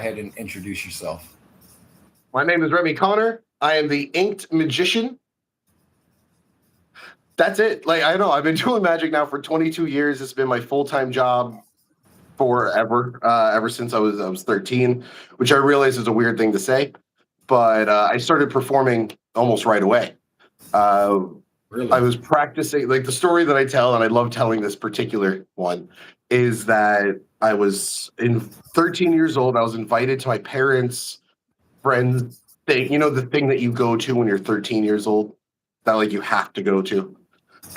ahead and introduce yourself. My name is Remy Connor. I am the Inked Magician. That's it. Like, I know I've been doing magic now for 22 years. It's been my full-time job forever, ever since I was 13, which I realize is a weird thing to say, but I started performing almost right away. Uh, Really? I was practicing, like the story that I tell, and I love telling this particular one, is that I was in 13 years old. I was invited to my parents' friends thing, the thing that you go to when you're 13 years old, that like you have to go to.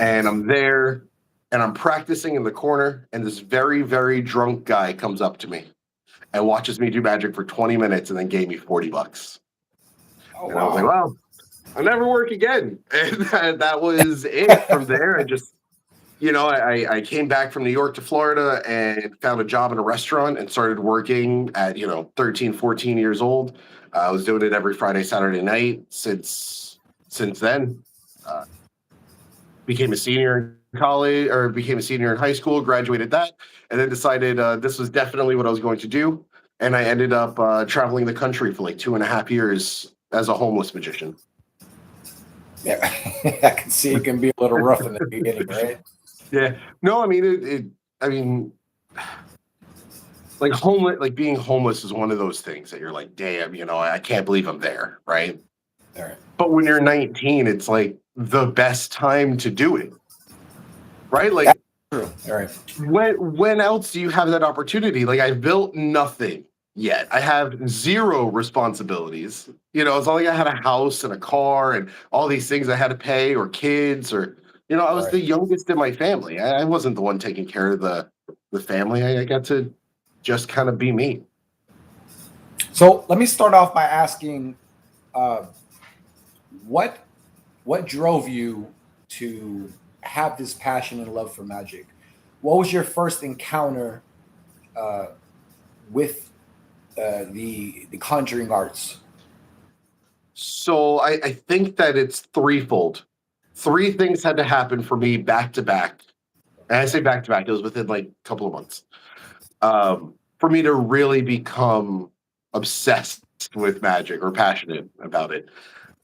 And I'm there and I'm practicing in the corner, and this very, very drunk guy comes up to me and watches me do magic for 20 minutes and then gave me $40. Oh, And I was like, wow. wow, I'll never work again. And that was it from there. I came back from New York to Florida and found a job in a restaurant and started working at, 13, 14 years old. I was doing it every Friday, Saturday night since then. Uh, Became a senior in college, or became a senior in high school, graduated that, and then decided this was definitely what I was going to do. And I ended up traveling the country for like 2.5 years as a homeless magician. Yeah, I can see it can be a little rough in the beginning, right? Yeah. No, I mean I mean, like being homeless is one of those things that you're like, damn, I can't believe I'm there, right? All right. But when you're 19, it's like the best time to do it, right? That's Like true. All right. when else do you have that opportunity? Like I've built nothing yet. I have zero responsibilities. It's not like I had a house and a car and all these things I had to pay, or kids, or I All was right. the youngest in my family. I wasn't the one taking care of the family. I got to just kind of be me. So let me start off by asking, uh, what what drove you to have this passion and love for magic? What was your first encounter uh, with the conjuring arts? So I think that it's threefold. Three things had to happen for me back to back. And I say back to back, it was within like a couple of months. For me to really become obsessed with magic or passionate about it.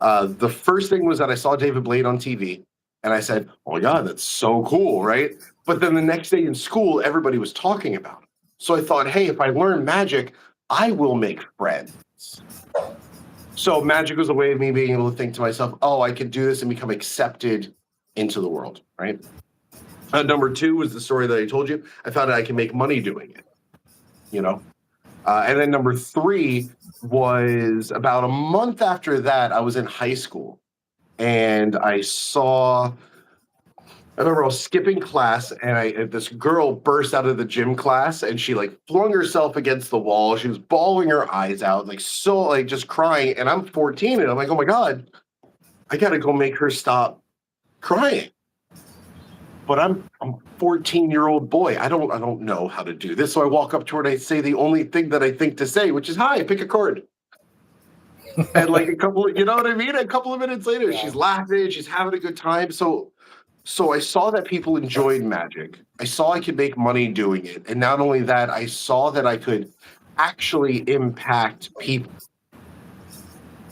The first thing was that I saw David Blaine on TV, and I said, "Oh my God, that's so cool, right?" But then the next day in school, everybody was talking about it. So I thought, hey, if I learn magic, I will make friends. So magic was a way of me being able to think to myself, oh, I can do this and become accepted into the world, right? Number two was the story that I told you. I found out I can make money doing it, you know? And then number three was about a month after that, I was in high school and I remember I was skipping class, and this girl burst out of the gym class, and she like flung herself against the wall. She was bawling her eyes out, like so, like just crying. And I'm 14, and I'm like, oh my God, I gotta go make her stop crying. But I'm a 14-year-old boy. I don't know how to do this. So I walk up to her and I say the only thing that I think to say, which is, hi, pick a card. And like you know what I mean? A couple of minutes later, Yeah. she's laughing, she's having a good time. So I saw that people enjoyed magic. I saw I could make money doing it. And not only that, I saw that I could actually impact people.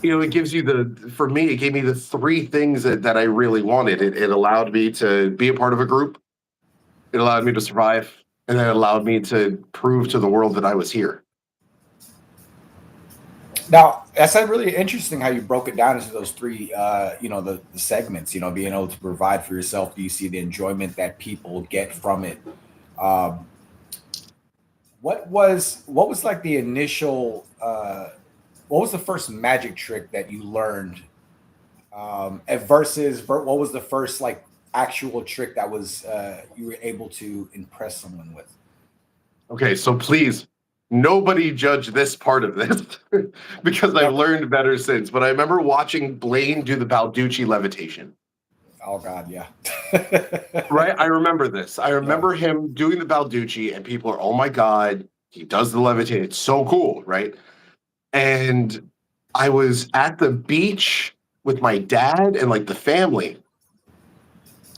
It gives you for me, it gave me the three things that I really wanted. It allowed me to be a part of a group. It allowed me to survive. And then it allowed me to prove to the world that I was here. Now, that's really interesting how you broke it down into those three, the segments. Being able to provide for yourself. Do you see the enjoyment that people get from it? Um, what was like the initial? What was the first magic trick that you learned? What was the first like actual trick that was you were able to impress someone with? Okay, so please, nobody judge this part of this because No. I've learned better since. But I remember watching Blaine do the Balducci levitation. Oh God, yeah. Right? I remember this. I Yeah. remember him doing the Balducci, and people are, oh my God, he does the levitate. It's so cool, right? And I was at the beach with my dad and like the family.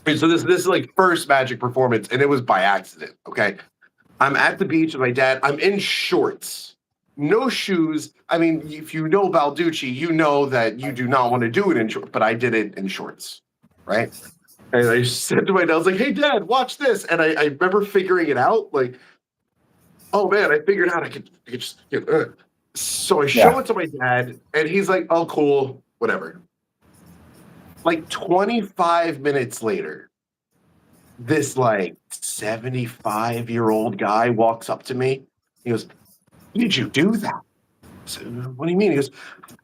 And so this is like first magic performance, and it was by accident. Okay. I'm at the beach with my dad. I'm in shorts, no shoes. I mean, if you know Balducci, you know that you do not want to do it in shorts, but I did it in shorts, right? And I said to my dad, I was like, hey, Dad, watch this. And I remember figuring it out. Like, oh, man, I figured out I could just, So I show Yeah. it to my dad, and he's like, oh, cool, whatever. Like 25 minutes later, this like 75-year-old guy walks up to me. He goes, how did you do that? I said, what do you mean? He goes,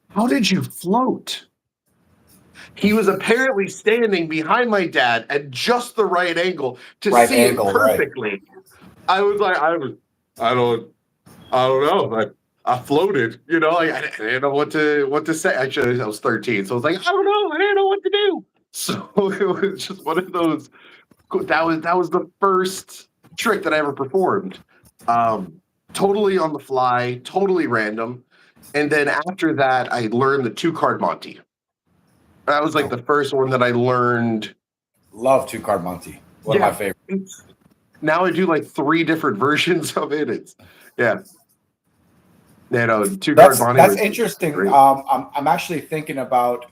how did you float? He was apparently standing behind my dad at just the right angle to Right see it angle, right. perfectly. I was like, I don't know. I floated, like, I didn't know what to say. Actually, I was 13, so I was like, I don't know. I didn't know what to do. So it was just one of those. That was the first trick that I ever performed. Totally on the fly, totally random. And then after that, I learned the 2-card Monty. That was like the first one that I learned. Love 2-card Monty. One of my favorites. Now I do like 3 different versions of it. It's 2-card Monty. That's interesting. I'm actually thinking about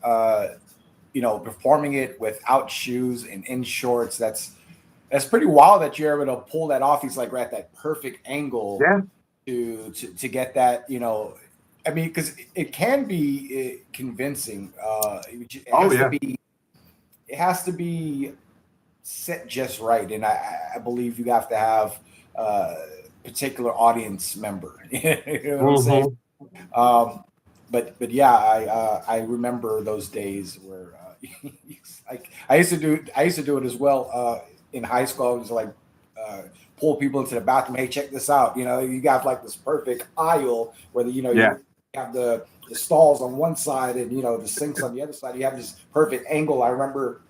performing it without shoes and in shorts. That's pretty wild that you're able to pull that off. He's like right at that perfect angle to get that, I mean, because it can be convincing. It has to be set just right, and I believe you have to have a particular audience member. You know what I'm saying? But yeah, I remember those days where like I used to do it as well in high school. I was like pull people into the bathroom. Hey, check this out. You got like this perfect aisle where you have the stalls on one side and the sinks on the other side. You have this perfect angle. I remember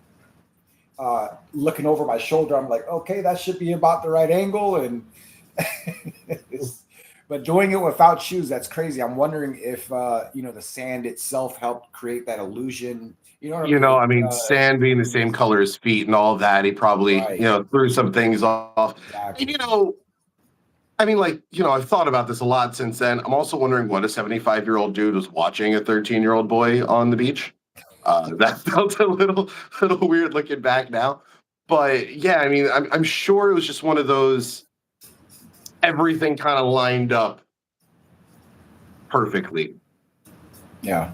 looking over my shoulder. I'm like, okay, that should be about the right angle. And but doing it without shoes, that's crazy. I'm wondering if the sand itself helped create that illusion. I mean, sand being the same color as feet and all of that, he probably threw some things off. Exactly. And, I mean, like, I've thought about this a lot since then. I'm also wondering what a 75-year-old dude was watching a 13-year-old boy on the beach. That felt a little weird looking back now. But yeah, I mean, I'm sure it was just one of those, everything kind of lined up perfectly. Yeah.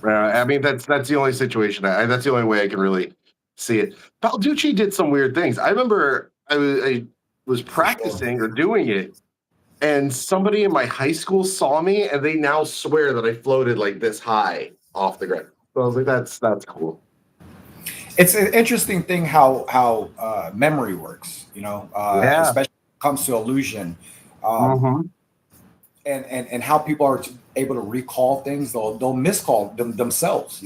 I mean, that's the only situation. That's the only way I can really see it. Balducci did some weird things. I remember I was practicing or doing it, and somebody in my high school saw me, and they now swear that I floated like this high off the ground. So I was like, that's cool. It's an interesting thing how memory works, especially when it comes to illusion, and how people are able to recall things. They'll miscall them themselves,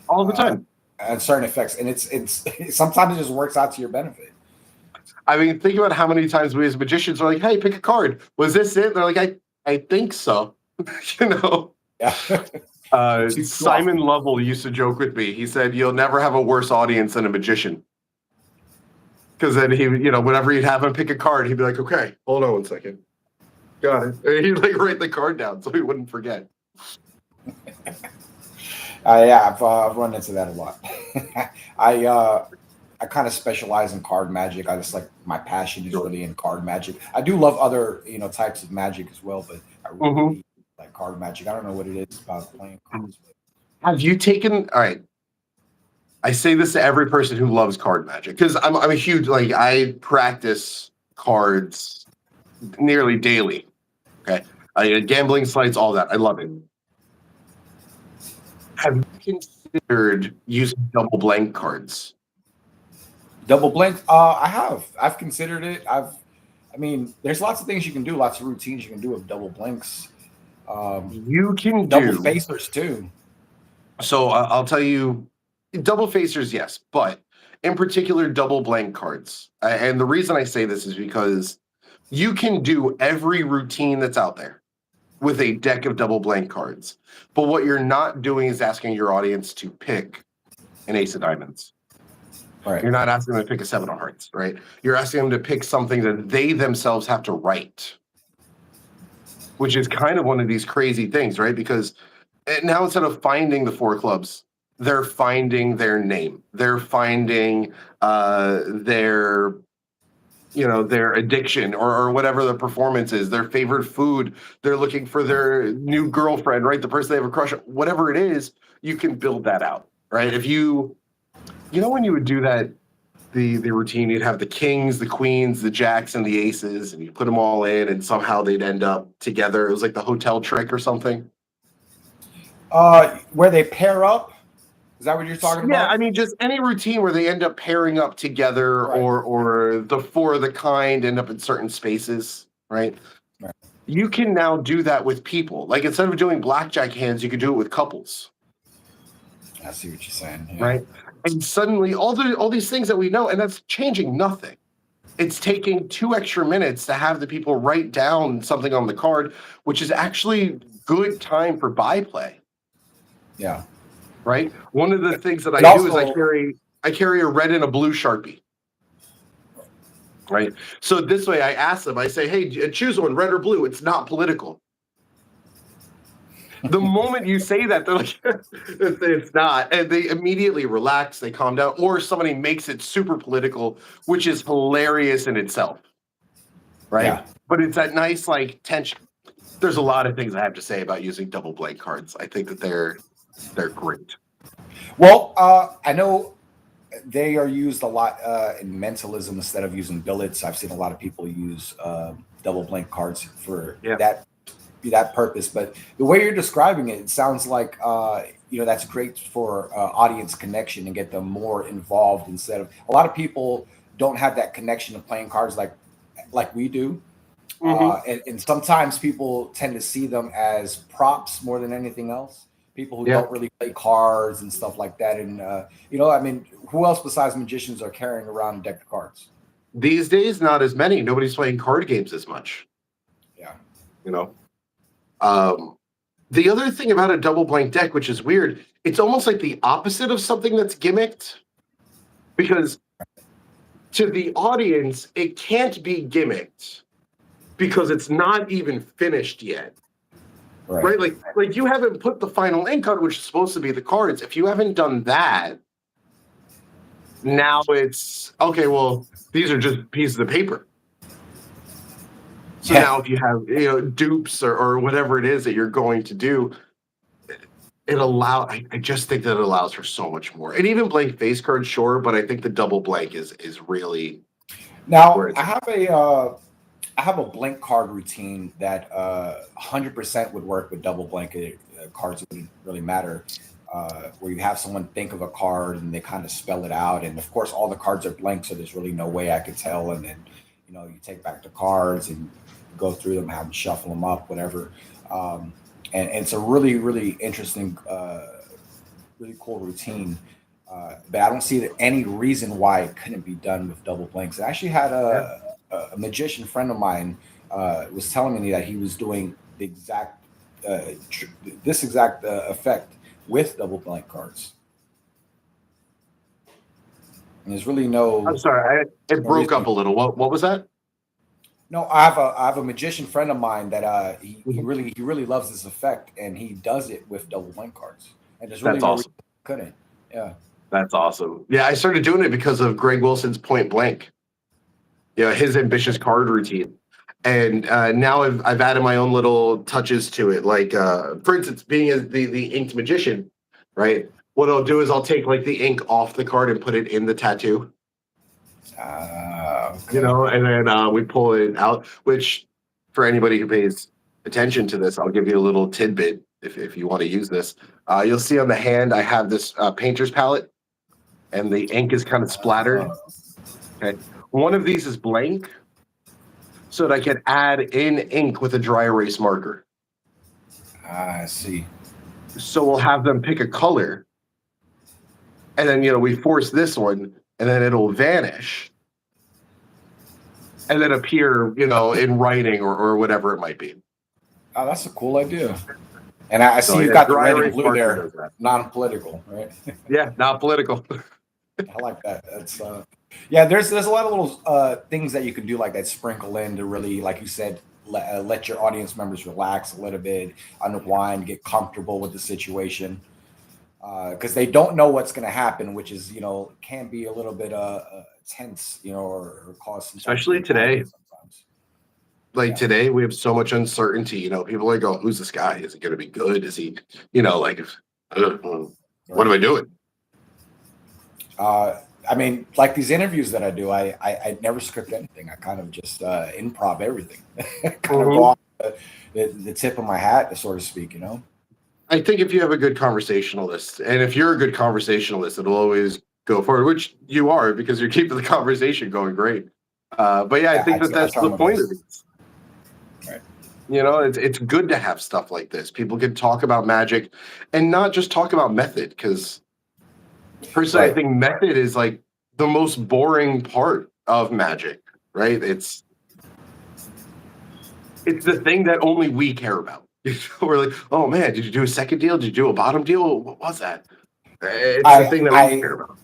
all the time, and certain effects. And it's sometimes it just works out to your benefit. I mean, think about how many times we as magicians are like, "Hey, pick a card. Was this it?" And they're like, "I think so." Yeah. Simon Lovell used to joke with me. He said, "You'll never have a worse audience than a magician." Because then he, whenever he'd have him pick a card, he'd be like, "Okay, hold on one second. Got it." And he'd like write the card down so he wouldn't forget. Yeah, I've run into that a lot. I kind of specialize in card magic. I just like my passion is really in card magic. I do love other types of magic as well, but I really like card magic. I don't know what it is about playing cards. Have you taken? All right. I say this to every person who loves card magic because I'm a huge I practice cards nearly daily. Okay, gambling sites, all that. I love it. Have you considered using double blank cards? Double blank? I have. I've considered it. I mean, there's lots of things you can do, lots of routines you can do with double blanks. You can double do facers too. So I'll tell you, double facers, yes, but in particular, double blank cards. And the reason I say this is because you can do every routine that's out there with a deck of double blank cards. But what you're not doing is asking your audience to pick an ace of diamonds. Right. You're not asking them to pick a 7 of hearts, right? You're asking them to pick something that they themselves have to write. which is kind of one of these crazy things, right? Because now instead of finding the four clubs, they're finding their name. They're finding their their addiction or whatever the performance is, their favorite food. They're looking for their new girlfriend, right? The person they have a crush on, whatever it is, you can build that out, right? If when you would do that, the routine, you'd have the kings, the queens, the jacks, and the aces, and you put them all in, and somehow they'd end up together. It was like the hotel trick or something. Where they pair up. Is that what you're talking Yeah, about? I mean, just any routine where they end up pairing up together, Right. or the four of the kind end up in certain spaces, right? Right. You can now do that with people. Like instead of doing blackjack hands, you could do it with couples. I see what you're saying. Yeah. Right? And suddenly all these things that we know, and that's changing nothing. It's taking 2 extra minutes to have the people write down something on the card, which is actually good time for byplay. Yeah. Right? One of the things that I do is I carry a red and a blue Sharpie. Right? So this way I ask them, I say, hey, choose one, red or blue. It's not political. The moment you say that, they're like, it's not. And they immediately relax, they calm down, or somebody makes it super political, which is hilarious in itself. Right? Yeah. But it's that nice like tension. There's a lot of things I have to say about using double blank cards. I think that they're great. Well, I know they are used a lot in mentalism instead of using billets. I've seen a lot of people use double blank cards for that purpose. But the way you're describing it, it sounds like that's great for audience connection and get them more involved. Instead of a lot of people don't have that connection of playing cards like we do. And sometimes people tend to see them as props more than anything else. People who don't really play cards and stuff like that. And, I mean, who else besides magicians are carrying around a deck of cards? These days, not as many. Nobody's playing card games as much. Yeah. The other thing about a double blank deck, which is weird, it's almost like the opposite of something that's gimmicked. Because to the audience, it can't be gimmicked because it's not even finished yet. Right? Like you haven't put the final ink on, which is supposed to be the cards. If you haven't done that, now it's okay. Well, these are just pieces of paper. So now, if you have dupes or whatever it is that you're going to do, I just think that it allows for so much more. And even blank face cards, sure, but I think the double blank is really. Now I have a blank card routine that 100% would work with double blanket cards. It wouldn't really matter. Where you have someone think of a card and they kind of spell it out. And of course, all the cards are blank, so there's really no way I could tell. And then, you take back the cards and go through them, have them shuffle them up, whatever. And it's a really, really interesting, really cool routine. But I don't see any reason why it couldn't be done with double blanks. I actually had a magician friend of mine was telling me that he was doing the exact this exact effect with double blank cards. And there's really no. I'm sorry, it broke up a little. What was that? No, I have a magician friend of mine that he really loves this effect, and he does it with double blank cards. And there's really That's awesome. Couldn't. Yeah. That's awesome. Yeah, I started doing it because of Greg Wilson's Point Blank. His ambitious card routine. And now I've added my own little touches to it. Like, for instance, being as the inked magician, right? What I'll do is I'll take like the ink off the card and put it in the tattoo. Okay. And then we pull it out, which for anybody who pays attention to this, I'll give you a little tidbit if you want to use this. You'll see on the hand, I have this painter's palette, and the ink is kind of splattered. Okay. One of these is blank, so that I can add in ink with a dry erase marker. I see. So we'll have them pick a color, and then we force this one, and then it'll vanish, and then appear in writing or whatever it might be. Oh, that's a cool idea. And I see you've got the red and blue there, non-political, right? Yeah, not political. I like that. That's there's a lot of little things that you can do like that, sprinkle in to really, like you said, let your audience members relax a little bit, unwind, get comfortable with the situation, because they don't know what's going to happen, which is, can be a little bit tense, or cause some type of Especially today. anxiety sometimes. Like Yeah. today, we have so much uncertainty. People are like, "Oh, who's this guy? Is he going to be good? Is he, like, what am I doing?" I mean, like these interviews that I do, I never script anything. I kind of just improv everything, kind of go off the tip of my hat, so to speak. I think if you have a good conversationalist, and if you're a good conversationalist, it'll always go forward, which you are because you're keeping the conversation going great. But yeah, I think that's try the my point best. of it. Right. It's good to have stuff like this. People can talk about magic and not just talk about method, because personally, I think method is like the most boring part of magic, right? It's the thing that only we care about. We're like, oh man, did you do a second deal? Did you do a bottom deal? What was that? It's the thing that we care about.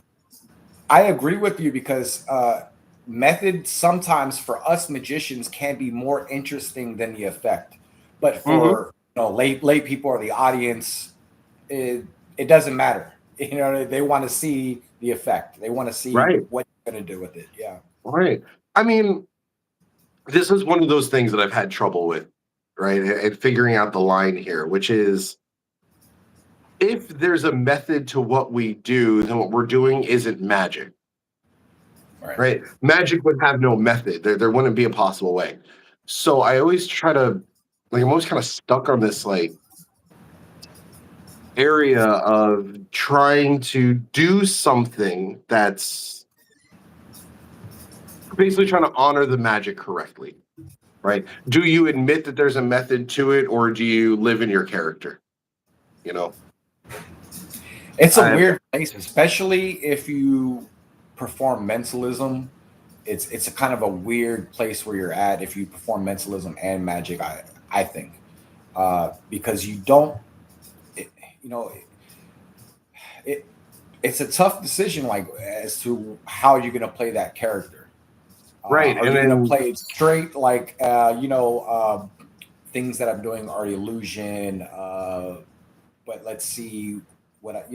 I agree with you because method sometimes for us magicians can be more interesting than the effect, but for lay people or the audience, it doesn't matter. They want to see the effect. They want to see what you're going to do with it. Yeah. Right. I mean, this is one of those things that I've had trouble with, right? And figuring out the line here, which is, if there's a method to what we do, then what we're doing isn't magic. Right? Magic would have no method. There wouldn't be a possible way. So I always try to, I'm always kind of stuck on this area of trying to do something that's basically trying to honor the magic correctly. Right? Do you admit that there's a method to it, or do you live in your character? It's a weird place, especially if you perform mentalism. It's a kind of a weird place where you're at if you perform mentalism and magic. I think because you don't, it's a tough decision, like as to how you're going to play that character. Right, are you going to play it straight, like things that I'm doing are illusion, but let's see what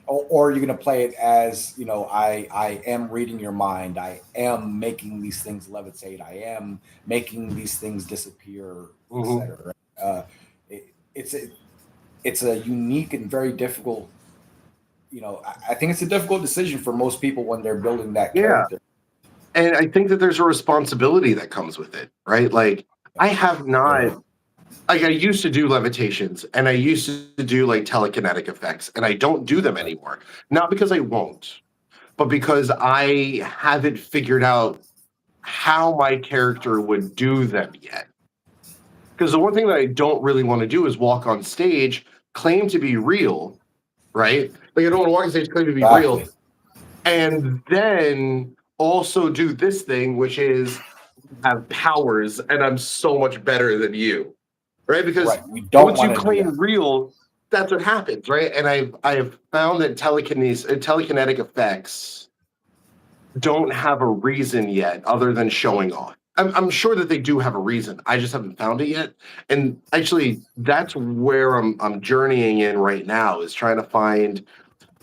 or you're going to play it as I am reading your mind, I am making these things levitate, I am making these things disappear, etc. It's a unique and very difficult, I think it's a difficult decision for most people when they're building that character. And I think that there's a responsibility that comes with it, right? Like, I have not, I used to do levitations, and I used to do like telekinetic effects, and I don't do them anymore. Not because I won't, but because I haven't figured out how my character would do them yet. Because the one thing that I don't really want to do is walk on stage, claim to be real, right? Like, I don't want to walk on stage, claim to be real, and then also do this thing, which is have powers, and I'm so much better than you, right? Because once you claim real, that's what happens, right? And I have found that telekinetic effects don't have a reason yet, other than showing off. I'm sure that they do have a reason. I just haven't found it yet. And actually, that's where I'm journeying in right now, is trying to find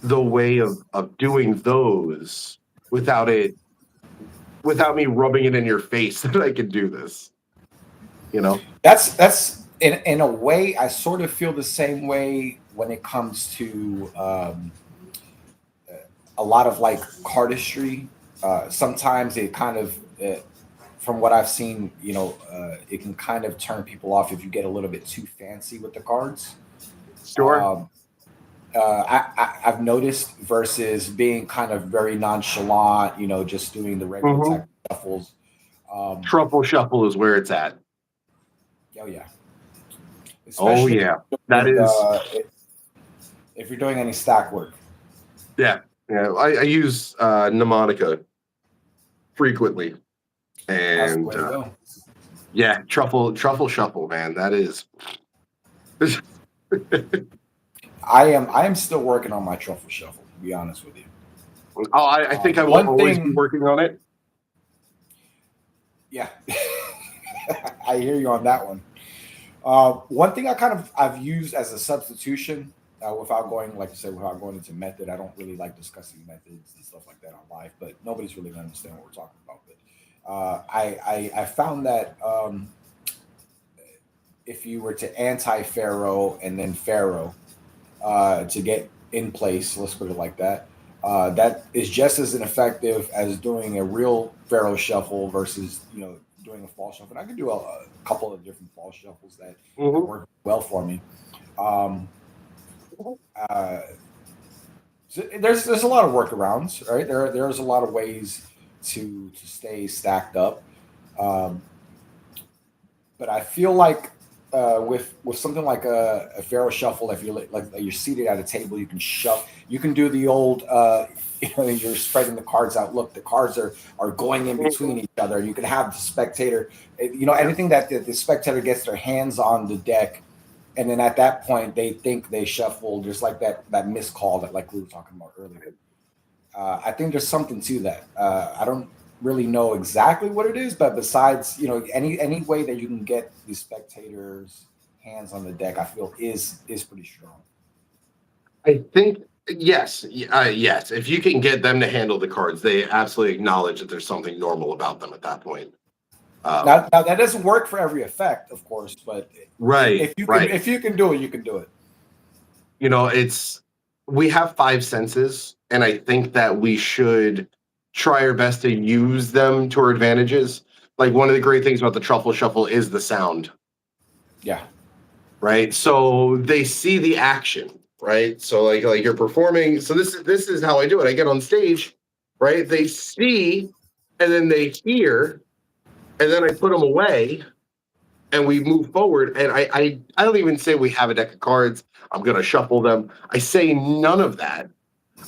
the way of doing those without me rubbing it in your face that I can do this. That's in a way, I sort of feel the same way when it comes to a lot of like cardistry. Sometimes it kind of from what I've seen, it can kind of turn people off if you get a little bit too fancy with the cards. Sure. I've noticed, versus being kind of very nonchalant, just doing the regular type of shuffles. Truffle shuffle is where it's at. Oh yeah. Especially that is. If you're doing any stack work. Yeah. I use mnemonica frequently, and truffle shuffle, man. That is. I am still working on my truffle shuffle, to be honest with you. Oh, I think I will always be working on it. Yeah. I hear you on that one. One thing I've used as a substitution, without going, like you said, without going into method. I don't really like discussing methods and stuff like that on live, but nobody's really gonna understand what we're talking about. But I found that if you were to anti Pharaoh and then Pharaoh to get in place, let's put it like that. That is just as ineffective as doing a real Pharaoh shuffle versus doing a fall shuffle. And I can do a couple of different fall shuffles that Mhm. work well for me. Um, uh, so there's a lot of workarounds, right? There's a lot of ways to stay stacked up. Um, but I feel like with something like a Pharaoh shuffle, if you're like you're seated at a table, you can shove. You can do the old. You're spreading the cards out. Look, the cards are going in between each other. You can have the spectator. Yeah. Anything that the spectator gets their hands on the deck, and then at that point they think they shuffle, just like that missed call that like we were talking about earlier. I think there's something to that. I don't really know exactly what it is, but besides, any way that you can get the spectators' hands on the deck, I feel is pretty strong. I think yes, yes. If you can get them to handle the cards, they absolutely acknowledge that there's something normal about them at that point. Now that doesn't work for every effect, of course, but Right, right. if you can do it, you can do it. It's we have five senses, and I think that we should try our best to use them to our advantages. Like one of the great things about the truffle shuffle is the sound, Yeah, right? So they see the action, right? So like you're performing. So this is how I do it. I get on stage, right? They see, and then they hear, and then I put them away, and we move forward. And I don't even say we have a deck of cards. I'm gonna shuffle them. I say none of that.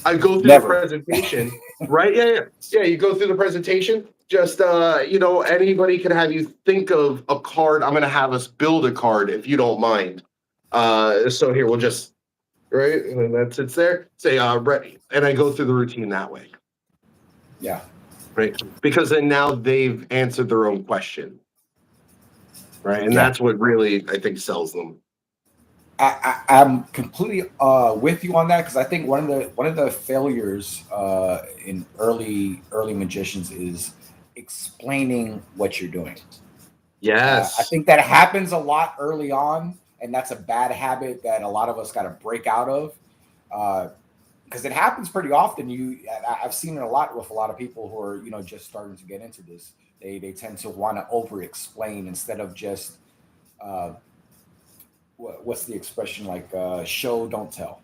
I go through the never. presentation, right? Yeah. You go through the presentation. Just anybody can have you think of a card. I'm gonna have us build a card if you don't mind. So here we'll just right, and then that sits there. Say ready, and I go through the routine that way, Yeah. right? Because then now they've answered their own question, right? And Yeah. that's what really I think sells them. I'm completely with you on that because I think one of the failures in early magicians is explaining what you're doing. I Yes. think that happens a lot early on, and that's a bad habit that a lot of us got to break out of because it happens pretty often. I've seen it a lot with a lot of people who are just starting to get into this. They tend to want to over explain instead of just uh, what's the expression like show don't tell.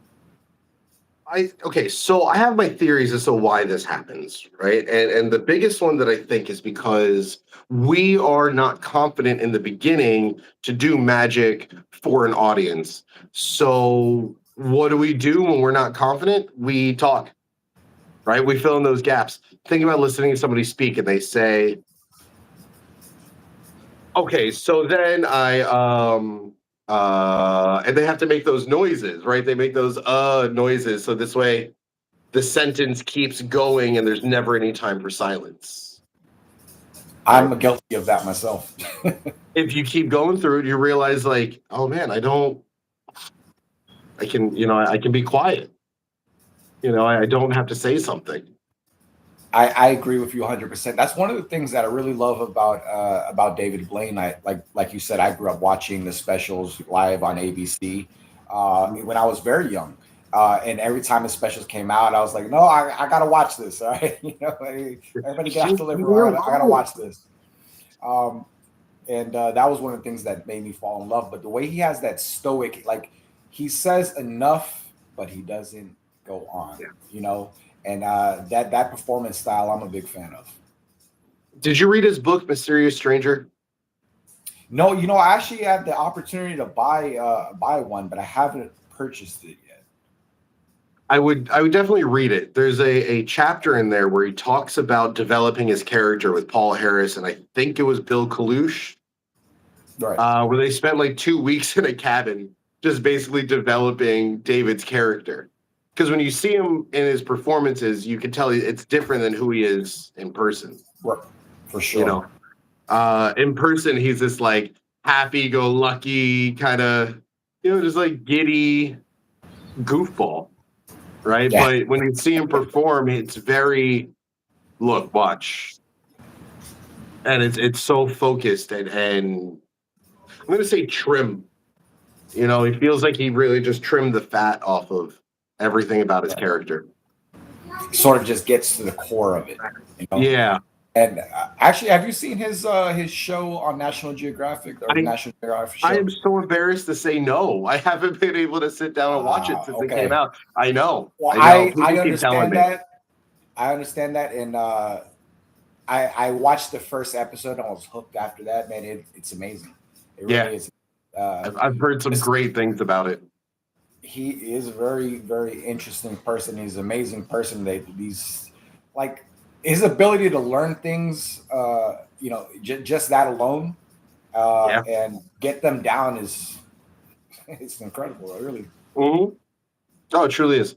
Okay, so I have my theories as to why this happens, right? And the biggest one that I think is because we are not confident in the beginning to do magic for an audience. So what do we do when we're not confident? We talk, right? We fill in those gaps. Think about listening to somebody speak and they say, okay, so then and they have to make those noises, right? They make those noises. So this way the sentence keeps going and there's never any time for silence, right? I'm guilty of that myself. If you keep going through it, you realize like, oh man, I can be quiet. I don't have to say something. I agree with you 100%. That's one of the things that I really love about David Blaine. I like you said, I grew up watching the specials live on ABC when I was very young. And every time the specials came out, I was like, no, I gotta watch this. All right. Everybody get off the living room. I gotta watch this. Um, and that was one of the things that made me fall in love. But the way he has that stoic, like he says enough, but he doesn't go on, Yeah. and that performance style, I'm a big fan of. Did you read his book, Mysterious Stranger? No, I actually had the opportunity to buy one, but I haven't purchased it yet. I would definitely read it. There's a chapter in there where he talks about developing his character with Paul Harris, and I think it was Bill Kalush, Right. where they spent like 2 weeks in a cabin just basically developing David's character. Because when you see him in his performances, you can tell it's different than who he is in person. Right. For You sure. know, In person, he's this like happy-go-lucky kind of, just like giddy goofball, right? Yeah. But when you see him perform, it's very look, watch, and it's so focused and I'm gonna say trim. He feels like he really just trimmed the fat off of everything about his character. Sort of just gets to the core of it. Yeah. And actually, have you seen his show on National Geographic or National Geographic show? I am so embarrassed to say no. I haven't been able to sit down and watch it since it came out. I know. Well, I know. I People keep telling understand me. that. I understand that, and I watched the first episode and I was hooked after that. Man, it's amazing. It really is. I've heard some great things about it. He is a very, very interesting person. He's an amazing person. He's like his ability to learn things, just that alone, and get them down it's incredible, really. Mm-hmm. Oh, it truly is.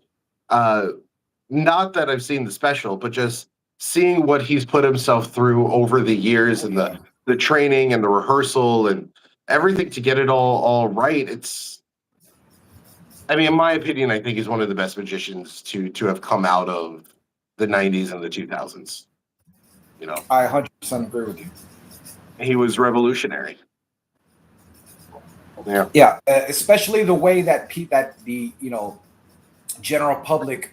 Not that I've seen the special, but just seeing what he's put himself through over the years and the training and the rehearsal and everything to get it all right. In my opinion, I think he's one of the best magicians to have come out of the 90s and the 2000s. I 100% agree with you. He was revolutionary. Yeah, especially the way that the general public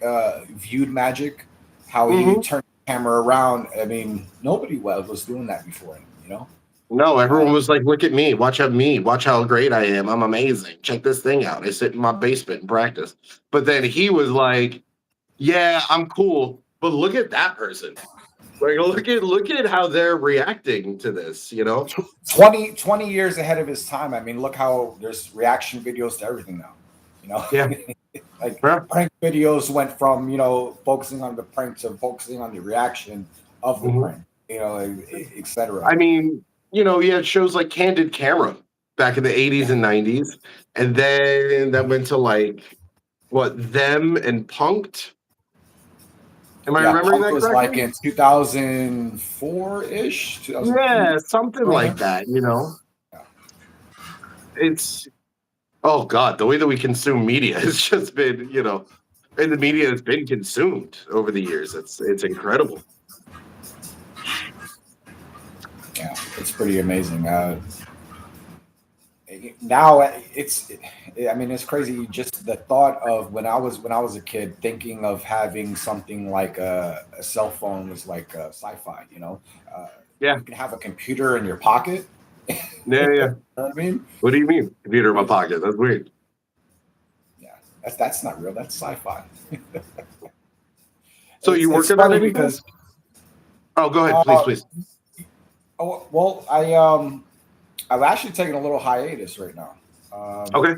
viewed magic, how he turned the camera around. Nobody was doing that before him, No, everyone was like, look at me, watch how great I am. I'm amazing. Check this thing out. I sit in my basement and practice. But then he was like, yeah, I'm cool, but look at that person. Like, look at how they're reacting to this, 20 years ahead of his time. Look how there's reaction videos to everything now, Yeah. Prank videos went from, focusing on the prank to focusing on the reaction of the prank, etc. You had shows like Candid Camera back in the 80s and 90s, and then that went to like Them and Punked. Am I remembering that correctly? Like in 2004-ish? Yeah, something like that, Yeah. It's, oh God, the way that we consume media has just been, and the media has been consumed over the years. It's incredible. Yeah, it's pretty amazing. Now it's crazy. Just the thought of when I was a kid, thinking of having something like a cell phone was like sci-fi. You can have a computer in your pocket. Yeah. You know what I mean? What do you mean, computer in my pocket? That's weird. Yeah, that's not real. That's sci-fi. So you working on anything? Because oh, go ahead, please. Oh well, I've actually taken a little hiatus right now. Okay.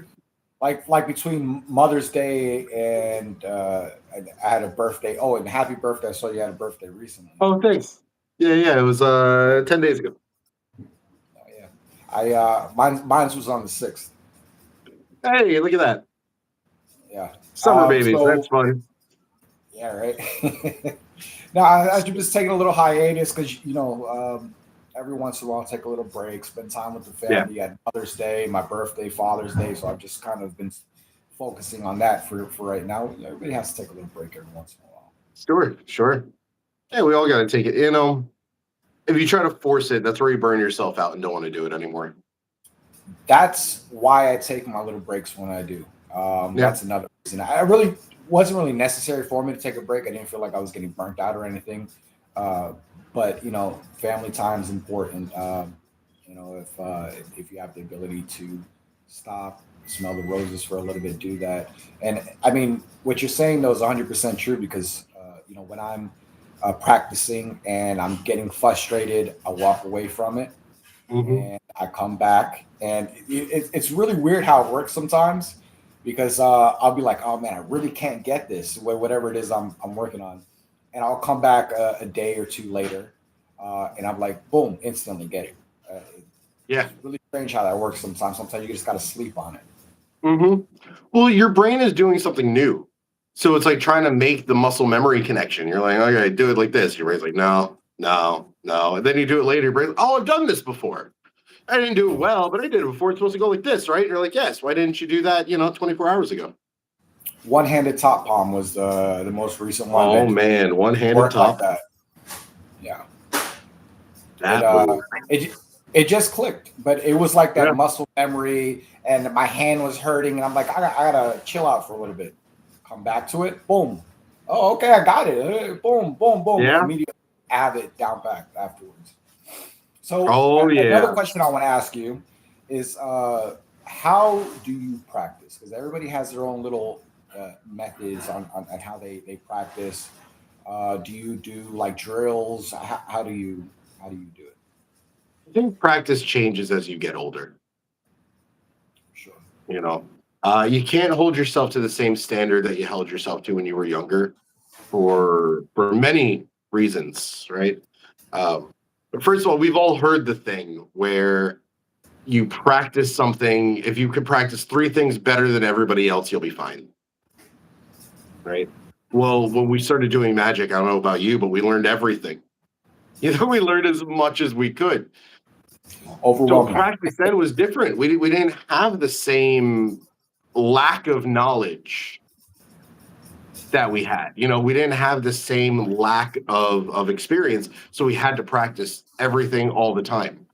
Like between Mother's Day and I had a birthday. Oh, and happy birthday! I saw you had a birthday recently. Oh, thanks. Yeah. It was 10 days ago. Oh, yeah. Mine was on the 6th. Hey, look at that. Yeah. Summer babies. That's fun. Yeah. Right. Now I've just taking a little hiatus because every once in a while, take a little break, spend time with the family. Yeah. At Mother's Day, my birthday, Father's Day. So I've just kind of been focusing on that for right now. Everybody has to take a little break every once in a while. Sure. Yeah, we all got to take it. If you try to force it, that's where you burn yourself out and don't want to do it anymore. That's why I take my little breaks when I do. That's another reason. I really wasn't really necessary for me to take a break. I didn't feel like I was getting burnt out or anything. But family time is important. If you have the ability to stop, smell the roses for a little bit, do that. And what you're saying though is 100% true because when I'm practicing and I'm getting frustrated, I walk away from it and I come back. And it's really weird how it works sometimes because I'll be like, oh man, I really can't get this, whatever it is I'm working on. And I'll come back a day or two later, and I'm like, boom, instantly get it. It's really strange how that works sometimes. Sometimes you just got to sleep on it. Well, your brain is doing something new. So it's like trying to make the muscle memory connection. You're like, okay, do it like this. Your brain's like, no. No. And then you do it later. Oh, I've done this before. I didn't do it well, but I did it before. It's supposed to go like this, right? And you're like, yes. Why didn't you do that, 24 hours ago? One-handed top palm was the most recent one. Oh, man. One-handed Worked like top. that. Yeah. That It just clicked, but it was like that Yeah. muscle memory, and my hand was hurting, and I'm like, I gotta chill out for a little bit. Come back to it. Boom. Oh, okay, I got it. Boom, boom, boom. Yeah. Immediately have it down back afterwards. So yeah. another question I want to ask you is how do you practice? Because everybody has their own little methods on how they practice. Do you do like drills? How do you do it? I think practice changes as you get older. Sure. You can't hold yourself to the same standard that you held yourself to when you were younger for many reasons, right? But first of all, we've all heard the thing where you practice something. If you could practice 3 things better than everybody else, you'll be fine, right? Well, when we started doing magic, I don't know about you, but we learned everything. We learned as much as we could. Overwhelming. So practice then was different. We didn't have the same lack of knowledge that we had. We didn't have the same lack of experience, so we had to practice everything all the time.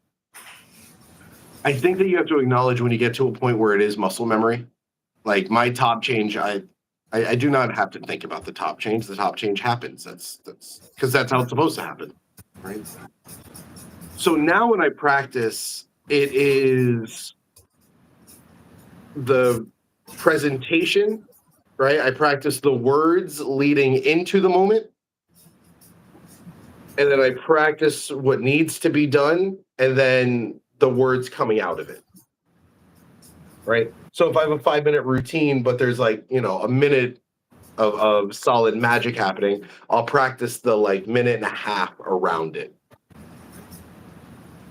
I think that you have to acknowledge when you get to a point where it is muscle memory. Like my top change, I do not have to think about the top change. The top change happens. That's because that's how it's supposed to happen, right? So now when I practice, it is the presentation, right? I practice the words leading into the moment. And then I practice what needs to be done, and then the words coming out of it, right? So if I have a 5-minute routine, but there's like, a minute of solid magic happening, I'll practice the minute and a half around it.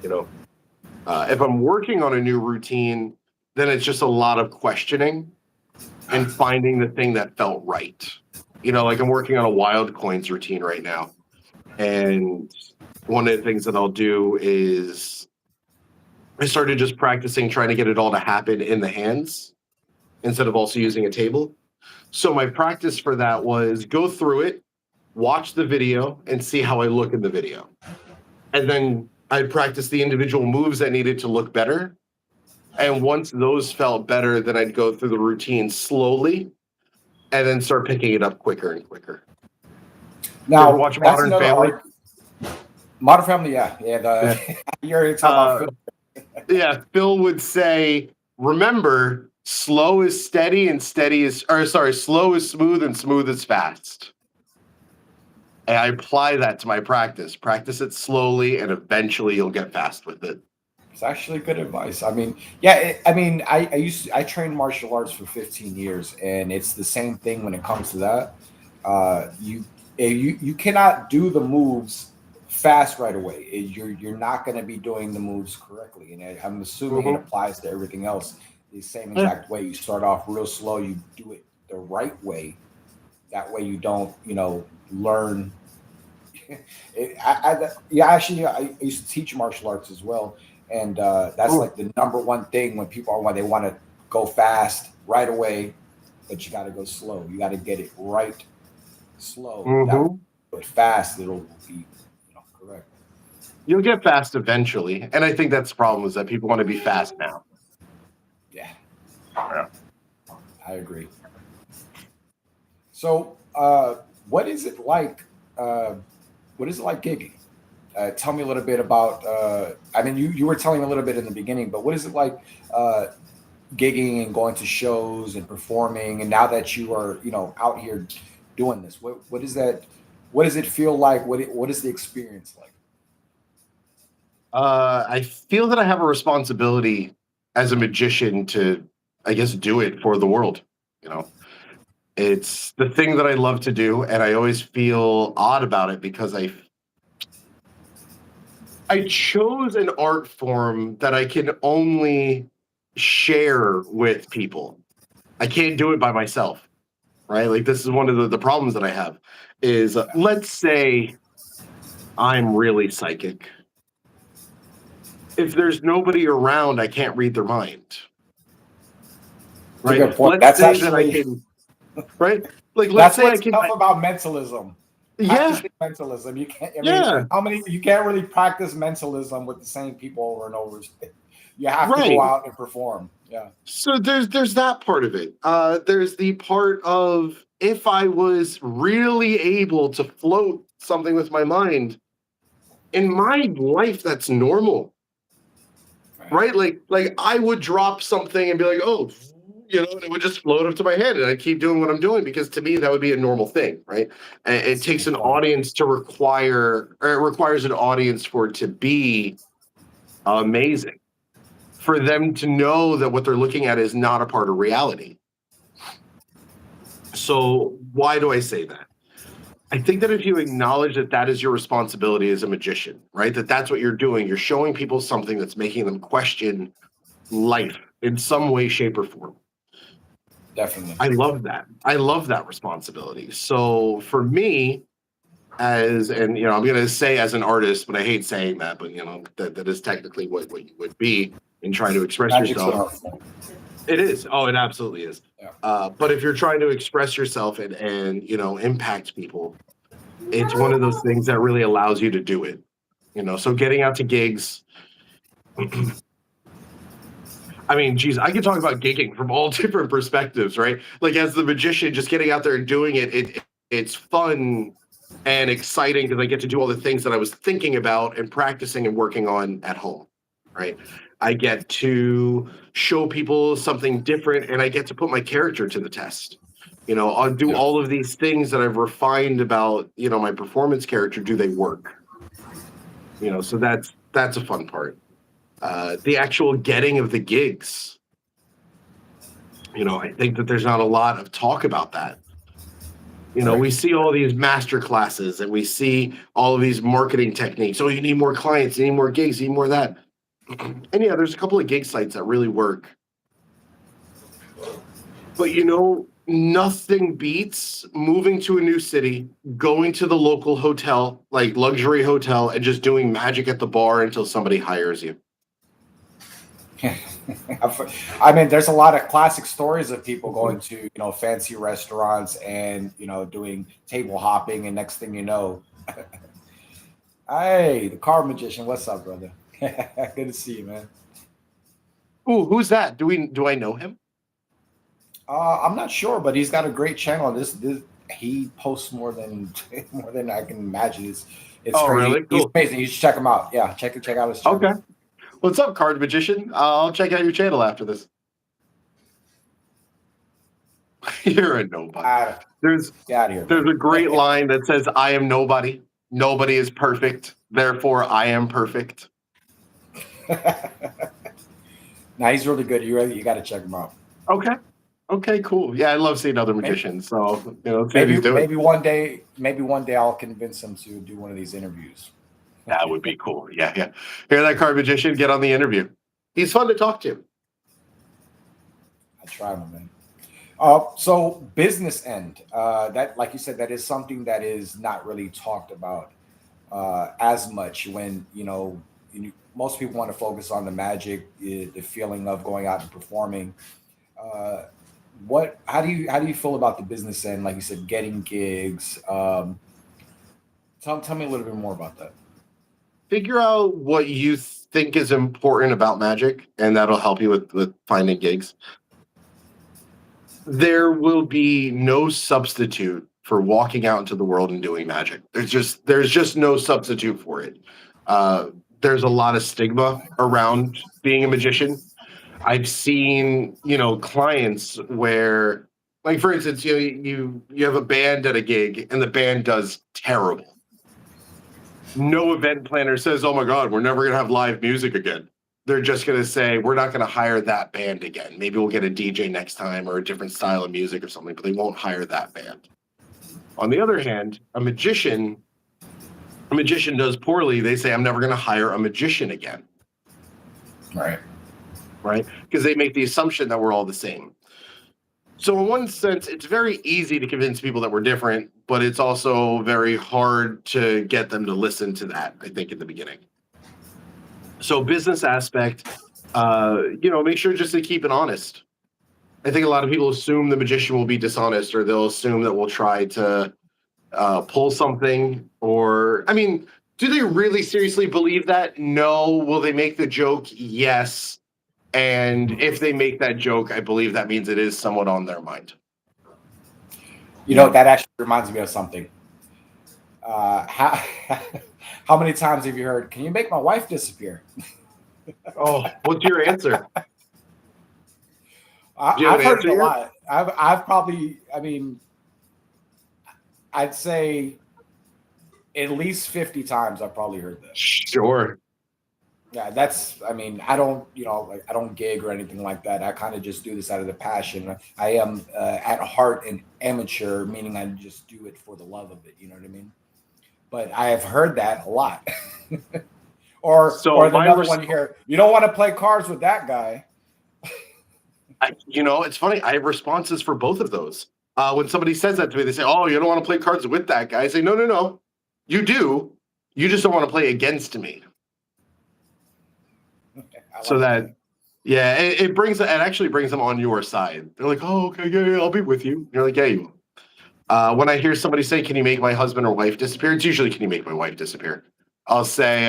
If I'm working on a new routine, then it's just a lot of questioning and finding the thing that felt right. Like I'm working on a wild coins routine right now. And one of the things that I'll do is I started just practicing trying to get it all to happen in the hands instead of also using a table. So my practice for that was go through it, watch the video, and see how I look in the video. And then I'd practice the individual moves that needed to look better. And once those felt better, then I'd go through the routine slowly and then start picking it up quicker and quicker. Now, you ever watch Modern Family? Modern Family, yeah. You're talking about Phil. Yeah, Phil would say, remember, slow is steady and slow is smooth and smooth is fast. And I apply that to my practice. Practice it slowly, and eventually you'll get fast with it. It's actually good advice. I mean, yeah. I trained martial arts for 15 years, and it's the same thing when it comes to that. You cannot do the moves fast right away. You're not going to be doing the moves correctly, and I'm assuming it applies to everything else the same exact way. You start off real slow. You do it the right way. That way you don't, learn. I used to teach martial arts as well, and that's like the number one thing when people they want to go fast right away, but you got to go slow. You got to get it right, slow. That fast, it'll be, correct. You'll get fast eventually, and I think that's the problem is that people want to be fast now. Yeah. Yeah. I agree. So, what is it like? What is it like gigging? Tell me a little bit about. You were telling me a little bit in the beginning, but what is it like gigging and going to shows and performing? And now that you are, out here doing this, what is that? What does it feel like? What is the experience like? I feel that I have a responsibility as a magician to, I guess, do it for the world. It's the thing that I love to do, and I always feel odd about it because I chose an art form that I can only share with people. I can't do it by myself, right? Like this is one of the problems that I have is let's say I'm really psychic. If there's nobody around, I can't read their mind. That's a Right? good point. Let's That's say that I actually can, right? Like, let's that's say I what's can, tough about mentalism. yeah, Practicing mentalism. You can't. I mean, yeah, how many? You can't really practice mentalism with the same people over and over. You have to go right. out and perform. Yeah. So there's that part of it. There's the part of if I was really able to float something with my mind in my life, that's normal, Right. right? Like I would drop something and be like, oh, and it would just float up to my head, and I keep doing what I'm doing because to me that would be a normal thing, right? And it That's a takes good an point. audience to require, or it requires an audience for it to be amazing, for them to know that what they're looking at is not a part of reality. So why do I say that? I think that if you acknowledge that that is your responsibility as a magician, right? That that's what you're doing. You're showing people something that's making them question life in some way, shape, or form. Definitely. I love that. I love that responsibility. So for me, and I'm gonna say as an artist, but I hate saying that, but that is technically what you would be in trying to express Magic's an yourself. art form. It is. Oh, it absolutely is. Yeah. But if you're trying to express yourself and impact people, it's one of those things that really allows you to do it. So getting out to gigs. I mean, geez, I could talk about gigging from all different perspectives, right? Like as the magician, just getting out there and doing it's fun and exciting because I get to do all the things that I was thinking about and practicing and working on at home, right? I get to show people something different and I get to put my character to the test. I'll do Yeah. all of these things that I've refined about, my performance character. Do they work? So that's a fun part. The actual getting of the gigs. I think that there's not a lot of talk about that. Right. We see all these master classes and we see all of these marketing techniques. Oh, you need more clients, you need more gigs, you need more of that. And yeah, there's a couple of gig sites that really work. But nothing beats moving to a new city, going to the local hotel, like luxury hotel, and just doing magic at the bar until somebody hires you. I mean, there's a lot of classic stories of people going to, fancy restaurants and, doing table hopping. And next thing you know, hey, the car magician, what's up, brother? Good to see you, man. Ooh, who's that? Do I know him? I'm not sure, but he's got a great channel. This he posts more than more than I can imagine. It's Oh, crazy. really? He's Cool. amazing. You should check him out. Yeah, check out his channel. Okay. What's up, Card Magician? I'll check out your channel after this. You're a nobody. There's Get out of here. There's a great line that says, "I am nobody. Nobody is perfect. Therefore, I am perfect." Now he's really good. You got to check him out. Okay, cool. Yeah, I love seeing other magicians. So let's see what Maybe he's doing. maybe one day I'll convince him to do one of these interviews. That would be cool. Yeah. Hear that, Card Magician? Get on the interview. He's fun to talk to. I try, my man. So business end, that, like you said, that is something that is not really talked about as much when, most people want to focus on the magic, the feeling of going out and performing. How do you feel about the business end? Like you said, getting gigs. Tell me a little bit more about that. Figure out what you think is important about magic, and that'll help you with finding gigs. There will be no substitute for walking out into the world and doing magic. There's just no substitute for it. There's a lot of stigma around being a magician. I've seen, clients where, like, for instance, you have a band at a gig and the band does terrible. No event planner says, "Oh my God, we're never going to have live music again." They're just going to say, "We're not going to hire that band again. Maybe we'll get a DJ next time or a different style of music or something," but they won't hire that band. On the other hand, a magician does poorly. They say, "I'm never going to hire a magician again." Right. Right? Because they make the assumption that we're all the same. So in one sense, it's very easy to convince people that we're different but it's also very hard to get them to listen to that, I think, in the beginning. So business aspect, make sure just to keep it honest. I think a lot of people assume the magician will be dishonest, or they'll assume that we'll try to pull something. Or, I mean, do they really seriously believe that? No. Will they make the joke? Yes. And if they make that joke, I believe that means it is somewhat on their mind. That actually reminds me of something. How how many times have you heard, "Can you make my wife disappear?" Oh, what's your answer? I've heard it a lot. I've probably, I'd say at least 50 times I've probably heard that. Sure. Yeah, I don't, I don't gig or anything like that. I kind of just do this out of the passion. I am at heart an amateur, meaning I just do it for the love of it. You know what I mean? But I have heard that a lot. or another one you hear, "You don't want to play cards with that guy." It's funny. I have responses for both of those. When somebody says that to me, they say, "Oh, you don't want to play cards with that guy." I say, No. You do. You just don't want to play against me." So that, yeah, it actually brings them on your side. They're like, "Oh, okay, yeah, I'll be with you." And you're like, "Yeah, you will." When I hear somebody say, "Can you make my husband or wife disappear?" It's usually, "Can you make my wife disappear?" I'll say,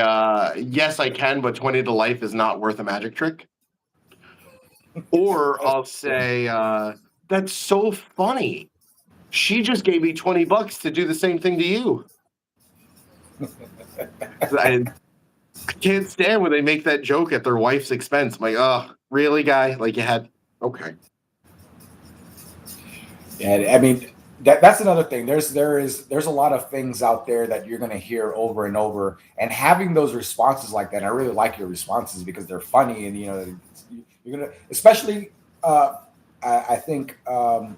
"Yes, I can, but 20 to life is not worth a magic trick." Or I'll say, "That's so funny. She just gave me $20 to do the same thing to you." I can't stand when they make that joke at their wife's expense. I'm like, "Oh, really, guy? Like, you had okay." Yeah, that's another thing. There's a lot of things out there that you're going to hear over and over, and having those responses like that. I really like your responses because they're funny, and you're gonna, especially. I think when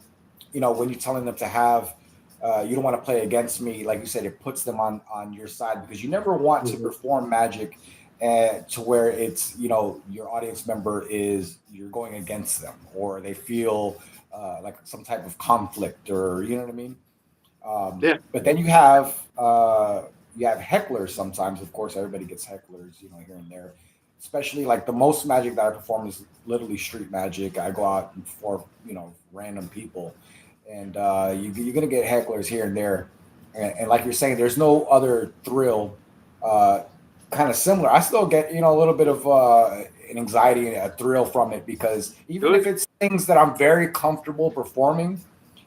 you're telling them to have. You don't want to play against me, like you said. It puts them on your side, because you never want to perform magic to where it's your audience member you're going against them, or they feel like some type of conflict, or you know what I mean. Yeah. But then you have hecklers sometimes. Of course, everybody gets hecklers, here and there. Especially like the most magic that I perform is literally street magic. I go out for random people, and you're gonna get hecklers here and there. And like you're saying, there's no other thrill kind of similar. I still get a little bit of an anxiety and a thrill from it, because even if it's things that I'm very comfortable performing,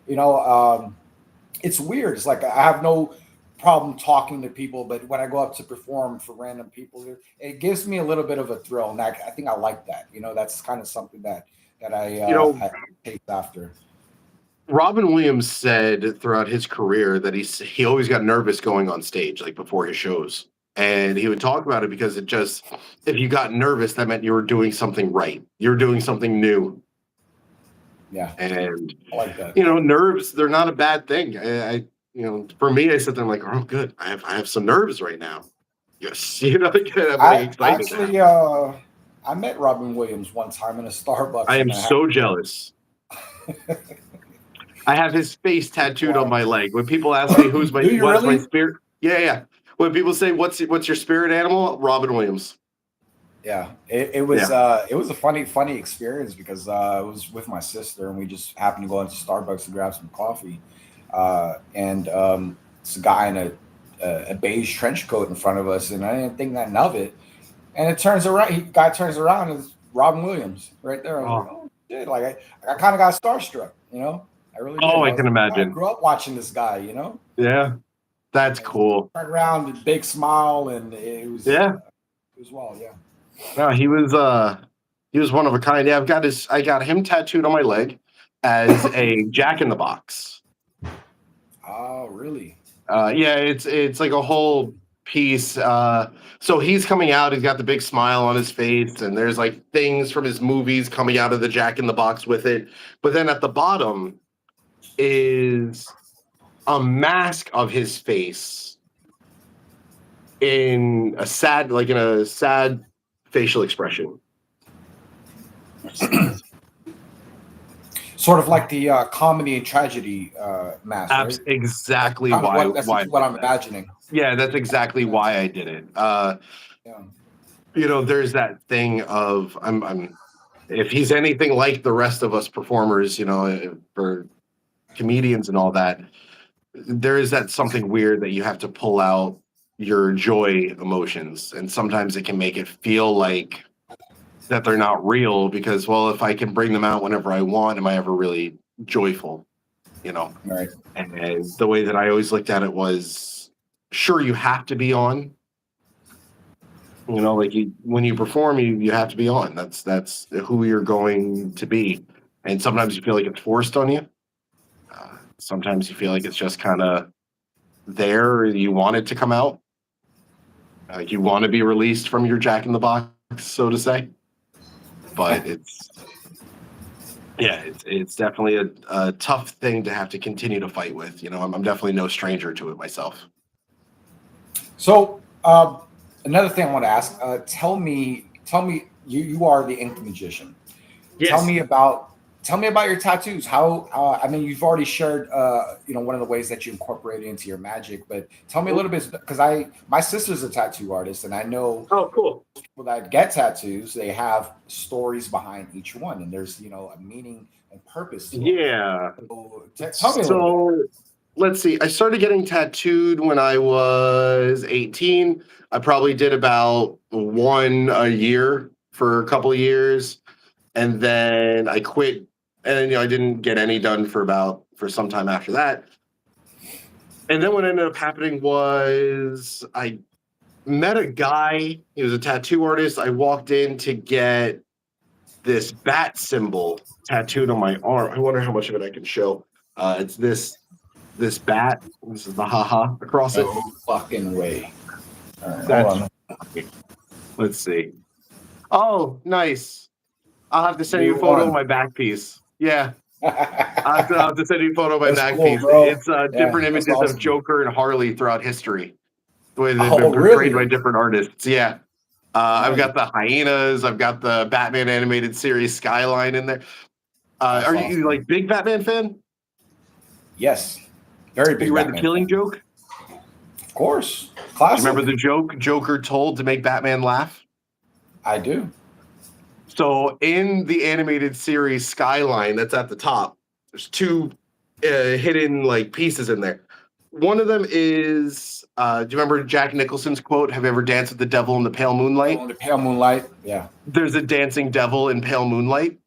it's weird. It's like I have no problem talking to people, but when I go up to perform for random people, it gives me a little bit of a thrill, and I think I like that. That's kind of something that I chase after. Robin Williams said throughout his career that he always got nervous going on stage, like before his shows. And he would talk about it because if you got nervous, that meant you were doing something right. You're doing something new. Yeah. And I like that. Nerves, they're not a bad thing. For me, I sit there, I'm like, "Oh, good. I have some nerves right now." Yes. I'm excited. Actually, I met Robin Williams one time in a Starbucks. I am so jealous. I have his face tattooed on my leg. When people ask me what's my spirit, yeah. When people say what's your spirit animal, Robin Williams. Yeah, it was a funny experience, because it was with my sister, and we just happened to go into Starbucks to grab some coffee, and this guy in a beige trench coat in front of us, and I didn't think nothing of it. And it turns around, guy turns around, and it's Robin Williams right there. I was like, "Oh shit!" Like I kind of got starstruck, I really did. I can imagine. I grew up watching this guy, Yeah, that's cool. Turned around, big smile, and it was wild. Yeah. No, he was one of a kind. Yeah, I got him tattooed on my leg as a Jack in the Box. Oh, really? Yeah, it's like a whole piece. So he's coming out. He's got the big smile on his face, and there's like things from his movies coming out of the Jack in the Box with it. But then at the bottom is a mask of his face in a sad facial expression. Sort of like the comedy and tragedy mask, right? Exactly Kind of why what that's why I what did I'm that. imagining. Yeah, that's exactly why I did it. Yeah. There's that thing of I'm if he's anything like the rest of us performers, for comedians and all that, there is that something weird that you have to pull out your joy emotions, and sometimes it can make it feel like that they're not real because, well, if I can bring them out whenever I want, am I ever really joyful? You know. Right. And the way that I always looked at it was, sure, you have to be on. Like when you perform, you have to be on. That's who you're going to be. And sometimes you feel like it's forced on you. Sometimes you feel like it's just kind of there. You want it to come out. Like you want to be released from your Jack in the Box, so to say. But it's definitely a tough thing to have to continue to fight with. I'm definitely no stranger to it myself. So another thing I want to ask, tell me, you are the ink magician. Yes. Tell me about your tattoos. How I mean, you've already shared one of the ways that you incorporate it into your magic, but tell me a little bit, because my sister's a tattoo artist, and I know cool. People that get tattoos, they have stories behind each one, and there's a meaning and purpose to Yeah. it. Tell me a little bit. Let's see. I started getting tattooed when I was 18. I probably did about one a year for a couple of years. And then I quit. And I didn't get any done for some time after that. And then what ended up happening was I met a guy. He was a tattoo artist. I walked in to get this bat symbol tattooed on my arm. I wonder how much of it I can show. It's this bat. This is the haha across it. No fucking way. All right, hold on. Let's see. Oh, nice. I'll have to send you a photo of my back piece. Yeah. I'll have to send you a photo of my back piece. Bro. It's different images of Joker and Harley throughout history. The way they've been portrayed by different artists. Yeah. I've got the hyenas. I've got the Batman animated series Skyline in there. Are you like big Batman fan? Yes. Very big. You read The Killing Joke? Of course. Classic. Do you remember the joke Joker told to make Batman laugh? I do. So in the animated series Skyline, that's at the top, there's two hidden pieces in there. One of them is, do you remember Jack Nicholson's quote, "Have you ever danced with the devil in the pale moonlight?" Oh, the pale moonlight, yeah. There's a dancing devil in pale moonlight.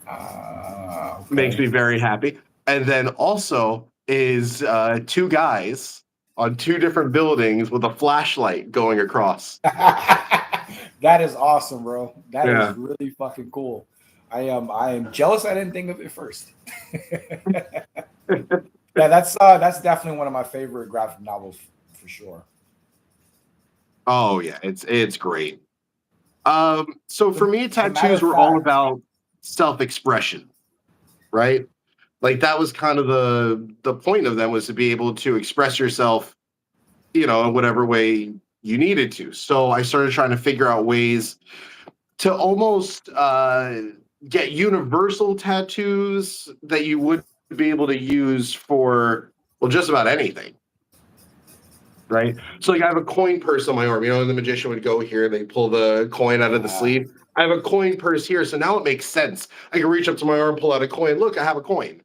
Okay. Makes me very happy. And then also is two guys on two different buildings with a flashlight going across. That is awesome, bro. That is really fucking cool. I am jealous I didn't think of it first. Yeah, that's definitely one of my favorite graphic novels for sure. Oh yeah, it's great. So for me, tattoos were all about self-expression, right? Like that was kind of the point of them, was to be able to express yourself, in whatever way you needed to. So I started trying to figure out ways to almost get universal tattoos that you would be able to use for, well, just about anything. Right? So I have a coin purse on my arm. The magician would go here, they pull the coin out of the sleeve. I have a coin purse here, so now it makes sense. I can reach up to my arm, pull out a coin. Look, I have a coin.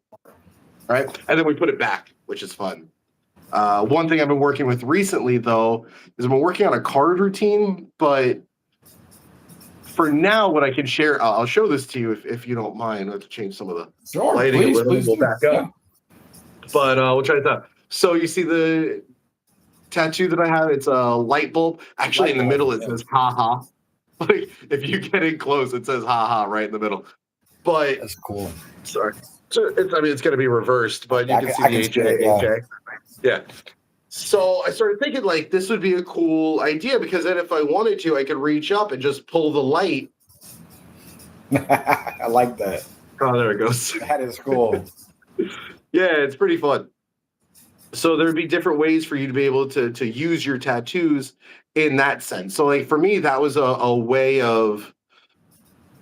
Right? And then we put it back, which is fun. One thing I've been working with recently, though, is I've been working on a card routine, but for now, what I can share, I'll show this to you if you don't mind. I have to change some of the lighting a little. We'll back up. Yeah. But we'll try this out. So you see the tattoo that I have? It's a light bulb. Actually, in the middle, it says "ha ha." Like if you get in close, it says "ha ha" right in the middle. But that's cool. Sorry. So it's going to be reversed, but you can see the HA. Yeah. So I started thinking this would be a cool idea, because then if I wanted to, I could reach up and just pull the light. I like that. Oh, there it goes. That is cool. Yeah, it's pretty fun. So there'd be different ways for you to be able to use your tattoos in that sense. So for me, that was a way of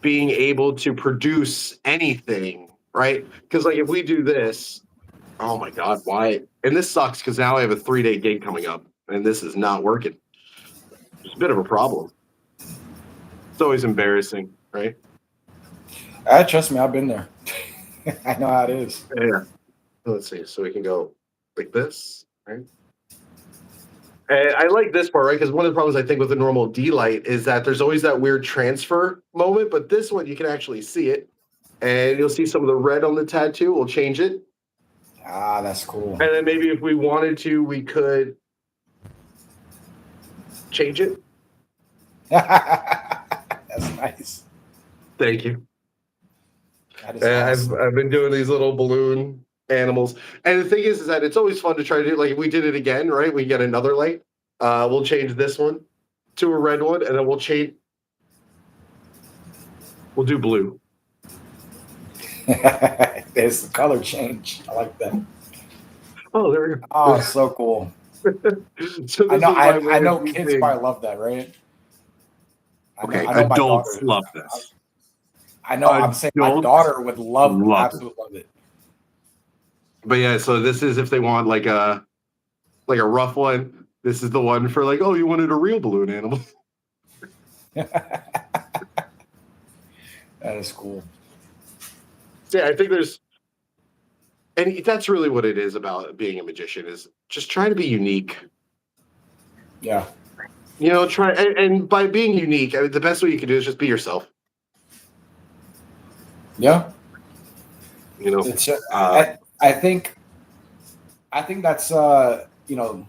being able to produce anything, right? Because like if we do this, oh my God, why? And this sucks because now I have a 3-day gig coming up and this is not working. It's a bit of a problem. It's always embarrassing, right? Trust me, I've been there. I know how it is. Yeah. Let's see. So we can go like this, right? And I like this part, right? Because one of the problems I think with the normal D light is that there's always that weird transfer moment, but this one you can actually see it. And you'll see some of the red on the tattoo. We'll change it. Ah, that's cool. And then maybe if we wanted to, we could change it. That's nice. Thank you. That is awesome. I've been doing these little balloon animals. And the thing is that it's always fun to try to do, like if we did it again, right? We get another light. We'll change this one to a red one, and then we'll do blue. There's the color change. I like that. Oh, there we go. Oh, so cool. So I know kids probably love that, right? Okay, I know adults love this. I know. I'm saying my daughter would absolutely love it. But yeah, so this is if they want like a rough one. This is the one for like, oh, you wanted a real balloon animal. That is cool. Yeah, I think and that's really what it is about being a magician, is just try to be unique. Yeah. You know, try and by being unique, I mean, the best way you can do is just be yourself. Yeah. You know, it's, I think that's you know,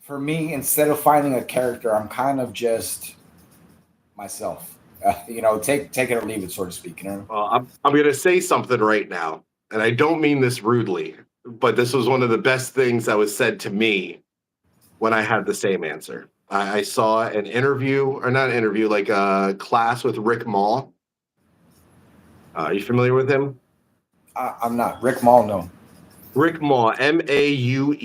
for me, instead of finding a character, I'm kind of just myself. You know, take it or leave it, so to speak. You know. Well, I'm going to say something right now, and I don't mean this rudely, but this was one of the best things that was said to me when I had the same answer. I saw an interview, or not an interview, like a class with Rick Mall. Are you familiar with him? I'm not. Rick Mall, no. Rick Mall, Maue.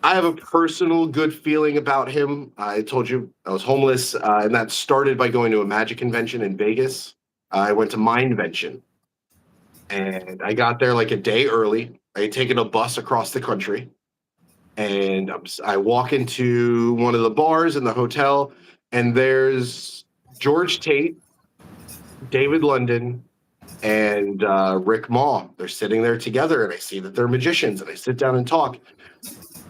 I have a personal good feeling about him. I told you I was homeless, and that started by going to a magic convention in Vegas. I went to Mindvention, and I got there like a day early. I had taken a bus across the country, and I walk into one of the bars in the hotel, and there's George Tate, David London, and Rick Mall. They're sitting there together, and I see that they're magicians, and I sit down and talk.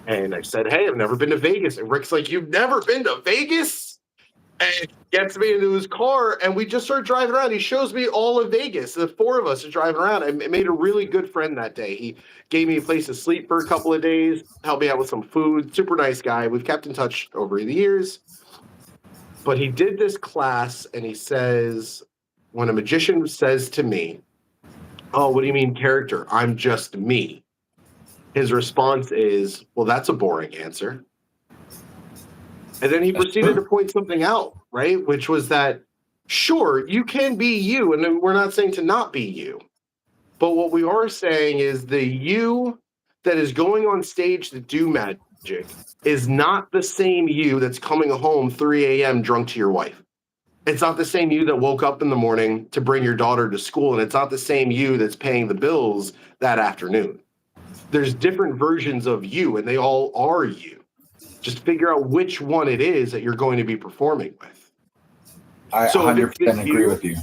And I said, hey, I've never been to Vegas. And Rick's like, you've never been to Vegas? And he gets me into his car, and we just start driving around. He shows me all of Vegas. The four of us are driving around. I made a really good friend that day. He gave me a place to sleep for a couple of days, helped me out with some food. Super nice guy. We've kept in touch over the years. But he did this class, and he says, when a magician says to me, oh, what do you mean character? I'm just me. His response is, well, that's a boring answer. And then he proceeded to point something out, right? Which was that, sure, you can be you, and we're not saying to not be you. But what we are saying is the you that is going on stage to do magic is not the same you that's coming home 3 a.m. drunk to your wife. It's not the same you that woke up in the morning to bring your daughter to school, and it's not the same you that's paying the bills that afternoon. There's different versions of you, and they all are you. Just figure out which one it is that you're going to be performing with. I 100% agree with you.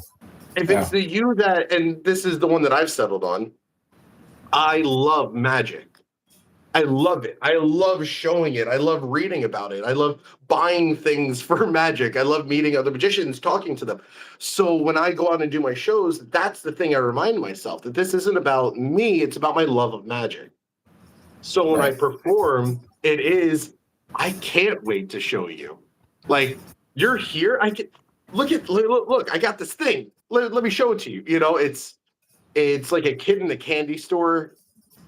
If it's the you that, and this is the one that I've settled on, I love magic. I love it. I love showing it. I love reading about it. I love buying things for magic. I love meeting other magicians, talking to them. So when I go out and do my shows, that's the thing I remind myself, that this isn't about me. It's about my love of magic. So when I perform, it is, I can't wait to show you. Like, you're here. I can look, I got this thing. Let me show it to you. You know, it's like a kid in a candy store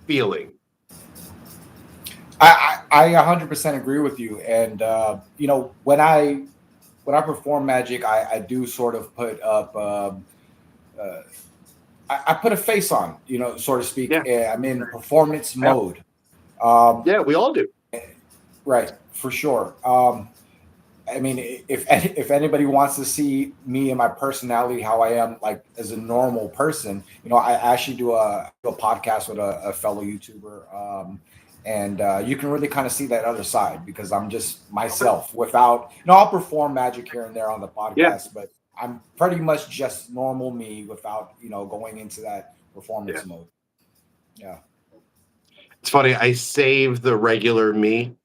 feeling. I 100% agree with you. And, you know, when I perform magic, I do sort of put up, I put a face on, you know, so to speak. Yeah. I'm in performance mode. Yeah, we all do. Right, for sure. I mean, if anybody wants to see me and my personality, how I am like as a normal person, I actually do a podcast with a fellow YouTuber, and you can really kind of see that other side because I'm just myself without, I'll perform magic here and there on the Yeah. podcast, but I'm pretty much just normal me without, going into that performance mode. Yeah. It's funny. I save the regular me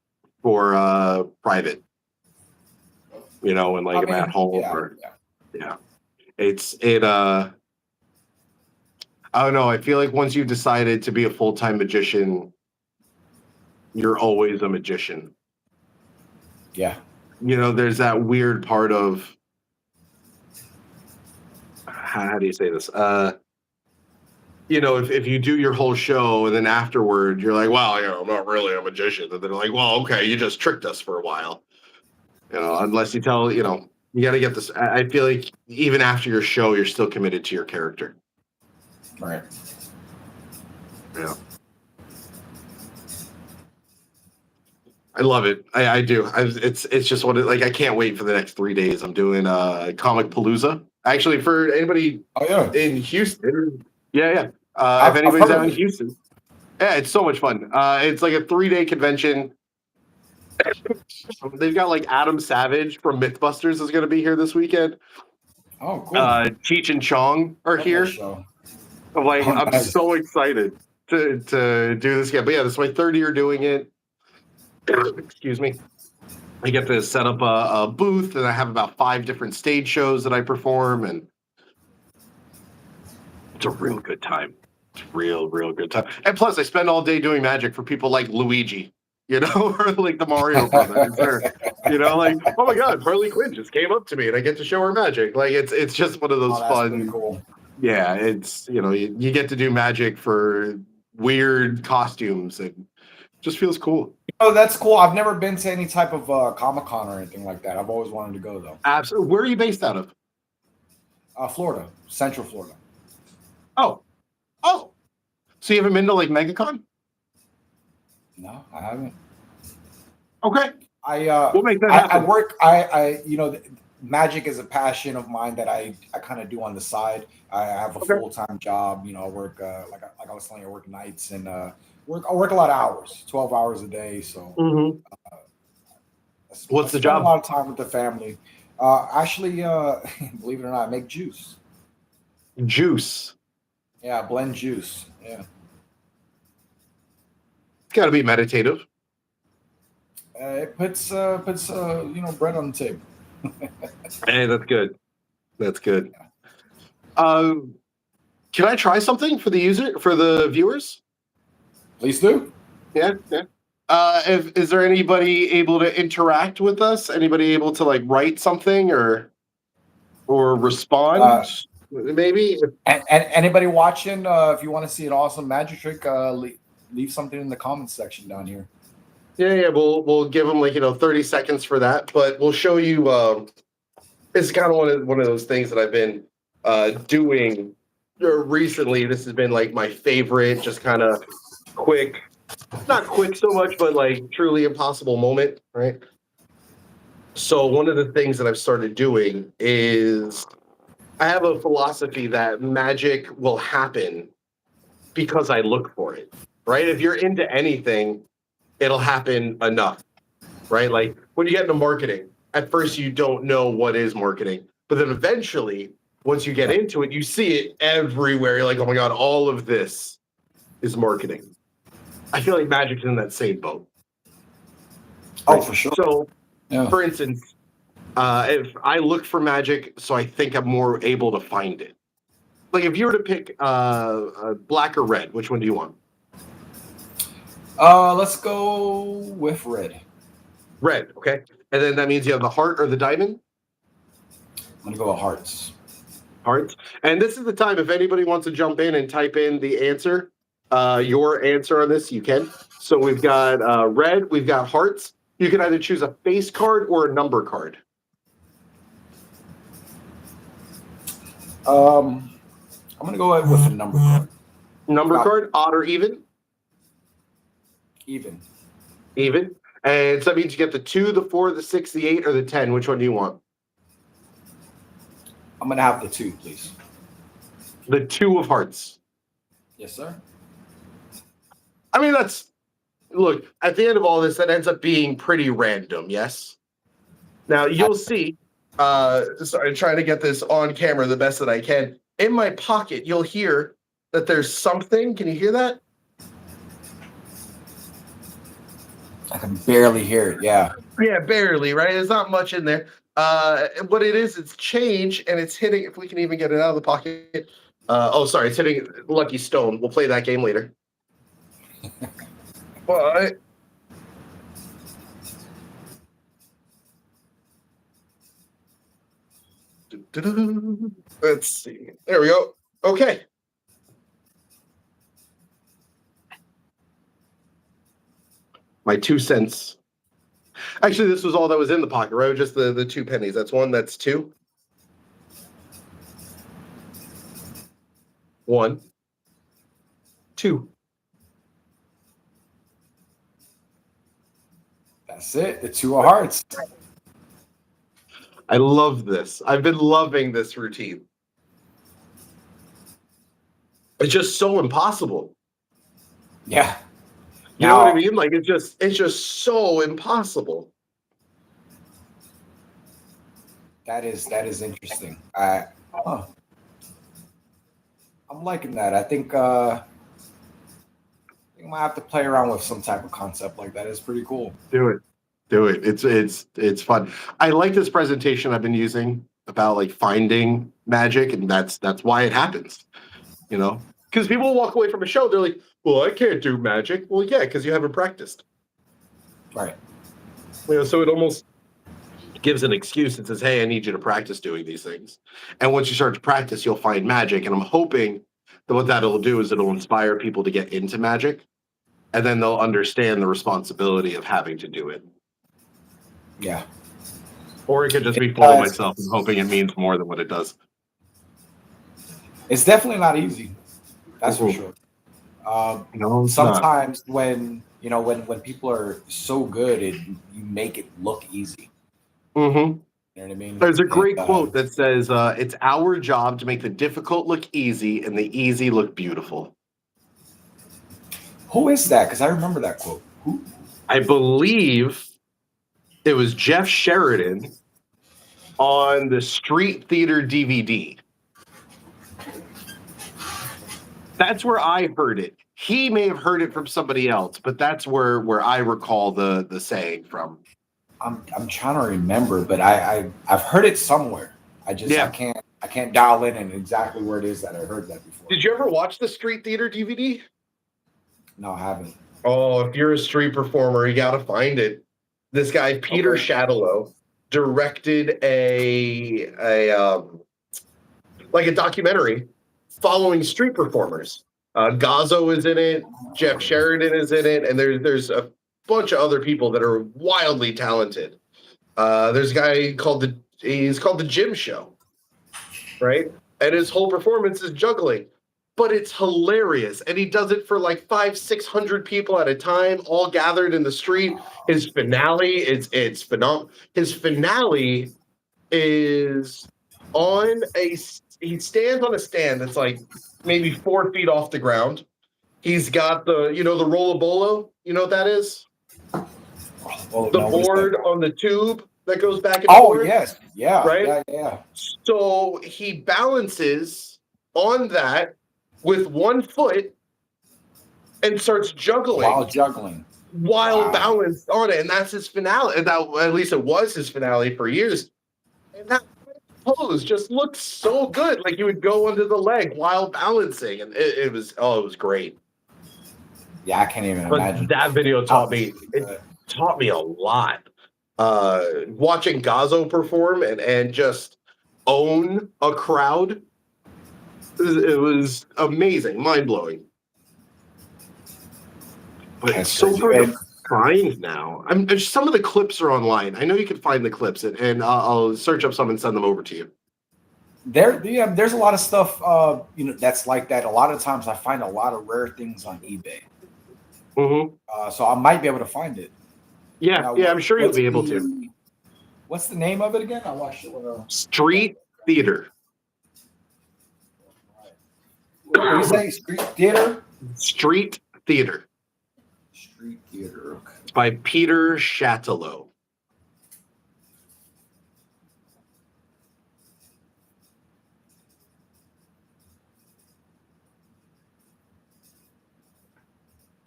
for private, when like I'm at home or I don't know. I feel like once you've decided to be a full-time magician, you're always a magician. Yeah. There's that weird part of how do you say this? If you do your whole show and then afterward you're like, well, I'm not really a magician. And then they're like, well, okay, you just tricked us for a while. Unless you tell, you got to get this. I feel like even after your show, you're still committed to your character. Right. Yeah. I love it. I do. It's just I can't wait for the next 3 days. I'm doing Comic Palooza. Actually, for anybody in Houston. Yeah. If anybody's out in Houston. Yeah, it's so much fun. It's like a 3-day convention. They've got like Adam Savage from Mythbusters is going to be here this weekend. Oh, cool. Cheech and Chong are here. I'm so excited to do this again. But yeah, this is my 3rd year doing it. Excuse me. I get to set up a booth, and I have about 5 different stage shows that I perform, and it's a real good time. It's real good time. And plus, I spend all day doing magic for people like Luigi, or like the Mario Brothers, or like, oh my God, Harley Quinn just came up to me, and I get to show her magic. Like it's just one of those fun. Cool. Yeah, it's you get to do magic for weird costumes, and just feels cool. That's cool. I've never been to any type of Comic-Con or anything like that. I've always wanted to go though. Absolutely. Where are you based out of? Florida, Central Florida. Oh. So you haven't been to like MegaCon? No, I haven't. Okay. We'll make that happen. I work. Magic is a passion of mine that I kind of do on the side. I have a full-time job. I work like I was telling you, I work nights and I work a lot of hours, 12 hours a day. So, what's the job? A lot of time with the family. Actually, believe it or not, I make juice. Juice. Yeah, blend juice. Yeah. It's got to be meditative. It puts bread on the table. Hey, that's good. That's good. Can I try something for the viewers? Please do. Yeah. Is there anybody able to interact with us? Anybody able to like write something or respond? Maybe. And anybody watching, if you want to see an awesome magic trick, leave something in the comments section down here. Yeah. We'll give them 30 seconds for that, but we'll show you. It's kind of one of those things that I've been doing recently. This has been like my favorite, just kind of quick, not quick so much, but like truly impossible moment, right? So one of the things that I've started doing is I have a philosophy that magic will happen because I look for it, right? If you're into anything, it'll happen enough, right? Like when you get into marketing, at first you don't know what is marketing, but then eventually, once you get into it, you see it everywhere. You're like, oh my God, all of this is marketing. I feel like magic's in that same boat. Oh, for sure. So, for instance, if I look for magic, so I think I'm more able to find it. Like if you were to pick black or red, which one do you want? Let's go with red. Red, okay. And then that means you have the heart or the diamond? I'm going to go with hearts. Hearts. And this is the time, if anybody wants to jump in and type in the answer, your answer on this, you can. So we've got red, we've got hearts. You can either choose a face card or a number card. I'm going to go with a number card. Number card, odd or even? Even. Even. And so that means you get the 2, the 4, the 6, the 8, or the 10. Which one do you want? I'm gonna have the 2, please. The 2 of hearts. Yes, sir. I mean, look, at the end of all this, that ends up being pretty random, yes? Now, you'll see, sorry, trying to get this on camera the best that I can. In my pocket, you'll hear that there's something. Can you hear that? I can barely hear it. Yeah. Yeah, barely, right? There's not much in there. What it is, it's change, and it's hitting, if we can even get it out of the pocket. Sorry, it's hitting Lucky Stone. We'll play that game later. But let's see. There we go. Okay. My 2 cents. Actually, this was all that was in the pocket, right? Just the 2 pennies. That's 1, that's 2. 1, 2. That's it. The 2 of hearts. I love this. I've been loving this routine. It's just so impossible. Yeah. You know what I mean? Like it's just so impossible. That is interesting. I'm liking that. I think I might have to play around with some type of concept like that. It's pretty cool. Do it. It's fun. I like this presentation I've been using about like finding magic, and that's why it happens. You know, because people walk away from a show, they're like, "Well, I can't do magic." Well, yeah, because you haven't practiced. Right. You know, so it almost gives an excuse and says, "Hey, I need you to practice doing these things." And once you start to practice, you'll find magic. And I'm hoping that what that'll do is it'll inspire people to get into magic, and then they'll understand the responsibility of having to do it. Yeah. Or it could just be fooling myself and hoping it means more than what it does. It's definitely not easy. That's for sure. No, sometimes when people are so good, you make it look easy. Mm-hmm. You know what I mean? There's a great quote that says, "It's our job to make the difficult look easy and the easy look beautiful." Who is that? Because I remember that quote. Who? I believe it was Jeff Sheridan on the Street Theater DVD. That's where I heard it. He may have heard it from somebody else, but that's where I recall the saying from. I'm trying to remember, but I've heard it somewhere. I can't dial in and exactly where it is that I heard that before. Did you ever watch the Street Theater DVD? No, I haven't. Oh, if you're a street performer, you got to find it. This guy Peter Shadalow directed a documentary following street performers. Gazzo is in it, Jeff Sheridan is in it, and there's a bunch of other people that are wildly talented. There's a guy called the Gym Show, right? And his whole performance is juggling, but it's hilarious. And he does it for like 500-600 people at a time, all gathered in the street. His finale it's phenomenal. His finale is he stands on a stand that's like maybe 4 feet off the ground. He's got the rollabolo. You know what that is? The board on the tube that goes back and forth. Oh, yes. Yeah. Right? Yeah. So he balances on that with 1 foot and starts juggling. While juggling. While balanced on it. And that's his finale. And that, at least it was his finale for years. And that pose just looked so good. Like he would go under the leg while balancing. And it was great. Yeah, I can't even imagine. That video taught me a lot. Watching Gazzo perform and just own a crowd, it was amazing, mind-blowing. But it's so hard to find now. Some of the clips are online. I know you can find the clips, and I'll search up some and send them over to you. There's a lot of stuff that's like that. A lot of times I find a lot of rare things on eBay. Mm-hmm. So I might be able to find it. Yeah, Now, yeah, I'm sure you'll what's be able to. what's the name of it again? I watched it. Street theater. What do you say? Street theater. Street theater. Street theater. Okay. It's by Peter Chatelain.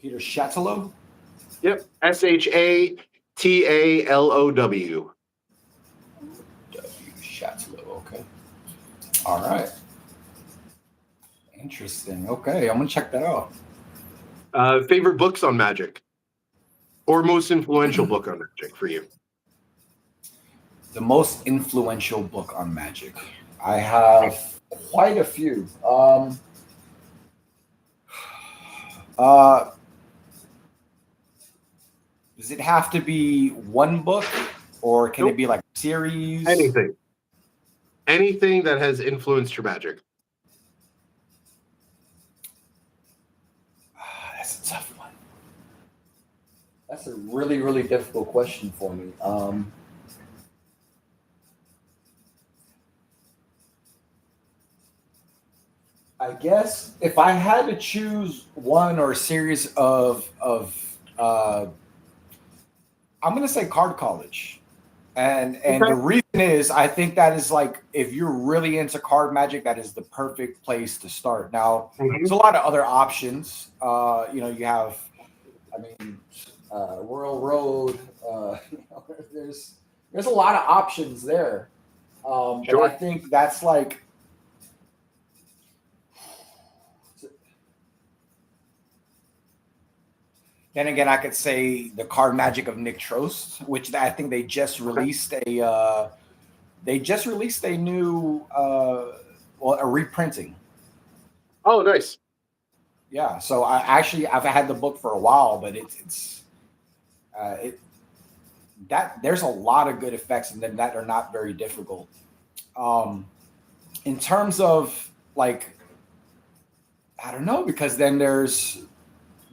Peter Chatelain. Yep. Shatalow. Chatelain. Okay. All right. Interesting. Okay, I'm gonna check that out. Favorite books on magic, or most influential book on magic for you? The most influential book on magic. I have quite a few. Uh, does it have to be one book, or can Nope. it be like a series? Anything that has influenced your magic. That's a tough one. That's a really, really difficult question for me. I guess if I had to choose one or a series I'm gonna say Card College, and the Okay. reason is I think that is like if you're really into card magic, that is the perfect place to start. Now, there's a lot of other options. You have, I mean, Royal Road. There's a lot of options there, but Sure. I think that's like. Then again, I could say the Card Magic of Nick Trost, which I think they just released a new a reprinting. Oh, nice. Yeah, so I've had the book for a while, but there's a lot of good effects and then that are not very difficult. In terms of like, I don't know, because then there's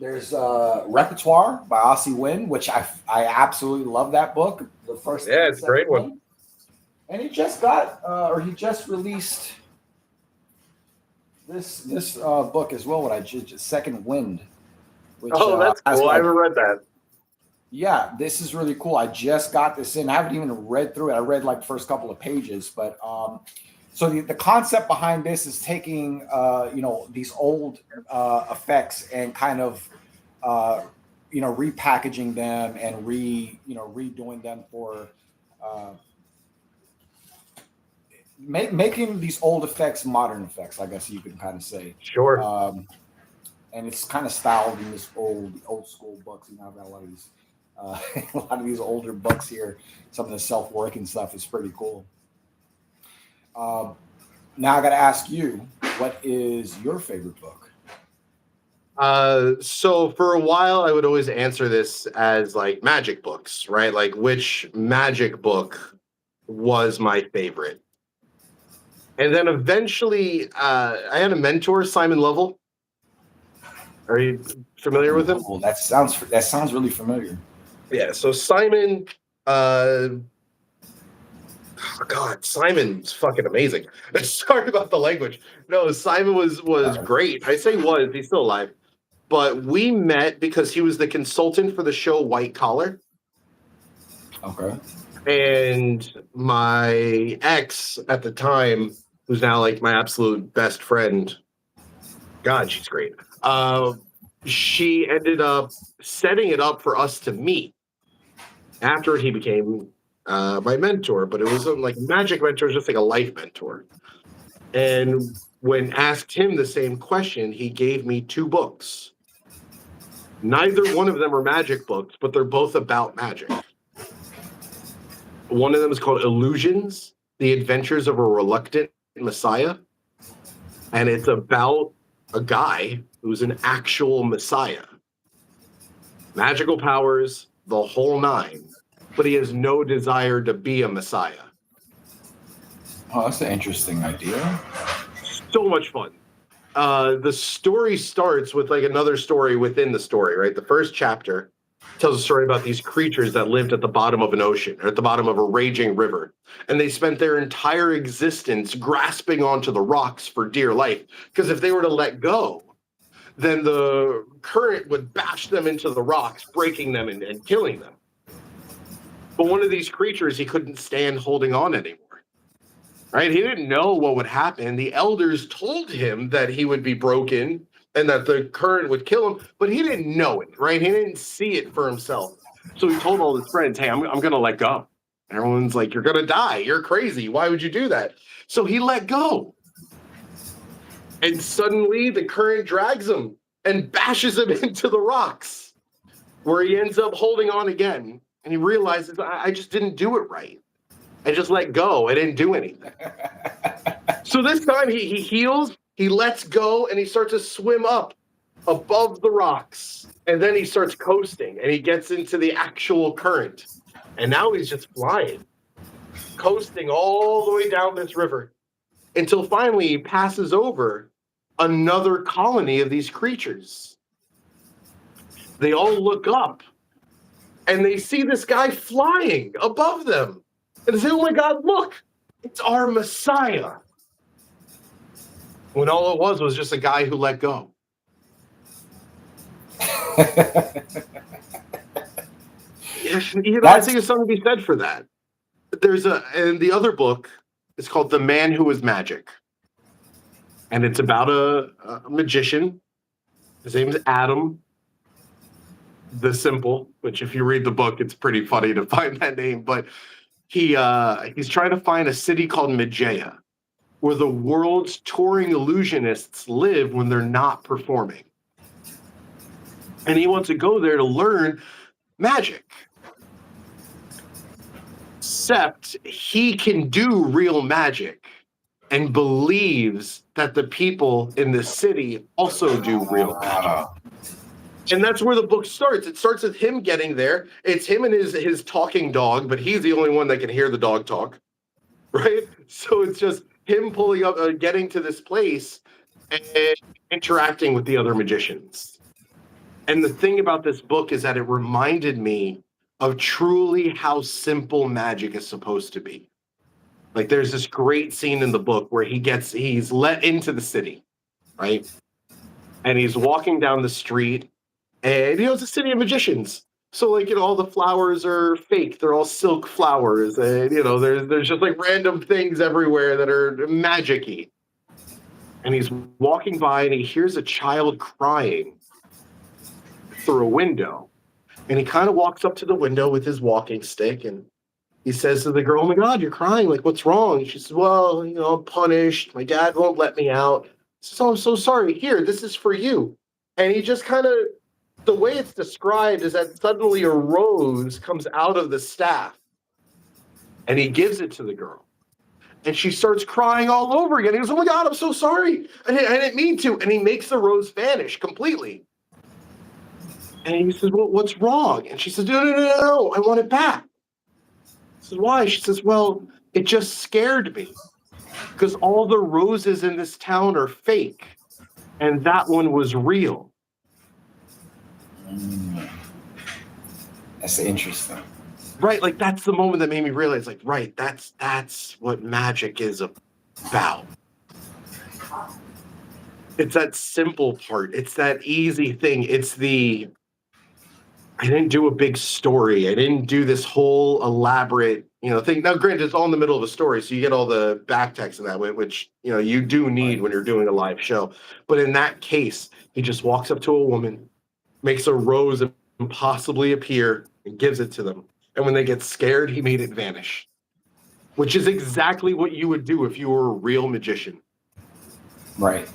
Repertoire by Ossie Wynn, which I absolutely love that book. The first It's a great one. And he just got he just released this book as well. What I just Second Wind. Which, That's cool. I haven't read that. Yeah, this is really cool. I just got this in. I haven't even read through it. I read like the first couple of pages, but so the concept behind this is taking these old effects and kind of repackaging them and redoing them for making these old effects modern effects, I guess you can kind of say. Sure. And it's kind of styled in this old school books. I've got a lot of these a lot of these older books here. Some of the self-working stuff is pretty cool. Now I got to ask you, what is your favorite book? So for a while, I would always answer this as like magic books, right? Like which magic book was my favorite? And then eventually, I had a mentor, Simon Lovell. Are you familiar with him? Well, that sounds really familiar. Yeah. So Simon, Simon's fucking amazing. Sorry about the language. No, Simon was great. I say was, he's still alive. But we met because he was the consultant for the show White Collar. Okay. And my ex at the time, who's now like my absolute best friend, God, she's great. She ended up setting it up for us to meet after he became my mentor, but it wasn't like magic mentor, just like a life mentor. And when asked him the same question, he gave me 2 books. Neither one of them are magic books, but they're both about magic. One of them is called Illusions, The Adventures of a Reluctant Messiah. And it's about a guy who's an actual messiah. Magical powers, the whole 9. But he has no desire to be a messiah. Oh, that's an interesting idea. So much fun. The story starts with like another story within the story, right? The first chapter tells a story about these creatures that lived at the bottom of an ocean or at the bottom of a raging river. And they spent their entire existence grasping onto the rocks for dear life. Because if they were to let go, then the current would bash them into the rocks, breaking them and killing them. But one of these creatures, he couldn't stand holding on anymore. Right? He didn't know what would happen. The elders told him that he would be broken and that the current would kill him, but he didn't know it, right? He didn't see it for himself. So he told all his friends, hey, I'm going to let go. Everyone's like, you're going to die. You're crazy. Why would you do that? So he let go. And suddenly the current drags him and bashes him into the rocks, where he ends up holding on again. And he realizes, I just didn't do it right. I just let go. I didn't do anything. So this time he heals, he lets go, and he starts to swim up above the rocks. And then he starts coasting, and he gets into the actual current. And now he's just flying, coasting all the way down this river until finally he passes over another colony of these creatures. They all look up, and they see this guy flying above them. And they say, oh my God, look, it's our Messiah. When all it was just a guy who let go. I think there's something to be said for that. And the other book is called The Man Who Was Magic. And it's about a magician. His name is Adam the Simple, which if you read the book, it's pretty funny to find that name. But he's trying to find a city called Mageia, where the world's touring illusionists live when they're not performing. And he wants to go there to learn magic. Except he can do real magic and believes that the people in the city also do real magic. And that's where the book starts. It starts with him getting there. It's him and his talking dog, but he's the only one that can hear the dog talk, right? So it's just him pulling up, getting to this place and interacting with the other magicians. And the thing about this book is that it reminded me of truly how simple magic is supposed to be. Like there's this great scene in the book where he's let into the city, right? And he's walking down the street. And, it's a city of magicians. So, all the flowers are fake. They're all silk flowers. And, there's just, random things everywhere that are magic-y. And he's walking by and he hears a child crying through a window. And he kind of walks up to the window with his walking stick. And he says to the girl, oh, my God, you're crying. What's wrong? She says, well, I'm punished. My dad won't let me out. He says, oh, I'm so sorry. Here, this is for you. And he just kind of... The way it's described is that suddenly a rose comes out of the staff and he gives it to the girl. And she starts crying all over again. He goes, oh my God, I'm so sorry. I didn't mean to. And he makes the rose vanish completely. And he says, well, what's wrong? And she says, no, I want it back. He says, why? She says, well, it just scared me because all the roses in this town are fake. And that one was real. That's interesting. Right, that's the moment that made me realize, right, that's what magic is about. It's that simple part. It's that easy thing. It's I didn't do a big story. I didn't do this whole elaborate, thing. Now, granted, it's all in the middle of a story, so you get all the back text in that way, which, you do need when you're doing a live show. But in that case, he just walks up to a woman, makes a rose impossibly appear, and gives it to them. And when they get scared, he made it vanish, which is exactly what you would do if you were a real magician. Right.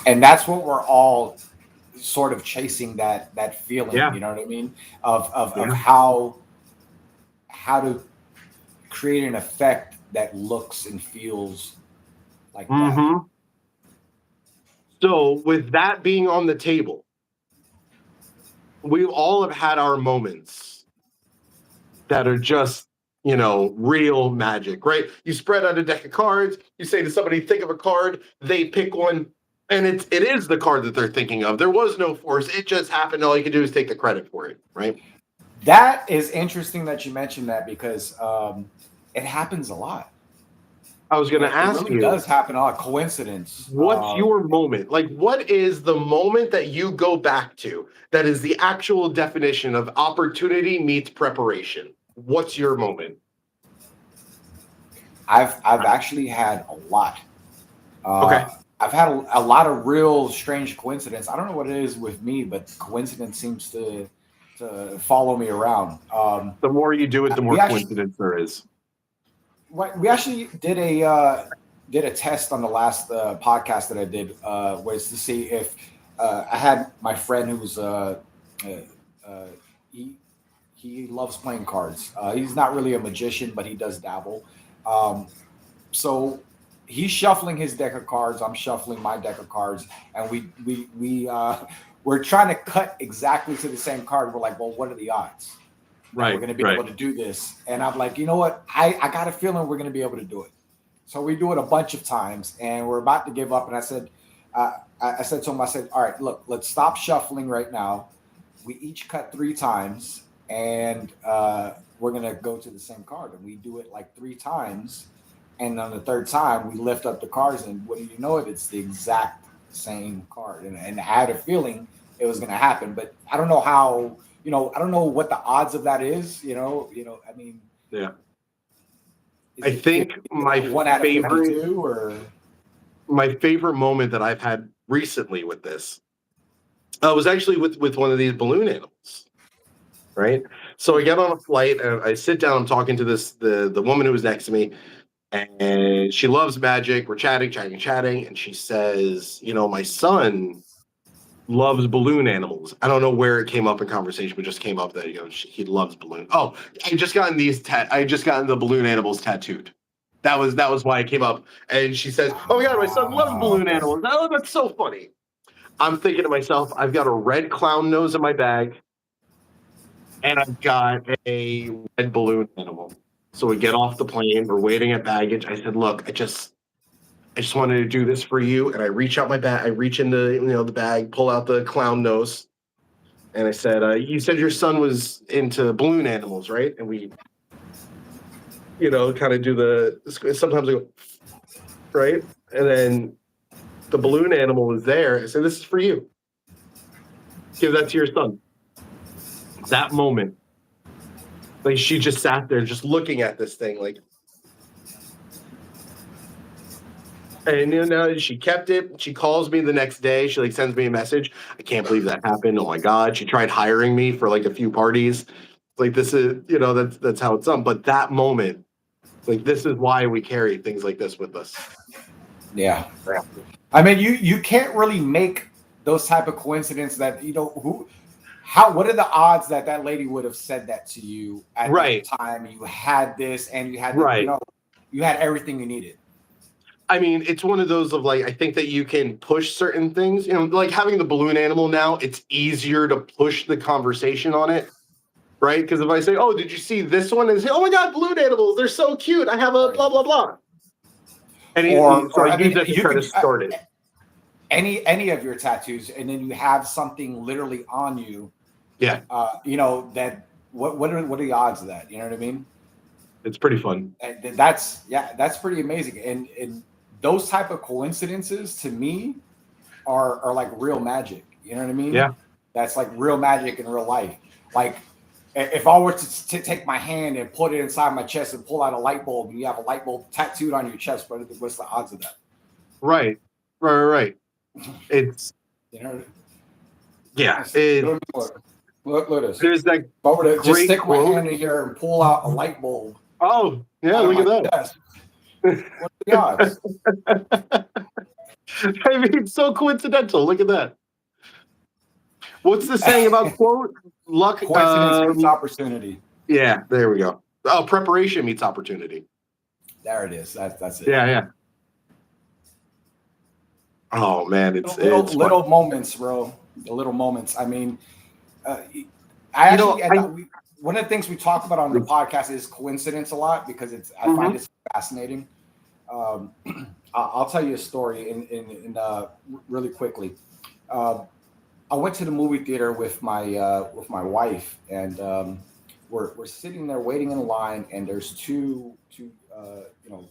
And that's what we're all sort of chasing, that feeling, Yeah. You know what I mean? Of how to create an effect that looks and feels like that. So with that being on the table, we all have had our moments that are just, real magic, right? You spread out a deck of cards, you say to somebody, think of a card, they pick one, And it is the card that they're thinking of. There was no force. It just happened. All you can do is take the credit for it, right? That is interesting that you mentioned that because it happens a lot. I was going to It ask really you, does happen a lot. Coincidence. what's your moment? Like, what is the moment that you go back to that is the actual definition of opportunity meets preparation? What's your moment? I've actually had a lot. Okay. I've had a lot of real strange coincidence. I don't know what it is with me, but coincidence seems to follow me around. The more you do it, the more we actually coincidence there is. we actually did a test on the last podcast that I did, was to see if I had my friend who's he he loves playing cards. He's not really a magician, but he does dabble. Um, so he's shuffling his deck of cards. I'm shuffling my deck of cards, and we're trying to cut exactly to the same card. We're like, well, what are the odds? We're going to be able to do this. And I'm like, you know what? I got a feeling we're going to be able to do it. So we do it a bunch of times, and we're about to give up. And I said, I said to him, I said, all right, look, let's stop shuffling right now. We each cut 3 times, and we're going to go to the same card. And we do it like 3 times. And on the 3rd time, we lift up the cards, and what do you know? It's the exact same card. And I had a feeling it was going to happen, but I don't know how. I don't know what the odds of that is. I mean, yeah. I think my favorite moment that I've had recently with this was actually with one of these balloon animals. Right. So I get on a flight and I sit down. I'm talking to the woman who was next to me, and she loves magic. We're chatting, and she says, my son loves balloon animals. I don't know where it came up in conversation, but just came up that he loves balloon. Oh, I just gotten the balloon animals tattooed. That was why it came up. And she says, "Oh my god, my son loves balloon animals." Oh, that's so funny. I'm thinking to myself, I've got a red clown nose in my bag, and I've got a red balloon animal. So we get off the plane. We're waiting at baggage. I said, "Look, I just wanted to do this for you." And I reach out my bag. I reach into the bag, pull out the clown nose, and I said, "You said your son was into balloon animals, right?" And we, kind of do sometimes I go, right, and then the balloon animal was there. I said, "This is for you. Give that to your son." That moment, like she just sat there, just looking at this thing, like. And she kept it. She calls me the next day. She sends me a message. I can't believe that happened. Oh my god! She tried hiring me for a few parties. This is that's how it's done. But that moment, this is why we carry things like this with us. Yeah. I mean, you can't really make those type of coincidences that what are the odds that lady would have said that to you at the time you had this and you had you had everything you needed. I mean, it's one of those of I think that you can push certain things, having the balloon animal now, it's easier to push the conversation on it, right? Because if I say, "Oh, did you see this one?" and say, "Oh my god, balloon animals, they're so cute. I have a blah, blah, blah." And I use that to try to start it. Any of your tattoos, and then you have something literally on you. Yeah. That what are the odds of that? You know what I mean? It's pretty fun. That's pretty amazing. And those type of coincidences to me are like real magic. You know what I mean? Yeah. That's like real magic in real life. Like if I were to take my hand and put it inside my chest and pull out a light bulb, and you have a light bulb tattooed on your chest, what's the odds of that? Right. It's yeah. Look at this. There's that. If I were to just stick my hand in here and pull out a light bulb. Oh yeah, look at that. What are the odds? I mean, it's so coincidental. Look at that. What's the saying about quote? Luck, coincidence meets opportunity. Yeah, there we go. Oh, preparation meets opportunity. There it is. That's it. Yeah. Oh man, it's little moments, bro. The little moments. I mean, one of the things we talk about on the podcast is coincidence a lot because I find it fascinating. I'll tell you a story really quickly. Uh, I went to the movie theater with my wife, and we're sitting there waiting in line, and there's two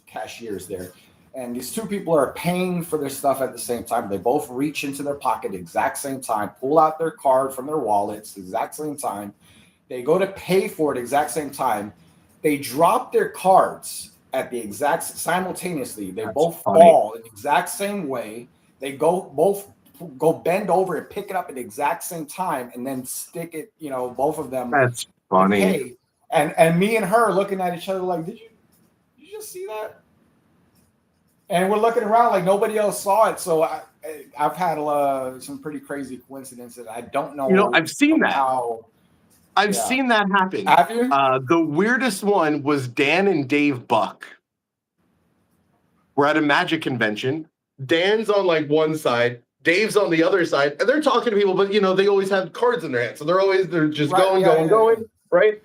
cashiers there, and these two people are paying for their stuff at the same time. They both reach into their pocket at the exact same time, pull out their card from their wallets the exact same time. They go to pay for it exact same time. They drop their cards at the exact simultaneously. They That's both funny. fall in the exact same way. They both go bend over and pick it up at the exact same time, and then stick it. Both of them That's and funny. pay. And me and her looking at each other like, did you just see that? And we're looking around like nobody else saw it. So I've had some pretty crazy coincidences. I don't know I've seen that. how. I've Yeah. seen that happen. Have you? The weirdest one was Dan and Dave Buck. We're at a Magic convention. Dan's on like one side, Dave's on the other side, and they're talking to people, but they always have cards in their hands. So they're just Right, going, right?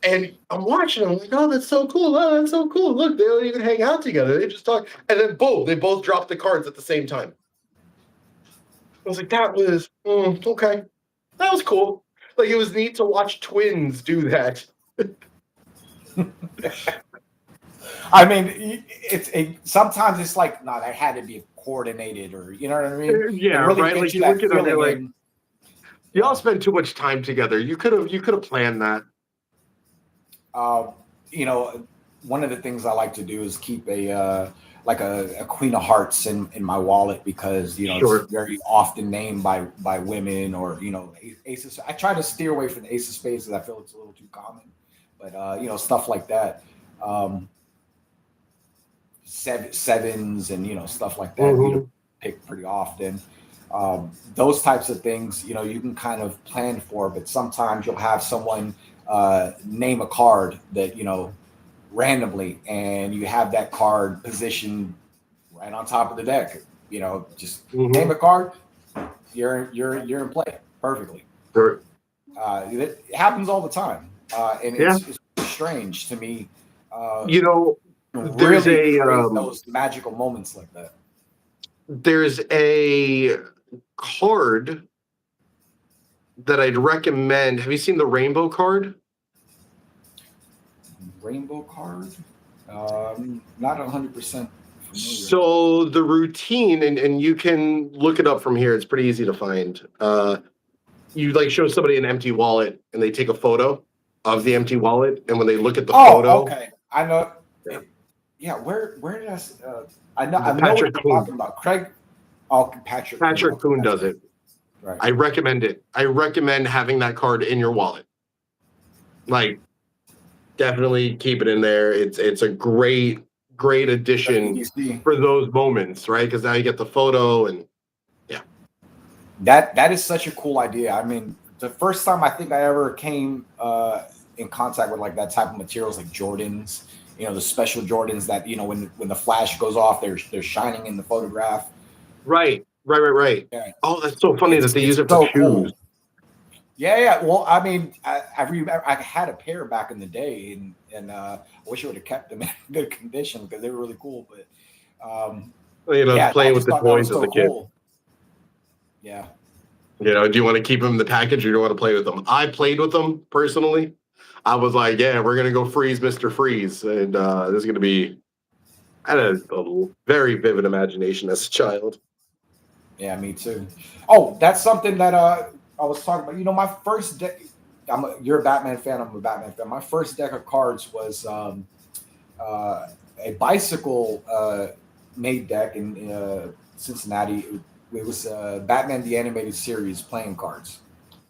And I'm watching them, I'm like, oh, that's so cool. Oh, that's so cool. Look, they don't even hang out together. They just talk. And then boom, they both drop the cards at the same time. I was like, that was okay. That was cool. Like, it was neat to watch twins do that. I mean, sometimes it's like, no, that had to be coordinated, or you know what I mean? Yeah, really right. Like, you look at them, they're like, y'all spend too much time together. You could have planned that. One of the things I like to do is keep a Queen of Hearts in my wallet, because Sure. it's very often named by women, or aces. I try to steer away from the ace of spades because I feel it's a little too common, but stuff like that, sevens and stuff like that. Mm-hmm. Pick pretty often. Those types of things you can kind of plan for, but sometimes you'll have someone name a card that randomly, and you have that card positioned right on top of the deck. Just name a card, you're in play perfectly. Sure. It happens all the time, and it's strange to me. There's those magical moments like that. There's a card that I'd recommend. Have you seen the rainbow card? Rainbow card? Not 100%. So the routine, and you can look it up from here. It's pretty easy to find. You show somebody an empty wallet, and they take a photo of the empty wallet, and when they look at the photo, okay, I know. Yeah, where did I know what Patrick you're Kuhn. talking about. Craig. Oh, Patrick Kuhn does it. Right. I recommend it. I recommend having that card in your wallet. Like, definitely keep it in there. It's a great addition for those moments, right? Because now you get the photo, and that is such a cool idea. I mean, the first time I think I ever came in contact with like that type of materials, like Jordans, the special Jordans that when the flash goes off, they're shining in the photograph. Right. Yeah. Oh, that's so funny that they use it for shoes. Cool. Yeah. Well, I mean, I remember I had a pair back in the day, and I wish I would have kept them in good condition because they were really cool. But playing with the toys as a kid. Cool. Yeah. Do you want to keep them in the package, or do you want to play with them? I played with them personally. I was like, yeah, we're gonna go freeze Mr. Freeze, and this is gonna be. I had a very vivid imagination as a child. Yeah, me too. Oh, that's something that I was talking about. My first deck. You're a Batman fan. I'm a Batman fan. My first deck of cards was a bicycle made deck in Cincinnati. It was Batman the Animated Series playing cards.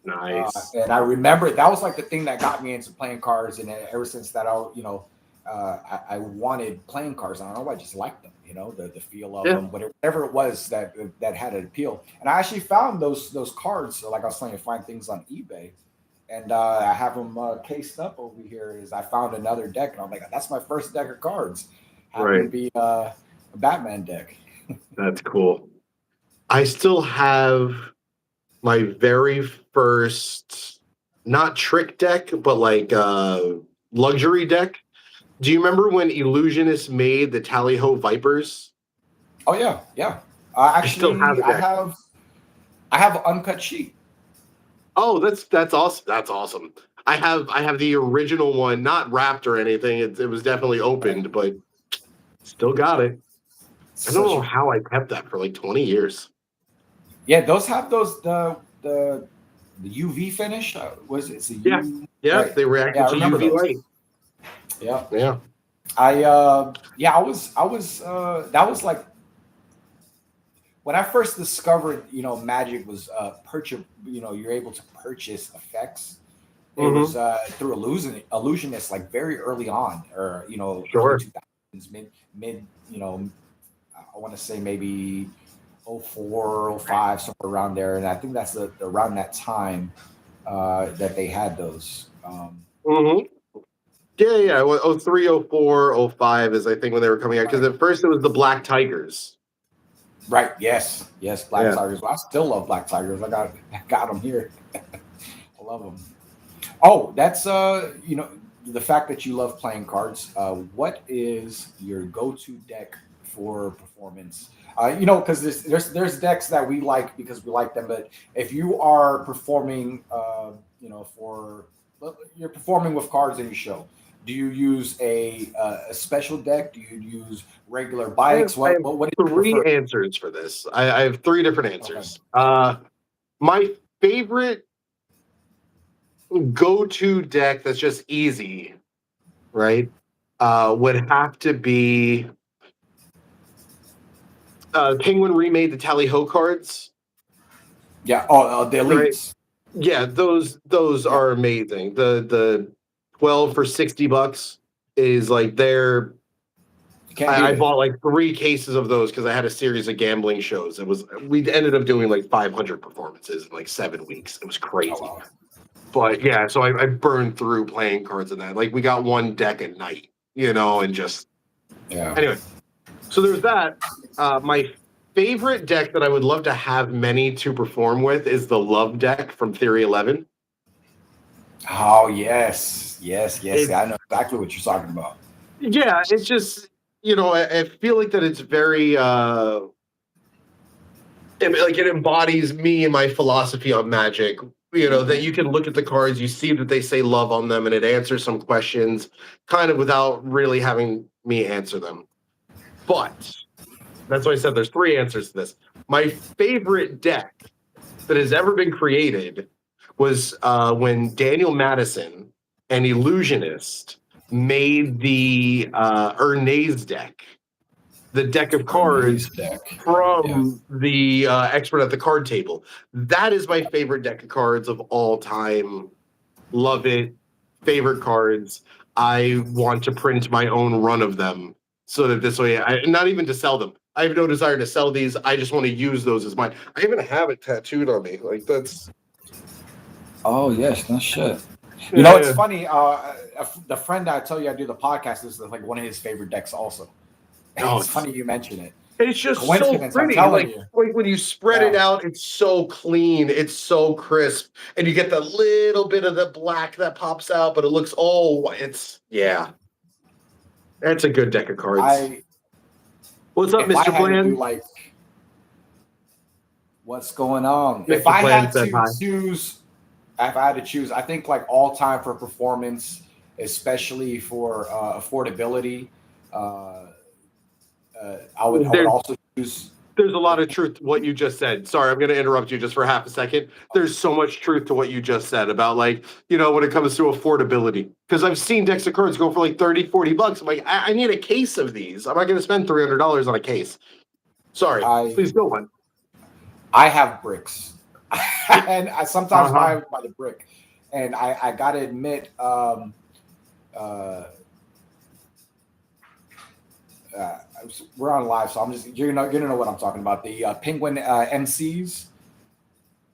Nice. And I remember that was like the thing that got me into playing cards, and ever since that, I wanted playing cards. I don't know why, I just liked them. The feel of them, whatever it was that had an appeal. And I actually found those cards. So like I was trying to find things on eBay, and I have them cased up over here. I found another deck, and I'm like, that's my first deck of cards. Happened to be a Batman deck. That's cool. I still have my very first, not trick deck, but like luxury deck. Do you remember when Illusionists made the Tally-Ho Vipers? Oh yeah, yeah. I still have Actually, a deck. I have an uncut sheet. Oh, that's awesome. That's awesome. I have the original one, not wrapped or anything. It was definitely Right? opened, but still got it. I don't Such know a how I kept that for like 20 years. yeah. Those have those the UV finish. Was it? It's a Yeah. U. Yeah. Right. They Yeah, reacted I to remember UV those. light. Yeah. Yeah. Yeah. I was. That was like when I first discovered. Magic was purchase. You're able to purchase effects. It Hmm. was through illusionists like very early on, or early Sure. 2000s, mid. I want to say maybe '04, '05, somewhere around there, and I think that's around that time that they had those. Hmm. Yeah. Yeah. Well, 03, 04, 05 is, I think, when they were coming out. Because Right. at first it was the Black Tigers. Right. Yes. Yes. Black Yeah. Tigers. Well, I still love Black Tigers. I got them here. I love them. Oh, that's the fact that you love playing cards. What is your go-to deck for performance? Because there's decks that we like because we like them, but if you are performing, for you're performing with cards in your show, do you use a special deck? Do you use regular bikes? I have What do you three prefer? answers for this. I have three different Okay. answers. My favorite go-to deck that's just easy, right? Would have to be Penguin remade the Tally Ho cards, Yeah. Oh, the right? elites. Yeah, those Yeah. are amazing. The 12 for $60 is like their. You can't beat I it. bought like three cases of those because I had a series of gambling shows. We ended up doing like 500 performances in like 7 weeks. It was Oh crazy. wow. But yeah, so I burned through playing cards in that. Like we got one deck at night, and just Yeah. anyway. So there's that. My favorite deck that I would love to have many to perform with is the Love deck from Theory 11. Oh yes, yes, yes. It I know exactly what you're talking about. Yeah, it's just I feel like that it's very like it embodies me and my philosophy on Magic. That you can look at the cards, you see that they say love on them, and it answers some questions, kind of without really having me answer them. But that's why I said there's three answers to this. My favorite deck that has ever been created was when Daniel Madison, an illusionist, made the Ernay's deck, the deck of Bernays cards deck. Yeah. from the expert at the card table. That is my favorite deck of cards of all time. Love it. Favorite cards. I want to print my own run of them so that this way, not even to sell them. I have no desire to sell these. I just want to use those as mine. I even have it tattooed on me. Like that's. Oh yes, no shit. It's Yeah. funny. The friend I tell you I do the podcast this is like one of his favorite decks. Also, Oh, it's funny you mention it. it's just so Coincidence, I'm pretty. telling Like you. like when you spread it Yeah. out, it's so clean, it's so crisp, and you get the little bit of the black that pops out, but it looks it's yeah. That's a good deck of cards. I What's up, if I Mr. had to do Bland? like what's going on, if Mr. I Bland had said to hi. choose, if I had to choose, I think like all time for performance, especially for affordability. Uh, I would There's also choose. there's a lot of truth to what you just said. Sorry, I'm going to interrupt you just for half a second. There's so much truth to what you just said about like, when it comes to affordability. Because I've seen decks of cards go for like 30, $40. I'm like, I need a case of these. I'm not going to spend $300 on a case. Sorry. I Please go on. I have bricks, and I sometimes Uh-huh. buy by the brick, and I gotta admit, uh, uh, we're on live, so I'm just you're gonna know what I'm talking about. The Penguin MCs.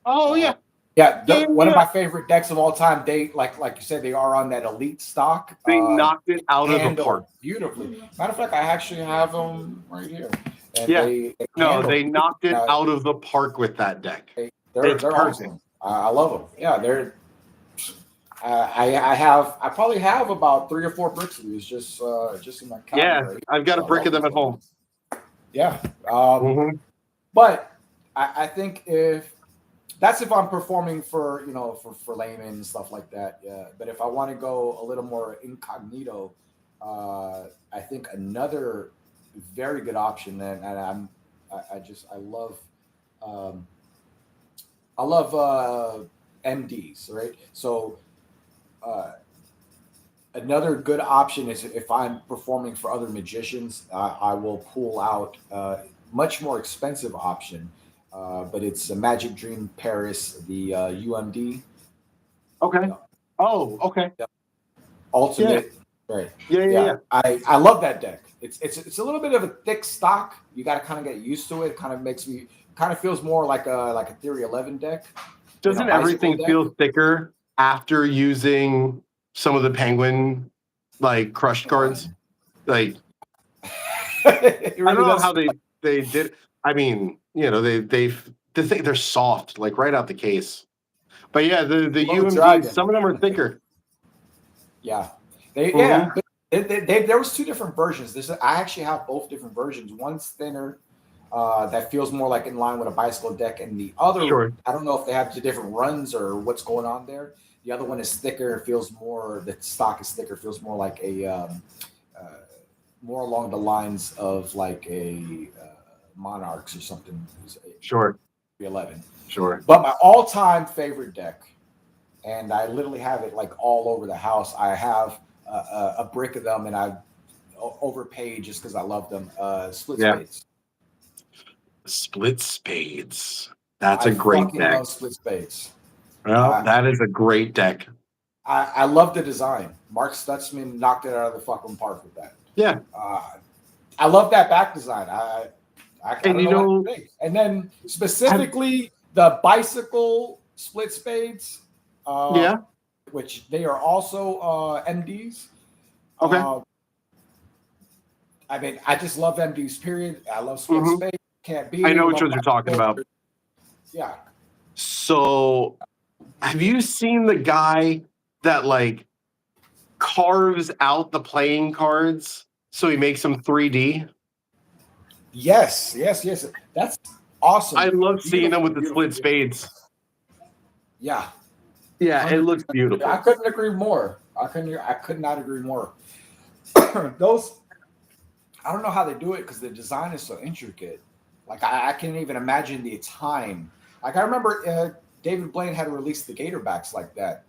Oh, Uh, yeah. yeah, Yeah, one of yeah. my favorite decks of all time. They like you said, they are on that elite stock. They knocked it out of the park. Handle beautifully. Matter of fact, I actually have them right here, and Yeah. they No, handle. they knocked it Uh, out of the park with that deck. they're It's they're perfect. awesome. I love them. Yeah, they're. I probably have about 3 or 4 bricks of these just in my cabinet. Yeah, Right here. I've got a I brick love of them them at so home. much. Yeah. Mm-hmm. But I think if I'm performing for for laymen and stuff like that. Yeah. But if I want to go a little more incognito, I think another very good option. And I love um, MDs, right? So uh, another good option is if I'm performing for other magicians, I will pull out much more expensive option, but it's a Magic Dream Paris, the UMD, Okay. yeah, Oh, okay. yeah, Yeah. ultimate, right? Yeah. Yeah. Yeah, Yeah. I love that deck. It's a little bit of a thick stock. You got to kind of get used to it. It kind of feels more like a Theory 11 deck than a Doesn't bicycle everything deck. feel thicker after using some of the penguin like crushed cards? Like It I really don't know does. how they did. I mean, they're soft like right out the case. But yeah, the Hello, UMDs, Dragon. some of them are thicker. Yeah, they Hmm. yeah. But there was two different versions. I actually have both different versions. One's thinner, that feels more like in line with a bicycle deck, and the other, Sure. I don't know if they have the different runs or what's going on there. The other one is thicker. Feels more. The stock is thicker. Feels more like uh, more along the lines of like a Monarchs or something. Who's Sure. 11. Sure. But my all-time favorite deck, and I literally have it like all over the house. I have a brick of them, and I overpaid just because I love them. Split Yeah. spades. Split spades. That's I a great fucking deck. love split spades. Well, Uh, that is a great deck. I love the design. Mark Stutzman knocked it out of the fucking park with that. Yeah. I love that back design. I And don't you know what know, to think. And then have, specifically the bicycle split spades, yeah. which they are also MDs. Okay. Uh, I mean, I just love MDs. Period. I love split Hmm. space. Can't beat I it. know which Love ones you're talking bicycle. about. Yeah. So, have you seen the guy that like carves out the playing cards so he makes them 3D? Yes. Yes. Yes. That's I awesome. love seeing them Beautiful. with the Beautiful. split Beautiful. spades. Yeah. Yeah, it 100%. looks I beautiful. couldn't agree more. I could not agree more. Those, I don't know how they do it because the design is so intricate. Like I can't even imagine the time. Like I remember David Blaine had released the Gatorbacks like that,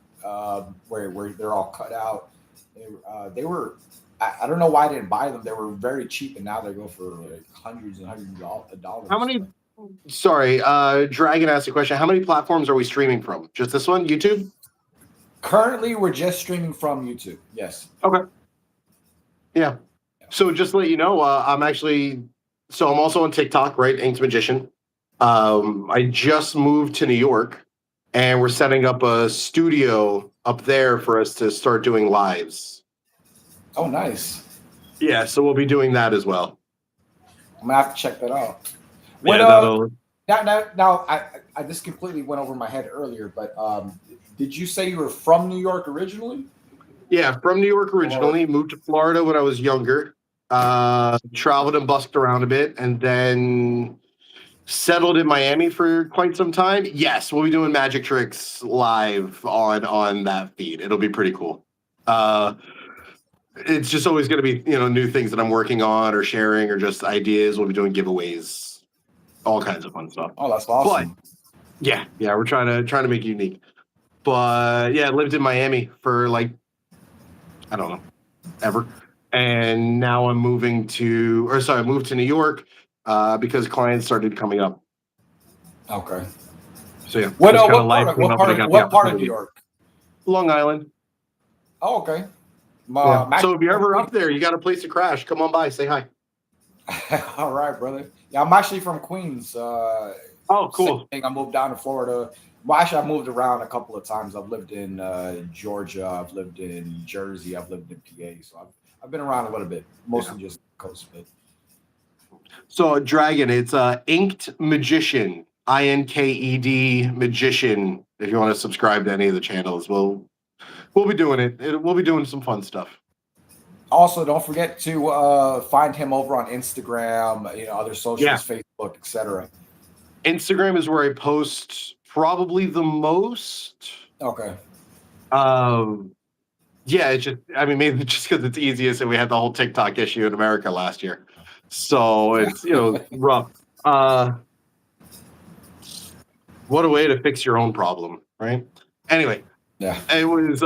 where they're all cut out. They were. I don't know why I didn't buy them. They were very cheap, and now they go for like hundreds and hundreds of How dollars. many? Sorry, Dragon asked a question. How many platforms are we streaming from? Just this one, YouTube? Currently, we're just streaming from YouTube. Yes. Okay. Yeah. So just to let you know, I'm also on TikTok, right? Inked Magician. I just moved to New York, and we're setting up a studio up there for us to start doing lives. Oh, nice. Yeah, so we'll be doing that as well. I'm gonna have to check that out. What Yeah, that'll. now I just completely went over my head earlier, but did you say you were from New York originally? Yeah, from New York Or originally, moved to Florida when I was younger. Traveled and busked around a bit, and then settled in Miami for quite some time. Yes, we'll be doing magic tricks live on that feed. It'll be pretty cool. It's just always going to be new things that I'm working on or sharing or just ideas. We'll be doing giveaways, all kinds of fun stuff. oh, that's But awesome. yeah, we're trying to make it unique. But yeah, I lived in Miami for like I don't know ever, and now I'm I moved to New York because clients started coming up. Okay. So yeah, What just kind of what life part of came up and I got the what part of New opportunity. York? Long Island. Oh, okay. Yeah. Mac- So if you're ever up there, you got a place to crash. Come on by, say hi. All right, brother. Yeah, I'm actually from Queens. Oh, Same cool. thing. I moved down to Florida. Well, actually, I moved around a couple of times. I've lived in Georgia. I've lived in Jersey. I've lived in PA. So I've been around a little bit, mostly just coast. But So Dragon, it's Inked Magician, INKED Magician. If you want to subscribe to any of the channels, we'll be doing it. We'll be doing some fun stuff. Also, don't forget to find him over on Instagram, other Yeah, socials, Facebook, etc. Instagram is where I post probably the most. Okay. Um, yeah, it's just, I mean, maybe just because it's easiest and we had the whole TikTok issue in America last year. So Yeah. it's, rough. Uh, what a way to fix your own problem, right? Anyway, Yeah. it was,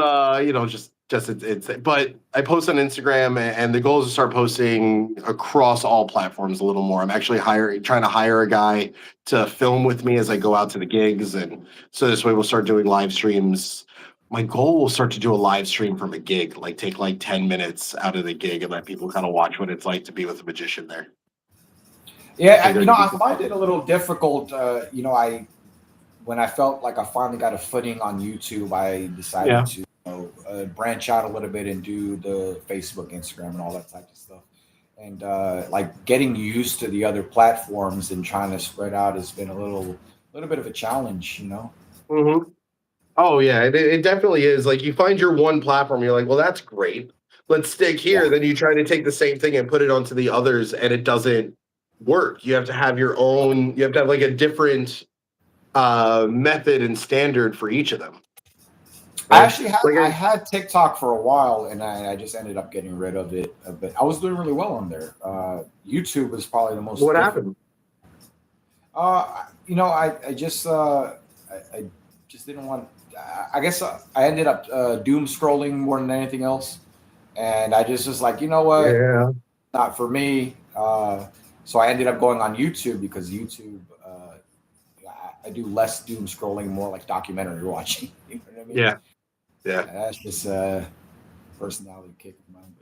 just it's, but I post on Instagram and the goal is to start posting across all platforms a little more. I'm actually trying to hire a guy to film with me as I go out to the gigs. And so this way we'll start doing live streams. My goal will start to do a live stream from a gig, like take like 10 minutes out of the gig and let people kind of watch what it's like to be with a magician there. Yeah, Figured it'd be I some find fun. it a little difficult. I when I felt like I finally got a footing on YouTube, I decided Yeah. to branch out a little bit and do the Facebook, Instagram, and all that type of stuff. And like getting used to the other platforms and trying to spread out has been a little bit of a challenge. Hmm. Oh yeah, it definitely is. Like you find your one platform, you're like, well, that's great. Let's stick here. Yeah, Then you try to take the same thing and put it onto the others, and it doesn't work. You have to have your own. You have to have like a different method and standard for each of them, I right? actually had Like, I had TikTok for a while, and I just ended up getting rid of it. But I was doing really well on there. YouTube was probably the most what difficult. happened? I just I just didn't want. I guess I ended up doom scrolling more than anything else, and I just was like, you know what, Yeah, not for me. So I ended up going on YouTube because YouTube. I do less doom scrolling, more like documentary watching. You know what I mean? yeah, yeah. That's just personality kick of mine.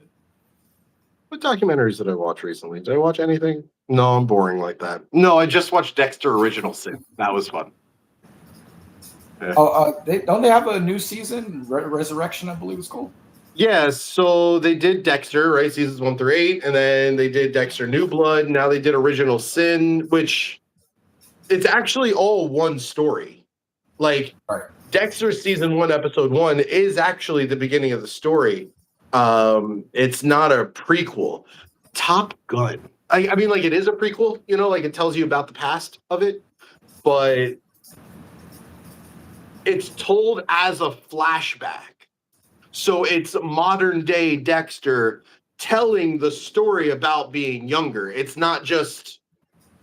But What documentaries did I watch recently? Did I watch anything? No, I'm boring like that. No, I just watched Dexter Original Sin. That was fun. Yeah. oh, they have a new season, Resurrection, I believe it's called. Yeah, so they did Dexter, right? Seasons 1 through 8, and then they did Dexter New Blood. Now they did Original Sin, which it's actually all one story. Like Right. Dexter season 1, episode 1 is actually the beginning of the story. It's not a prequel. Top Gun. I mean, like it is a prequel, like it tells you about the past of it, but it's told as a flashback. So it's modern day Dexter telling the story about being younger. It's not just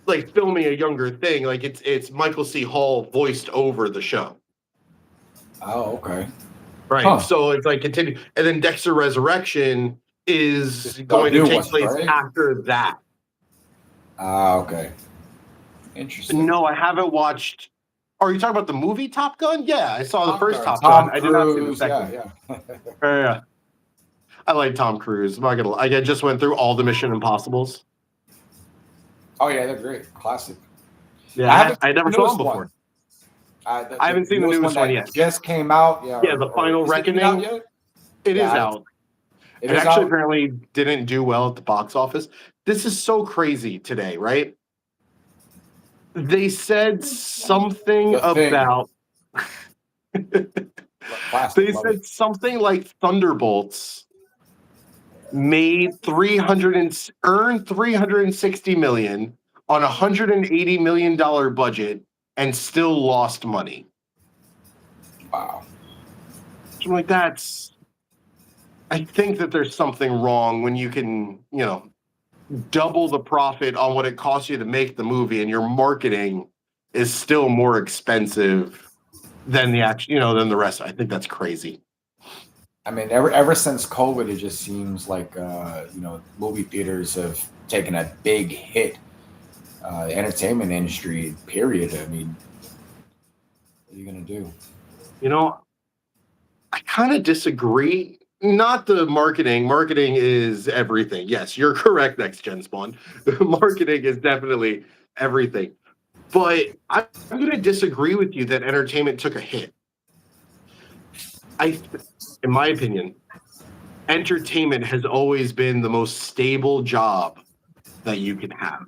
like filming a younger thing. Like it's Michael C. Hall voiced over the show. Oh, okay. Right. Huh. So it's like continue. And then Dexter Resurrection is The going to new take one, place right? after that. Ah, okay. Interesting. No, I haven't watched. Are you talking about the movie Top Gun? Yeah, I saw the first Top Tom Gun. I did not see the Cruise. second. Yeah, yeah. Yeah. I like Tom Cruise. I'm not gonna. Like, I just went through all the Mission Impossibles. Oh yeah, they're great. Classic. Yeah, I seen never the saw newest them before. one. I haven't seen the newest one that yet. just came out. Yeah. Yeah, The Final Is it even out Reckoning. yet? It Yeah, is out. it It is actually out. apparently didn't do well at the box office. This is so crazy today, right? They said something The Thing. about. Classic. They Love it. said something like Thunderbolts made earned 360 million on a $180 million budget and still lost money. Wow. So I'm like, I think that there's something wrong when you can, double the profit on what it costs you to make the movie and your marketing is still more expensive than than the rest. I think that's crazy. I mean, ever since COVID, it just seems like movie theaters have taken a big hit. The entertainment industry, period. I mean, what are you gonna do? I kind of disagree. Not the marketing. Marketing is everything. Yes, you're correct, Next Gen Spawn. Marketing is definitely everything. But I'm going to disagree with you that entertainment took a hit. In my opinion, entertainment has always been the most stable job that you can have.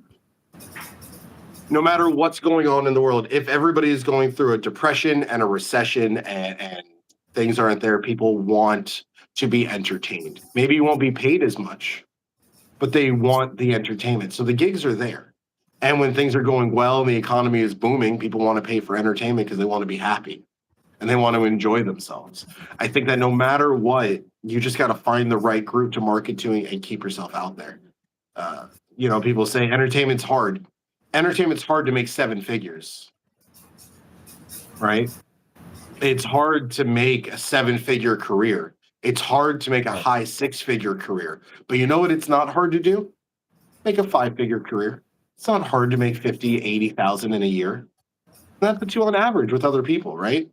No matter what's going on in the world, if everybody is going through a depression and a recession and things aren't there, people want to be entertained. Maybe you won't be paid as much, but they want the entertainment. So the gigs are there. And when things are going well and the economy is booming, people want to pay for entertainment because they want to be happy and they want to enjoy themselves. I think that no matter what, you just got to find the right group to market to and keep yourself out there. People say entertainment's hard. Entertainment's hard to make 7 figures, right? It's hard to make a 7-figure career. It's hard to make a high 6-figure career. But you know what it's not hard to do? Make a 5-figure career. It's not hard to make 50, 80,000 in a year. That puts you on average with other people, right?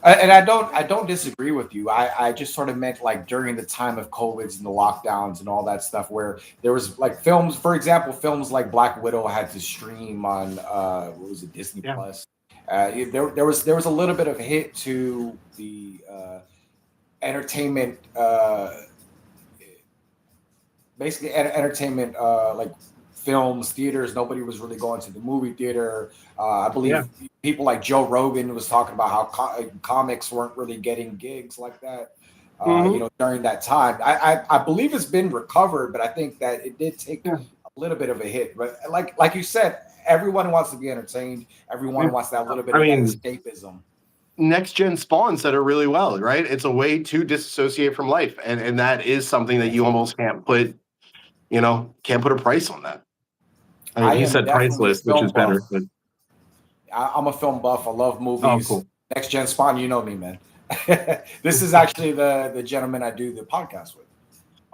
And I don't disagree with you. I just sort of meant like during the time of COVID and the lockdowns and all that stuff, where there was like films, for example, films like Black Widow had to stream on what was it, Disney Plus. There was a little bit of a hit to the entertainment, basically entertainment like films, theaters. Nobody was really going to the movie theater. I believe people like Joe Rogan was talking about how comics weren't really getting gigs like that. During that time, I believe it's been recovered, but I think that it did take a little bit of a hit. But like you said, everyone wants to be entertained. Everyone wants that little bit of escapism. Next Gen Spawn said it really well, right? It's a way to disassociate from life, and that is something that you almost can't put a price on that. I mean, he said priceless, which is better. But I'm a film buff. I love movies. Oh, cool. Next Gen Spawn, you know me, man. This is actually the gentleman I do the podcast with.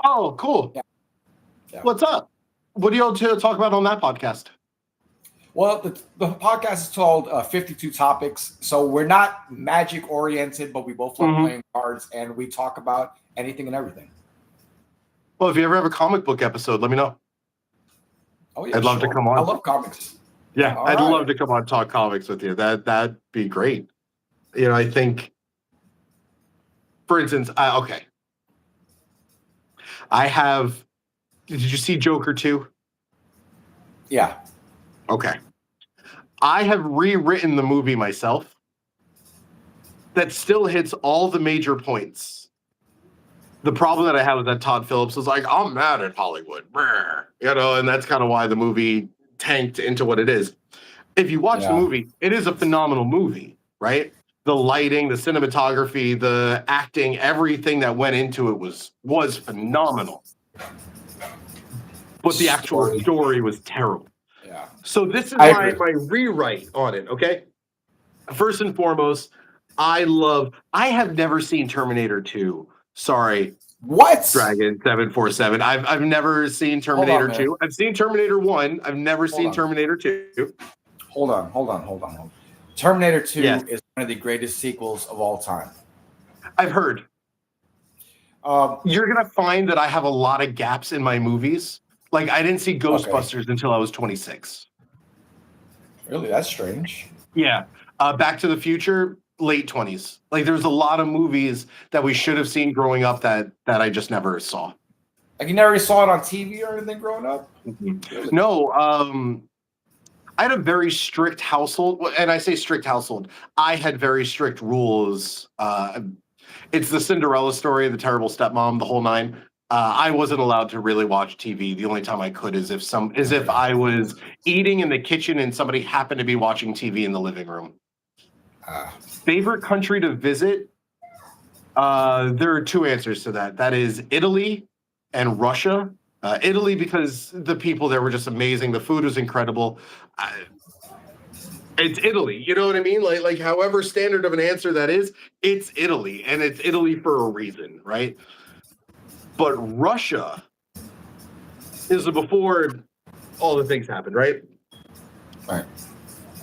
Oh, cool. Yeah. What's up? What do you all talk about on that podcast? Well, the podcast is called 52 Topics. So we're not magic oriented, but we both love playing cards, and we talk about anything and everything. Well, if you ever have a comic book episode, let me know. Oh yeah, I'd love to come on. I love comics. Yeah, I'd love to come on and talk comics with you. That'd be great. I think, for instance, I have. Did you see Joker 2? Yeah. Okay. I have rewritten the movie myself. That still hits all the major points. The problem that I have is that Todd Phillips was like, I'm mad at Hollywood. And that's kind of why the movie tanked into what it is. If you watch the movie, it is a phenomenal movie, right? The lighting, the cinematography, the acting, everything that went into it was phenomenal. But the actual story was terrible. Yeah. So this is my rewrite on it, okay? First and foremost, I have never seen Terminator 2. Sorry. What? Dragon 747. I've never seen Terminator 2. I've seen Terminator 1. I've never seen Terminator 2. Hold on. Terminator 2 is one of the greatest sequels of all time. I've heard. You're going to find that I have a lot of gaps in my movies. Like, I didn't see Ghostbusters until I was 26. Really? That's strange. Yeah. Back to the Future, late 20s. Like, there's a lot of movies that we should have seen growing up that I just never saw. Like, you never saw it on TV or anything growing up? Really? No. I had a very strict household. And I say strict household. I had very strict rules. It's the Cinderella story, the terrible stepmom, the whole nine. I wasn't allowed to really watch TV. The only time I could is if I was eating in the kitchen and somebody happened to be watching TV in the living room. Favorite country to visit? There are two answers to that. That is Italy and Russia. Italy because the people there were just amazing. The food was incredible. It's Italy. You know what I mean? Like however standard of an answer that is, it's Italy. And it's Italy for a reason, right? But Russia is before all the things happened, right? Right.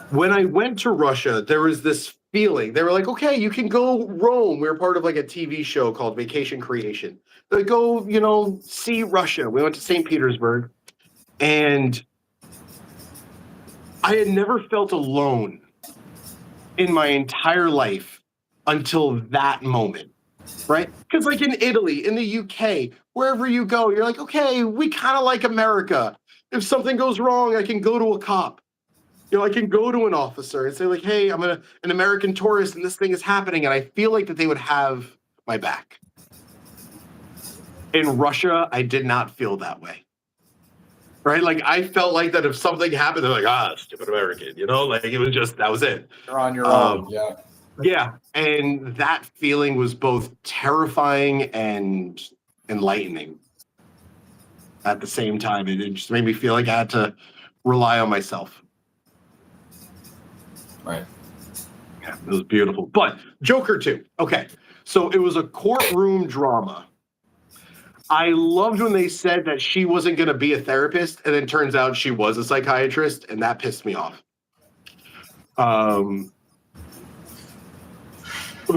When I went to Russia, there was this feeling. They were like, okay, you can go Rome. We were part of like a TV show called Vacation Creation. They go, see Russia. We went to St. Petersburg. And I had never felt alone in my entire life until that moment. Right? Because like in Italy, in the UK, wherever you go, you're like, okay, we kind of like America. If something goes wrong, I can go to a cop. I can go to an officer and say like, hey, I'm an American tourist and this thing is happening. And I feel like that they would have my back. In Russia, I did not feel that way. Right? Like I felt like that if something happened, they're like, stupid American, you know, like it was just that was it. You're on your own. Yeah. Yeah. And that feeling was both terrifying and enlightening at the same time. It just made me feel like I had to rely on myself. Right. Yeah, it was beautiful. But Joker 2. Okay. So it was a courtroom drama. I loved when they said that she wasn't going to be a therapist, and then turns out she was a psychiatrist, and that pissed me off. Who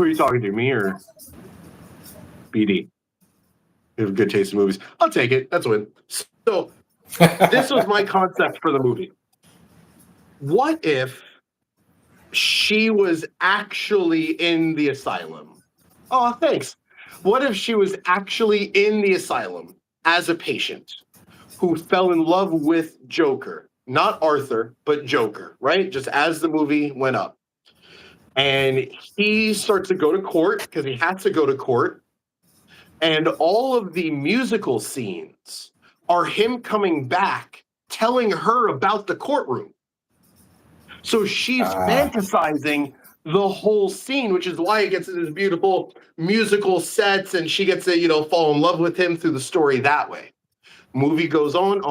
are you talking to, me or BD? You have good taste in movies. I'll take it. That's a win. So this was my concept for the movie. What if she was actually in the asylum? Oh, thanks. What if she was actually in the asylum as a patient who fell in love with Joker? Not Arthur, but Joker, right? Just as the movie went up. And he starts to go to court because he had to go to court. And all of the musical scenes are him coming back, telling her about the courtroom. So she's fantasizing the whole scene, which is why it gets into this beautiful musical sets, and she gets to, fall in love with him through the story that way. Movie goes on,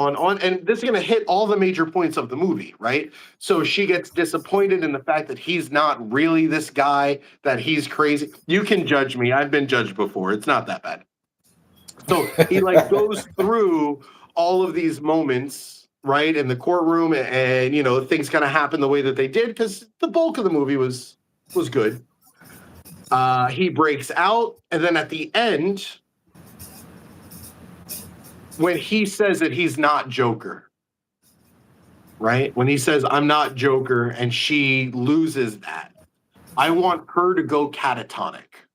and this is going to hit all the major points of the movie, right? So she gets disappointed in the fact that he's not really this guy, that he's crazy. You can judge me. I've been judged before. It's not that bad. So he goes through all of these moments, right, in the courtroom, and things kind of happen the way that they did because the bulk of the movie was good. He breaks out, and then at the end, when he says that he's not Joker, right? When he says, I'm not Joker, and she loses that, I want her to go catatonic.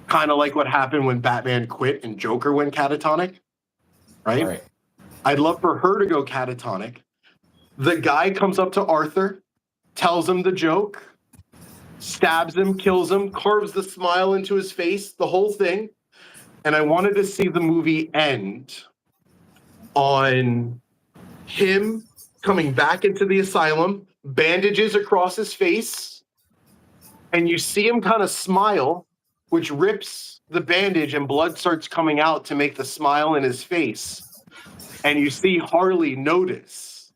Kind of like what happened when Batman quit and Joker went catatonic, right? I'd love for her to go catatonic. The guy comes up to Arthur, tells him the joke, stabs him, kills him, carves the smile into his face, the whole thing. And I wanted to see the movie end on him coming back into the asylum, bandages across his face, and you see him kind of smile, which rips the bandage and blood starts coming out to make the smile in his face. And you see Harley notice.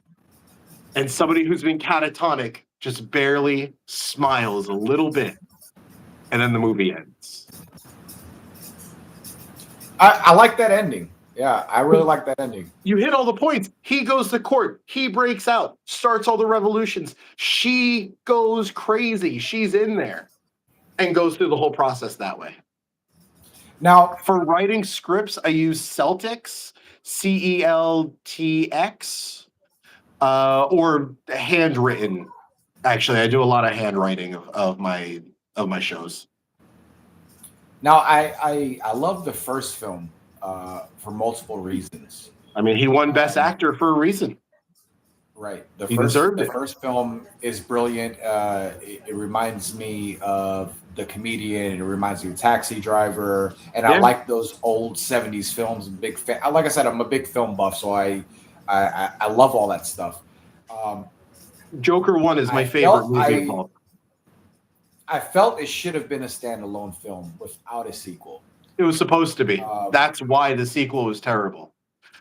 And somebody who's been catatonic just barely smiles a little bit. And then the movie ends. I like that ending. Yeah, I really like that ending. You hit all the points. He goes to court. He breaks out, starts all the revolutions. She goes crazy. She's in there and goes through the whole process that way. Now, for writing scripts, I use Celtics, CELTX, or handwritten. Actually, I do a lot of handwriting of my shows. Now, I love the first film for multiple reasons. I mean, he won Best Actor for a reason. Right. The first film is brilliant. It reminds me of The Comedian. It reminds me of Taxi Driver. And I like those old 70s films. I'm a big fan. Like I said, I'm a big film buff, so I love all that stuff. Joker 1 is my favorite movie. I felt it should have been a standalone film without a sequel. It was supposed to be. That's why the sequel was terrible.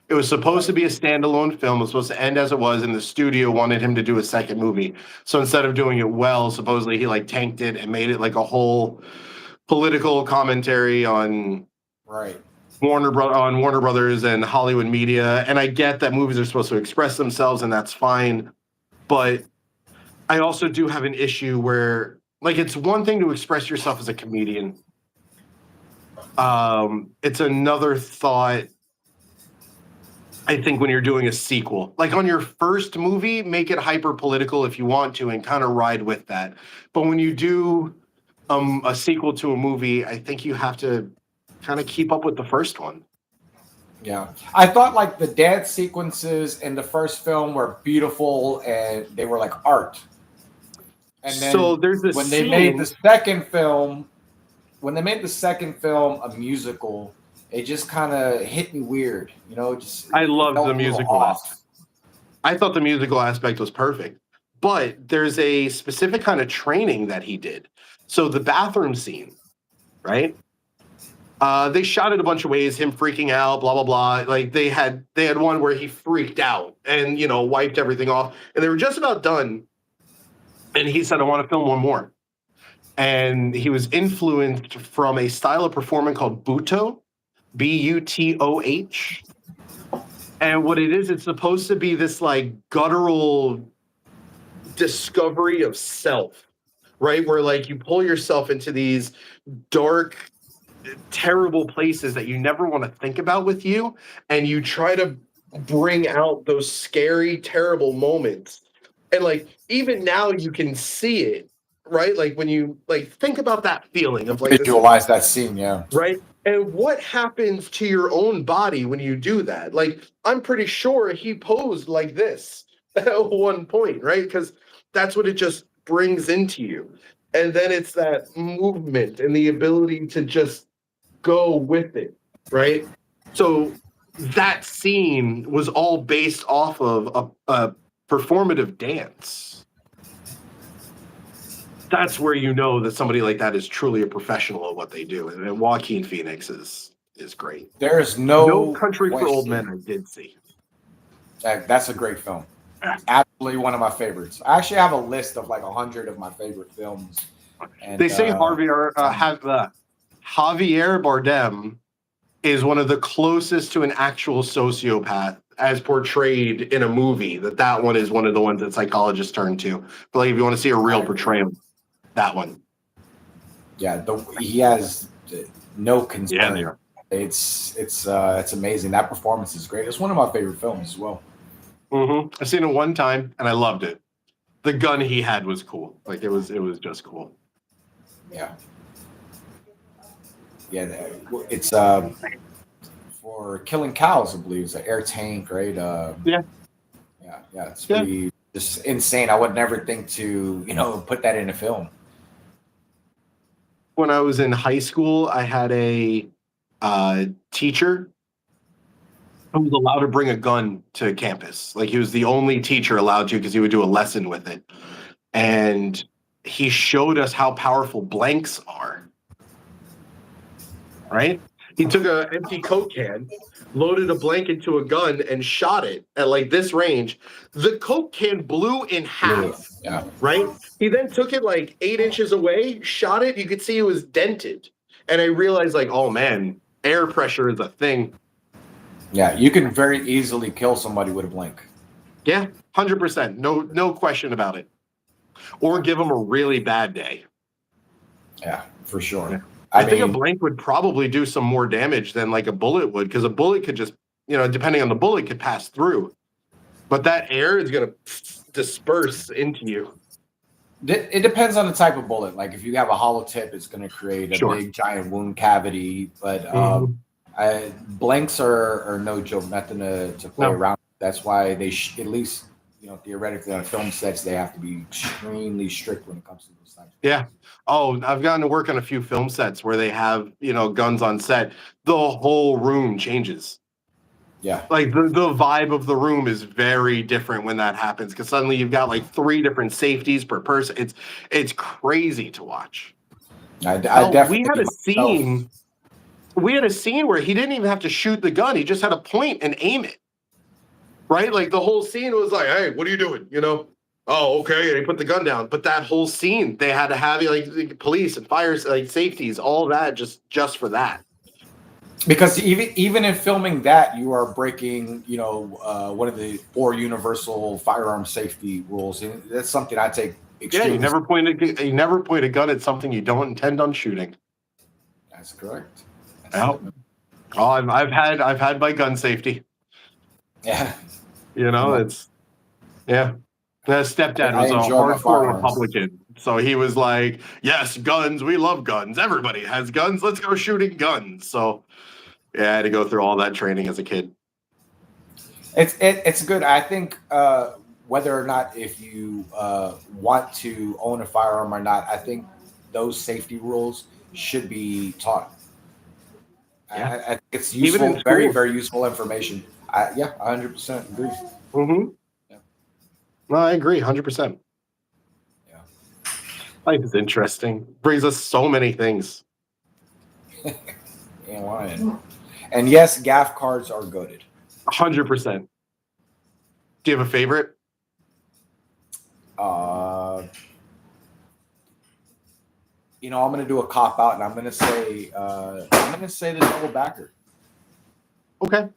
It was supposed to be a standalone film. It was supposed to end as it was, and the studio wanted him to do a second movie. So instead of doing it well, supposedly he tanked it and made it a whole political commentary on Warner Brothers and Hollywood media. And I get that movies are supposed to express themselves, and that's fine. But I also do have an issue where, it's one thing to express yourself as a comedian. It's another thought, I think, when you're doing a sequel. On your first movie, make it hyper political if you want to and kind of ride with that. But when you do a sequel to a movie, I think you have to kind of keep up with the first one. Yeah. I thought the dance sequences in the first film were beautiful and they were like art. And then they made the second film a musical, it just kind of hit me weird. You know, just I it loved felt the a little musical off. aspect. I thought the musical aspect was perfect, but there's a specific kind of training that he did. So the bathroom scene, right? They shot it a bunch of ways, him freaking out, blah blah blah. Like they had one where he freaked out and wiped everything off, and they were just about done. And he said, "I want to film one more." And he was influenced from a style of performance called Buto, Butoh. And what it is, it's supposed to be this like guttural discovery of self, right? Where like you pull yourself into these dark, terrible places that you never want to think about with you, and you try to bring out those scary, terrible moments. And like even now you can see it, right? Like when you like think about that feeling of like this, Visualize that scene, yeah. right? And what happens to your own body when you do that? Like, I'm pretty sure he posed like this at one point, right? Because that's what it just brings into you. And then it's that movement and the ability to just go with it, right? So that scene was all based off of a performative dance. That's where you know that somebody like that is truly a professional at what they do. And Joaquin Phoenix is great. There's No no Country for Old Men question. I did see. That's a great film. Absolutely one of my favorites. I actually have a list of like 100 of my favorite films. And They say Javier Bardem is one of the closest to an actual sociopath as portrayed in a movie. That one is one of the ones that psychologists turn to. But like if you want to see a real portrayal, that one. Yeah, he has no concern. Yeah, they are. It's amazing. That performance is great. It's one of my favorite films as well. Mm-hmm. I've seen it one time and I loved it. The gun he had was cool. Like it was just cool. Yeah. Yeah, it's for killing cows, I believe. It's an air tank, right? Yeah. Yeah. It's pretty just insane. I would never think to, put that in a film. When I was in high school, I had a teacher who was allowed to bring a gun to campus. Like he was the only teacher allowed to because he would do a lesson with it. And he showed us how powerful blanks are. Right? He took an empty Coke can, loaded a blank into a gun, and shot it at like this range. The Coke can blew in half. Yeah. Right? He then took it like 8 inches away, shot it. You could see it was dented. And I realized, like, oh man, air pressure is a thing. Yeah, you can very easily kill somebody with a blank. Yeah, 100%. No question about it. Or give them a really bad day. Yeah, for sure. Yeah. I think a blank would probably do some more damage than like a bullet would, because a bullet could just, depending on the bullet, could pass through. But that air is going to disperse into you. It depends on the type of bullet. Like if you have a hollow tip, it's going to create a big giant wound cavity. But blanks are no joke, nothing to play around. That's why they at least theoretically on film sets they have to be extremely strict when it comes to those types. Yeah. Oh, I've gotten to work on a few film sets where they have guns on set. The whole room changes. Yeah. Like the vibe of the room is very different when that happens, because suddenly you've got like 3 different safeties per person. It's crazy to watch. I definitely. We had a scene where he didn't even have to shoot the gun. He just had to point and aim it. Right? Like the whole scene was like, hey, what are you doing? Oh, okay. And he put the gun down. But that whole scene, they had to have like police and fires, like safeties, all that just for that. Because even in filming that, you are breaking, one of the 4 universal firearm safety rules, and that's something I take extremely. Yeah, you never point a gun at something you don't intend on shooting. That's correct. Oh, I've had my gun safety. Yeah, it's My stepdad was a hardcore Republican, so he was like, "Yes, guns. We love guns. Everybody has guns. Let's go shooting guns." So, yeah, I had to go through all that training as a kid. It's good. I think whether or not if you want to own a firearm or not, I think those safety rules should be taught. Yeah. I think it's Even in useful, very, school. very useful information. Yeah, 100% agree. Mm-hmm. Yeah. No, I agree, 100%. Yeah. Life is interesting. Brings us so many things. Ain't lying. And yes, gaff cards are goaded. 100%. Do you have a favorite? I'm going to do a cop out, and I'm going to say the double backer. Okay.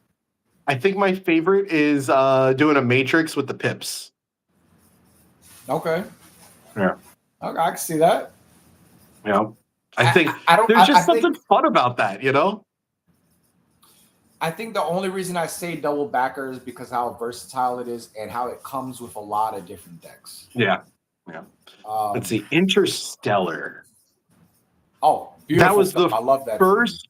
I think my favorite is doing a matrix with the pips. Okay. Yeah. Okay, I can see that. I think there's just something fun about that, I think the only reason I say double backer is because how versatile it is and how it comes with a lot of different decks. Yeah. Let's see, Interstellar. Oh, beautiful! That was film. the I love that first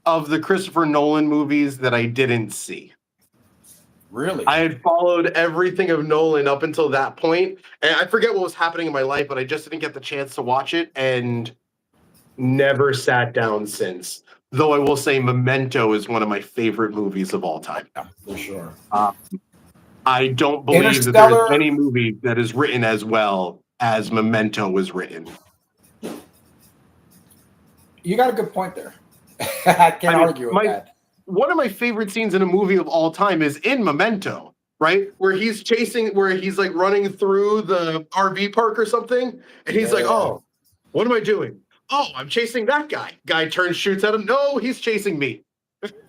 of the Christopher Nolan movies that I didn't see. Really? I had followed everything of Nolan up until that point, and I forget what was happening in my life, but I just didn't get the chance to watch it and never sat down since. Though I will say Memento is one of my favorite movies of all time. Yeah, for sure. I don't believe that there's any movie that is written as well as Memento was written. You got a good point there. I can't argue with that. One of my favorite scenes in a movie of all time is in Memento, right? Where he's like running through the RV park or something, and he's like, "Oh, what am I doing? Oh, I'm chasing that guy." Guy turns, shoots at him. No, he's chasing me.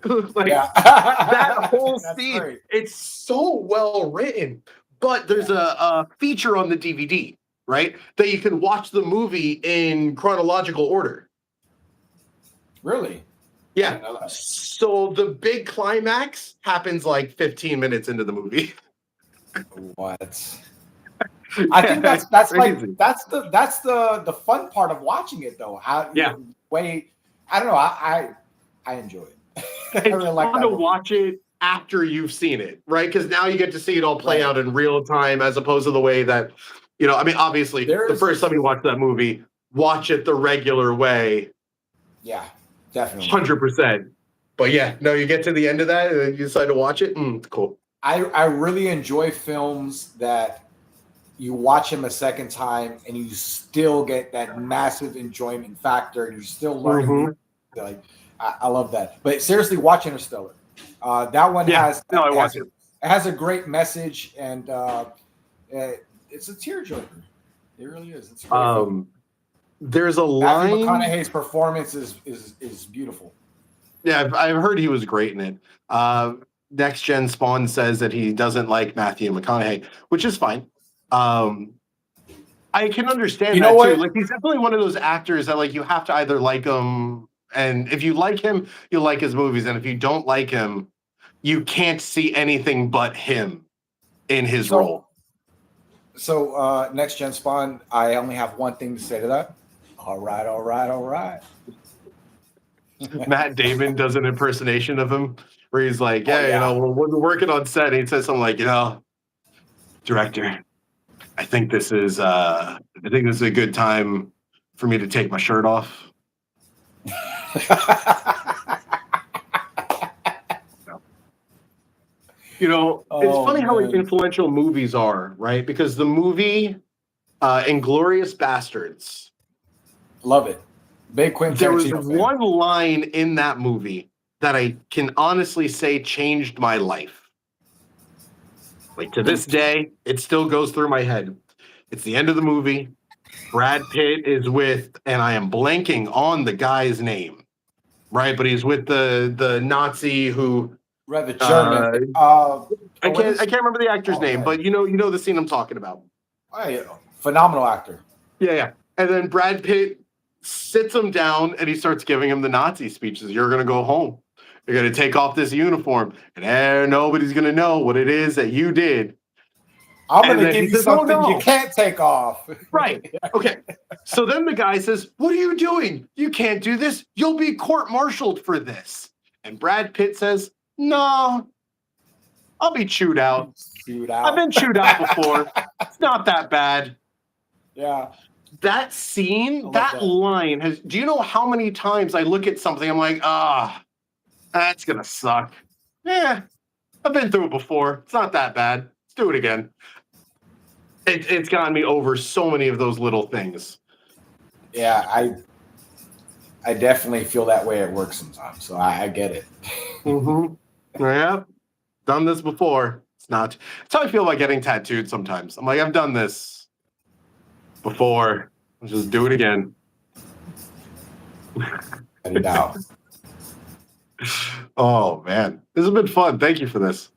That whole scene, great. It's so well written. But there's a feature on the DVD, right? That you can watch the movie in chronological order. Really? Yeah. So the big climax happens like 15 minutes into the movie. What? I think that's the fun part of watching it though. I don't know. I enjoy it. It's really like fun to watch it after you've seen it, right? Because now you get to see it all play out in real time, as opposed to the way that obviously the first time you watch that movie, watch it the regular way. Yeah. Definitely. 100%. But yeah, no, you get to the end of that and you decide to watch it. Cool. I really enjoy films that you watch them a second time and you still get that massive enjoyment factor and you're still learning. Like I love that. But seriously, watch Interstellar. That one has a great message and it's a tearjerker. It really is. It's a great film. There's a line. Matthew McConaughey's performance is beautiful. Yeah, I've heard he was great in it. Next Gen Spawn says that he doesn't like Matthew McConaughey, which is fine. I can understand that too. Like he's definitely one of those actors that like you have to either like him, and if you like him, you'll like his movies, and if you don't like him, you can't see anything but him in his role. So Next Gen Spawn, I only have one thing to say to that. All right. Matt Damon does an impersonation of him where he's like, we're working on set. And he says something like, director, I think this is a good time for me to take my shirt off. It's funny how influential movies are, right? Because the movie Inglourious Bastards. Love it. Big Quentin There was one line in that movie that I can honestly say changed my life. Like to this day, it still goes through my head. It's the end of the movie. Brad Pitt is with, and I am blanking on the guy's name, right? But he's with the Nazi who. Right, the German. I can't remember the actor's name, but you know the scene I'm talking about. Phenomenal actor. Yeah. And then Brad Pitt sits him down and he starts giving him the Nazi speeches. You're going to go home. You're going to take off this uniform and nobody's going to know what it is that you did. I'm going to give you something you can't take off. Right. Okay. So then the guy says, what are you doing? You can't do this. You'll be court-martialed for this. And Brad Pitt says, no, I'll be chewed out. I've been chewed out before. It's not that bad. Yeah. that scene, love that that. line has. Do you know how many times I look at something? I'm like, that's gonna suck. Yeah, I've been through it before. It's not that bad. Let's do it again. It's gotten me over so many of those little things. Yeah, I definitely feel that way at work sometimes, so I get it. Yeah, done this before. It's not. It's how I feel about getting tattooed sometimes. I'm like, I've done this before. I'll just do it again. Cut it out. Oh man, this has been fun. Thank you for this.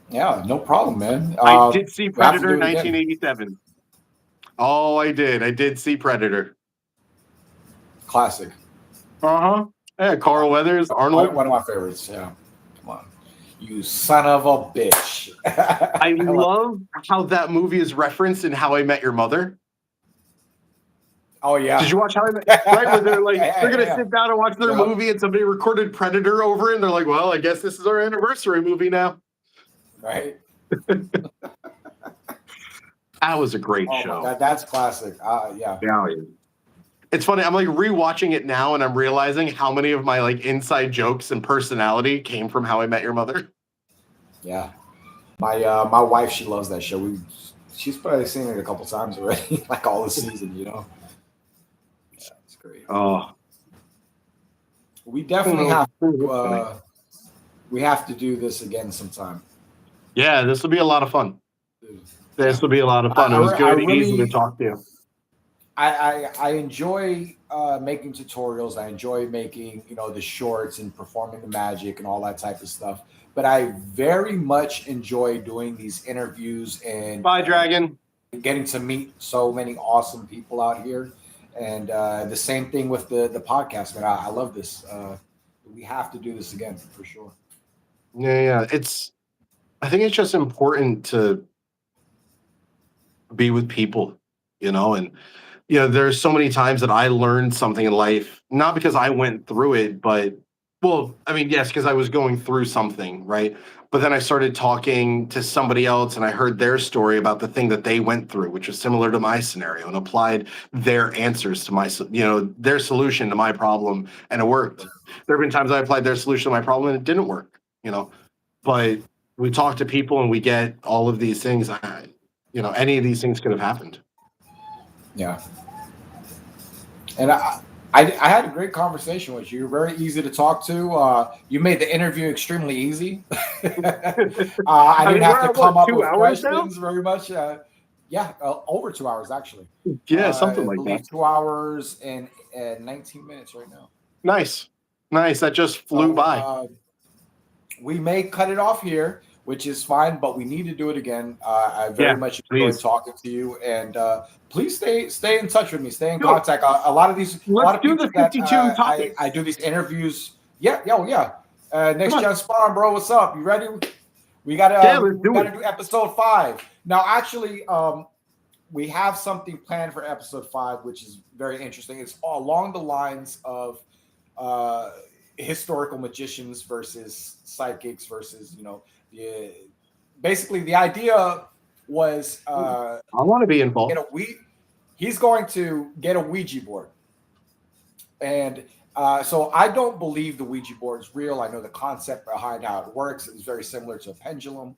Yeah, no problem, man. I did see We have to Predator do it again. 1987. Oh, I did. I did see Predator. Classic. Yeah, Carl Weathers, Arnold. One of my favorites. Yeah, come on, you son of a bitch. I love how that movie is referenced in How I Met Your Mother. Oh yeah. Did you watch How I Met? Right, where they're like, they're gonna sit down and watch their Yep. movie, and somebody recorded Predator over it, and they're like, "Well, I guess this is our anniversary movie now." Right. That was a great show. That's classic. Yeah. Yeah. It's funny. I'm like rewatching it now, and I'm realizing how many of my like inside jokes and personality came from How I Met Your Mother. Yeah. My wife, she loves that show. She's probably seen it a couple times already, like all the season, you know. Yeah, it's great. Oh, we definitely have to do this again sometime. Yeah, this will be a lot of fun. This will be a lot of fun. It was good and easy to talk to you. I enjoy making tutorials. I enjoy making, the shorts and performing the magic and all that type of stuff. But I very much enjoy doing these interviews and Bye, Dragon. Getting to meet so many awesome people out here. And the same thing with the podcast, man. I love this. We have to do this again for sure. Yeah. I think it's just important to be with people, and there's so many times that I learned something in life, not because I went through it, but yes, because I was going through something, right? But then I started talking to somebody else and I heard their story about the thing that they went through, which was similar to my scenario, and applied their answers to my, their solution to my problem, and it worked. There have been times I applied their solution to my problem and it didn't work, but we talk to people and we get all of these things. Any of these things could have happened. Yeah. And I had a great conversation with you. You're very easy to talk to. You made the interview extremely easy. I didn't have to come up with questions very much. Over 2 hours actually. Yeah, something like that. 2 hours and 19 minutes right now. Nice. That just flew by. We may cut it off here, which is fine, but we need to do it again. I very much enjoyed talking to you, and please stay in touch with me. Stay in contact. A lot of do the 52 topics. I do these interviews. Yeah. Next Gen Spawn, bro. What's up? You ready? We gotta do episode 5. Now, actually, we have something planned for episode 5, which is very interesting. It's along the lines of historical magicians versus psychics versus basically the idea was I want to be involved. He's going to get a Ouija board, and so I don't believe the Ouija board is real. I know the concept behind how it works is very similar to a pendulum.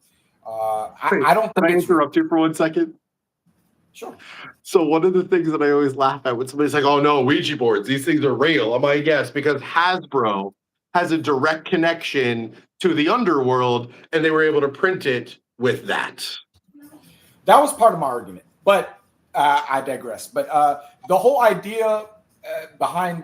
I don't think. Can I interrupt you for 1 second? Sure. So one of the things that I always laugh at when somebody's like, "Oh no, Ouija boards, these things are real." I'm like, yes, because Hasbro has a direct connection to the underworld, and they were able to print it with that. That was part of my argument, but I digress. But the whole idea behind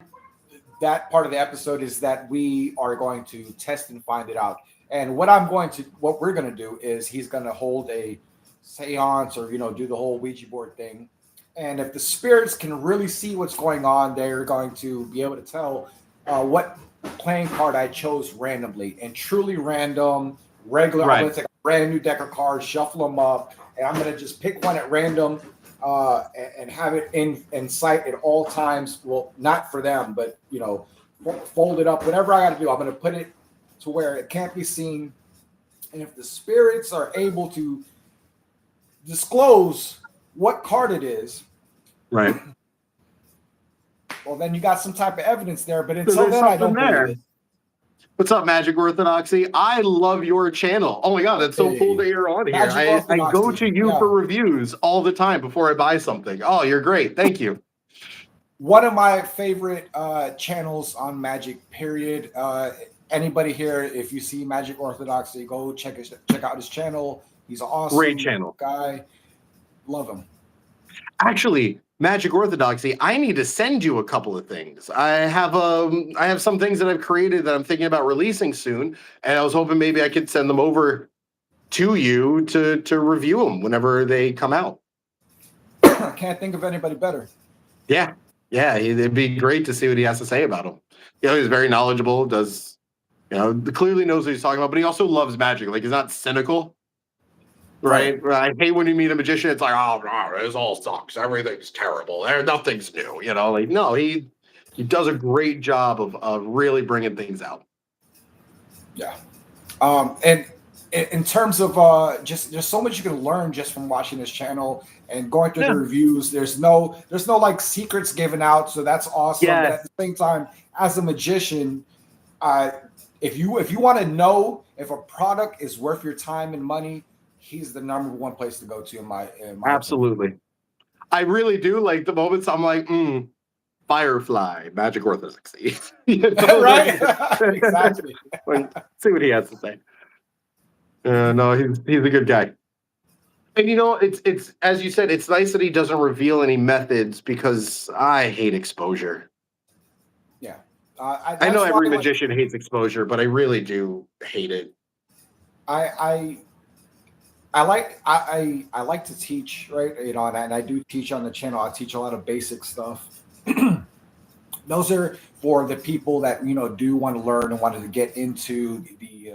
that part of the episode is that we are going to test and find it out. And what we're going to do is he's going to hold a seance or do the whole Ouija board thing, and if the spirits can really see what's going on, they're going to be able to tell what playing card I chose randomly, and truly random, regular. Right. I'm going to take a brand new deck of cards, shuffle them up, and I'm going to just pick one at random and have it in sight at all times. Well, not for them, but fold it up, whatever I got to do. I'm going to put it to where it can't be seen, and if the spirits are able to disclose what card it is, Right. Well, then you got some type of evidence there. But So until there's then, I something don't there. believe it. What's up, Magic Orthodoxy? I love your channel. Oh my God, that's so cool that you're on here. Magic I go Orthodoxy, to you yeah. for reviews all the time before I buy something. Oh, you're great. Thank you. One of my favorite channels on Magic, period. Anybody here, if you see Magic Orthodoxy, go check out his channel. He's an awesome Great channel. guy. Love him. Actually, Magic Orthodoxy, I need to send you a couple of things. I have some things that I've created that I'm thinking about releasing soon, and I was hoping maybe I could send them over to you to review them whenever they come out. I can't think of anybody better. Yeah. Yeah, it'd be great to see what he has to say about them. You know, he's very knowledgeable, clearly knows what he's talking about, but he also loves Magic. Like, he's not cynical. Right. I hate when you meet a magician. It's like, oh, this all sucks. Everything's terrible. Nothing's new. Like, no, he does a great job of really bringing things out. Yeah. And in terms of just there's so much you can learn just from watching this channel and going through the reviews. There's no like secrets given out, so that's awesome. Yes. But at the same time, as a magician, if you want to know if a product is worth your time and money, he's the number one place to go to in my absolutely opinion. I really do like the moments I'm like, Firefly, Magic Orthodoxy. Right? Exactly. See what he has to say. No, he's a good guy. And it's as you said, it's nice that he doesn't reveal any methods because I hate exposure. Yeah. I know every magician hates exposure, but I really do hate it. I like to teach, right? And I do teach on the channel. I teach a lot of basic stuff. Those are for the people that do want to learn and wanted to get into the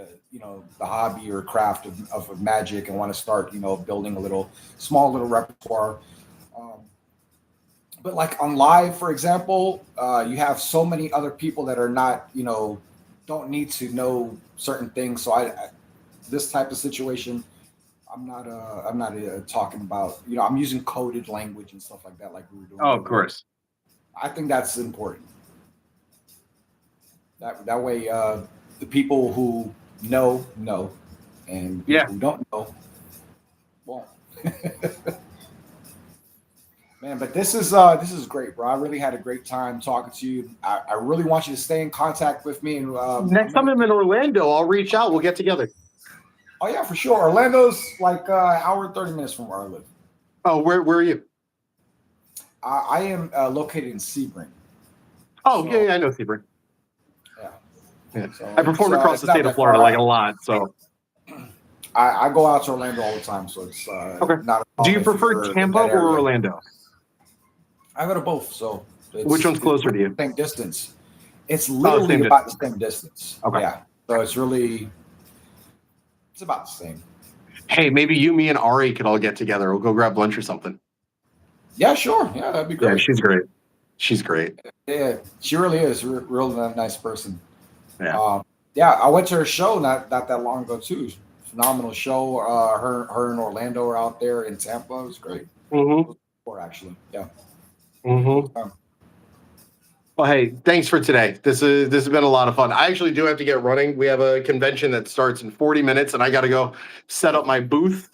hobby or craft of magic and want to start building a small little repertoire. But like on live, for example, you have so many other people that are not don't need to know certain things. So this type of situation, I'm not talking about, I'm using coded language and stuff like that, like we were doing. Oh, of course. I think that's important. That way, the people who know, and who don't know won't. Man, but this is great, bro. I really had a great time talking to you. I really want you to stay in contact with me. And next time I'm in Orlando, I'll reach out. We'll get together. Oh yeah, for sure. Orlando's like an hour and 30 minutes from where I live. Oh, where are you? I am located in Sebring. Oh, so, yeah, I know Sebring. Yeah. So I performed across the state of Florida like a lot, so I go out to Orlando all the time. So it's okay. Not. Do you prefer Tampa or Orlando? I go to both. So which one's closer to you? Same distance. It's literally about the same distance. Okay. Yeah. So it's about the same. Hey, maybe you, me, and Ari could all get together. We'll go grab lunch or something. Yeah, sure. Yeah, that'd be great. Yeah, she's great. She's great. Yeah, she really is. Real nice person. Yeah. I went to her show not that long ago too. Phenomenal show. Her and Orlando are out there in Tampa. It was great. Or actually, yeah. Well, hey, thanks for today. This has been a lot of fun. I actually do have to get running. We have a convention that starts in 40 minutes, and I got to go set up my booth.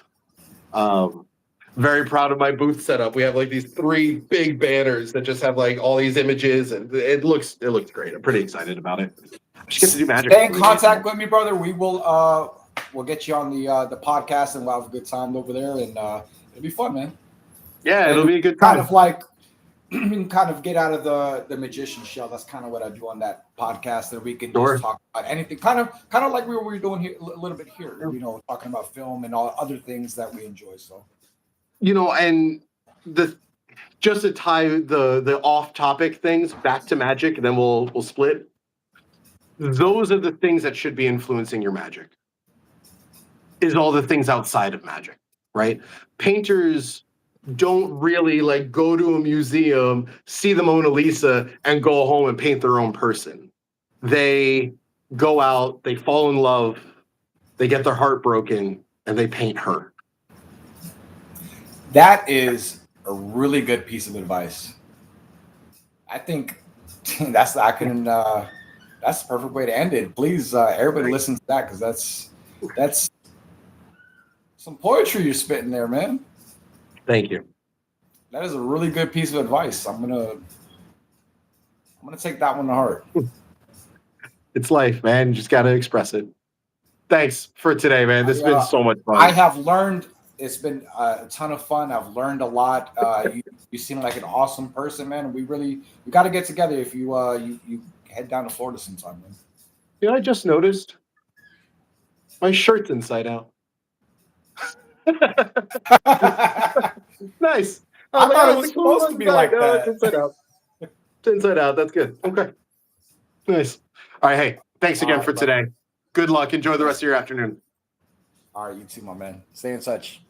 Very proud of my booth setup. We have like these 3 big banners that just have like all these images, and it looks great. I'm pretty excited about it. I just get to do magic. Stay in contact with me, brother. We will we'll get you on the podcast, and we'll have a good time over there, and it'll be fun, man. Yeah, it'll be a good time. Kind of like kind of get out of the magician shell. That's kind of what I do on that podcast, that we can just talk about anything. Kind of like we were doing here a little bit here. Talking about film and all other things that we enjoy. So. And just to tie the off-topic things back to magic, and then we'll split. Those are the things that should be influencing your magic. Is all the things outside of magic, right? Painters don't really like go to a museum, see the Mona Lisa, and go home and paint their own person. They go out, they fall in love, they get their heart broken, and they paint her. That is a really good piece of advice. I think that's I can that's the perfect way to end it. Please, everybody listen to that because that's some poetry you're spitting there, man. Thank you. That is a really good piece of advice. I'm gonna take that one to heart. It's life, man. You just got to express it. Thanks for today, man. This has been so much fun. I have learned. It's been a ton of fun. I've learned a lot. You seem like an awesome person, man. We got to get together if you head down to Florida sometime, man. You know, I just noticed my shirt's inside out. Nice. I thought it was supposed to be like that. It's inside out. It's inside out. That's good. Okay. Nice. All right. Hey, thanks again for today. Good luck. Enjoy the rest of your afternoon. All right, you too, my man. Stay in touch.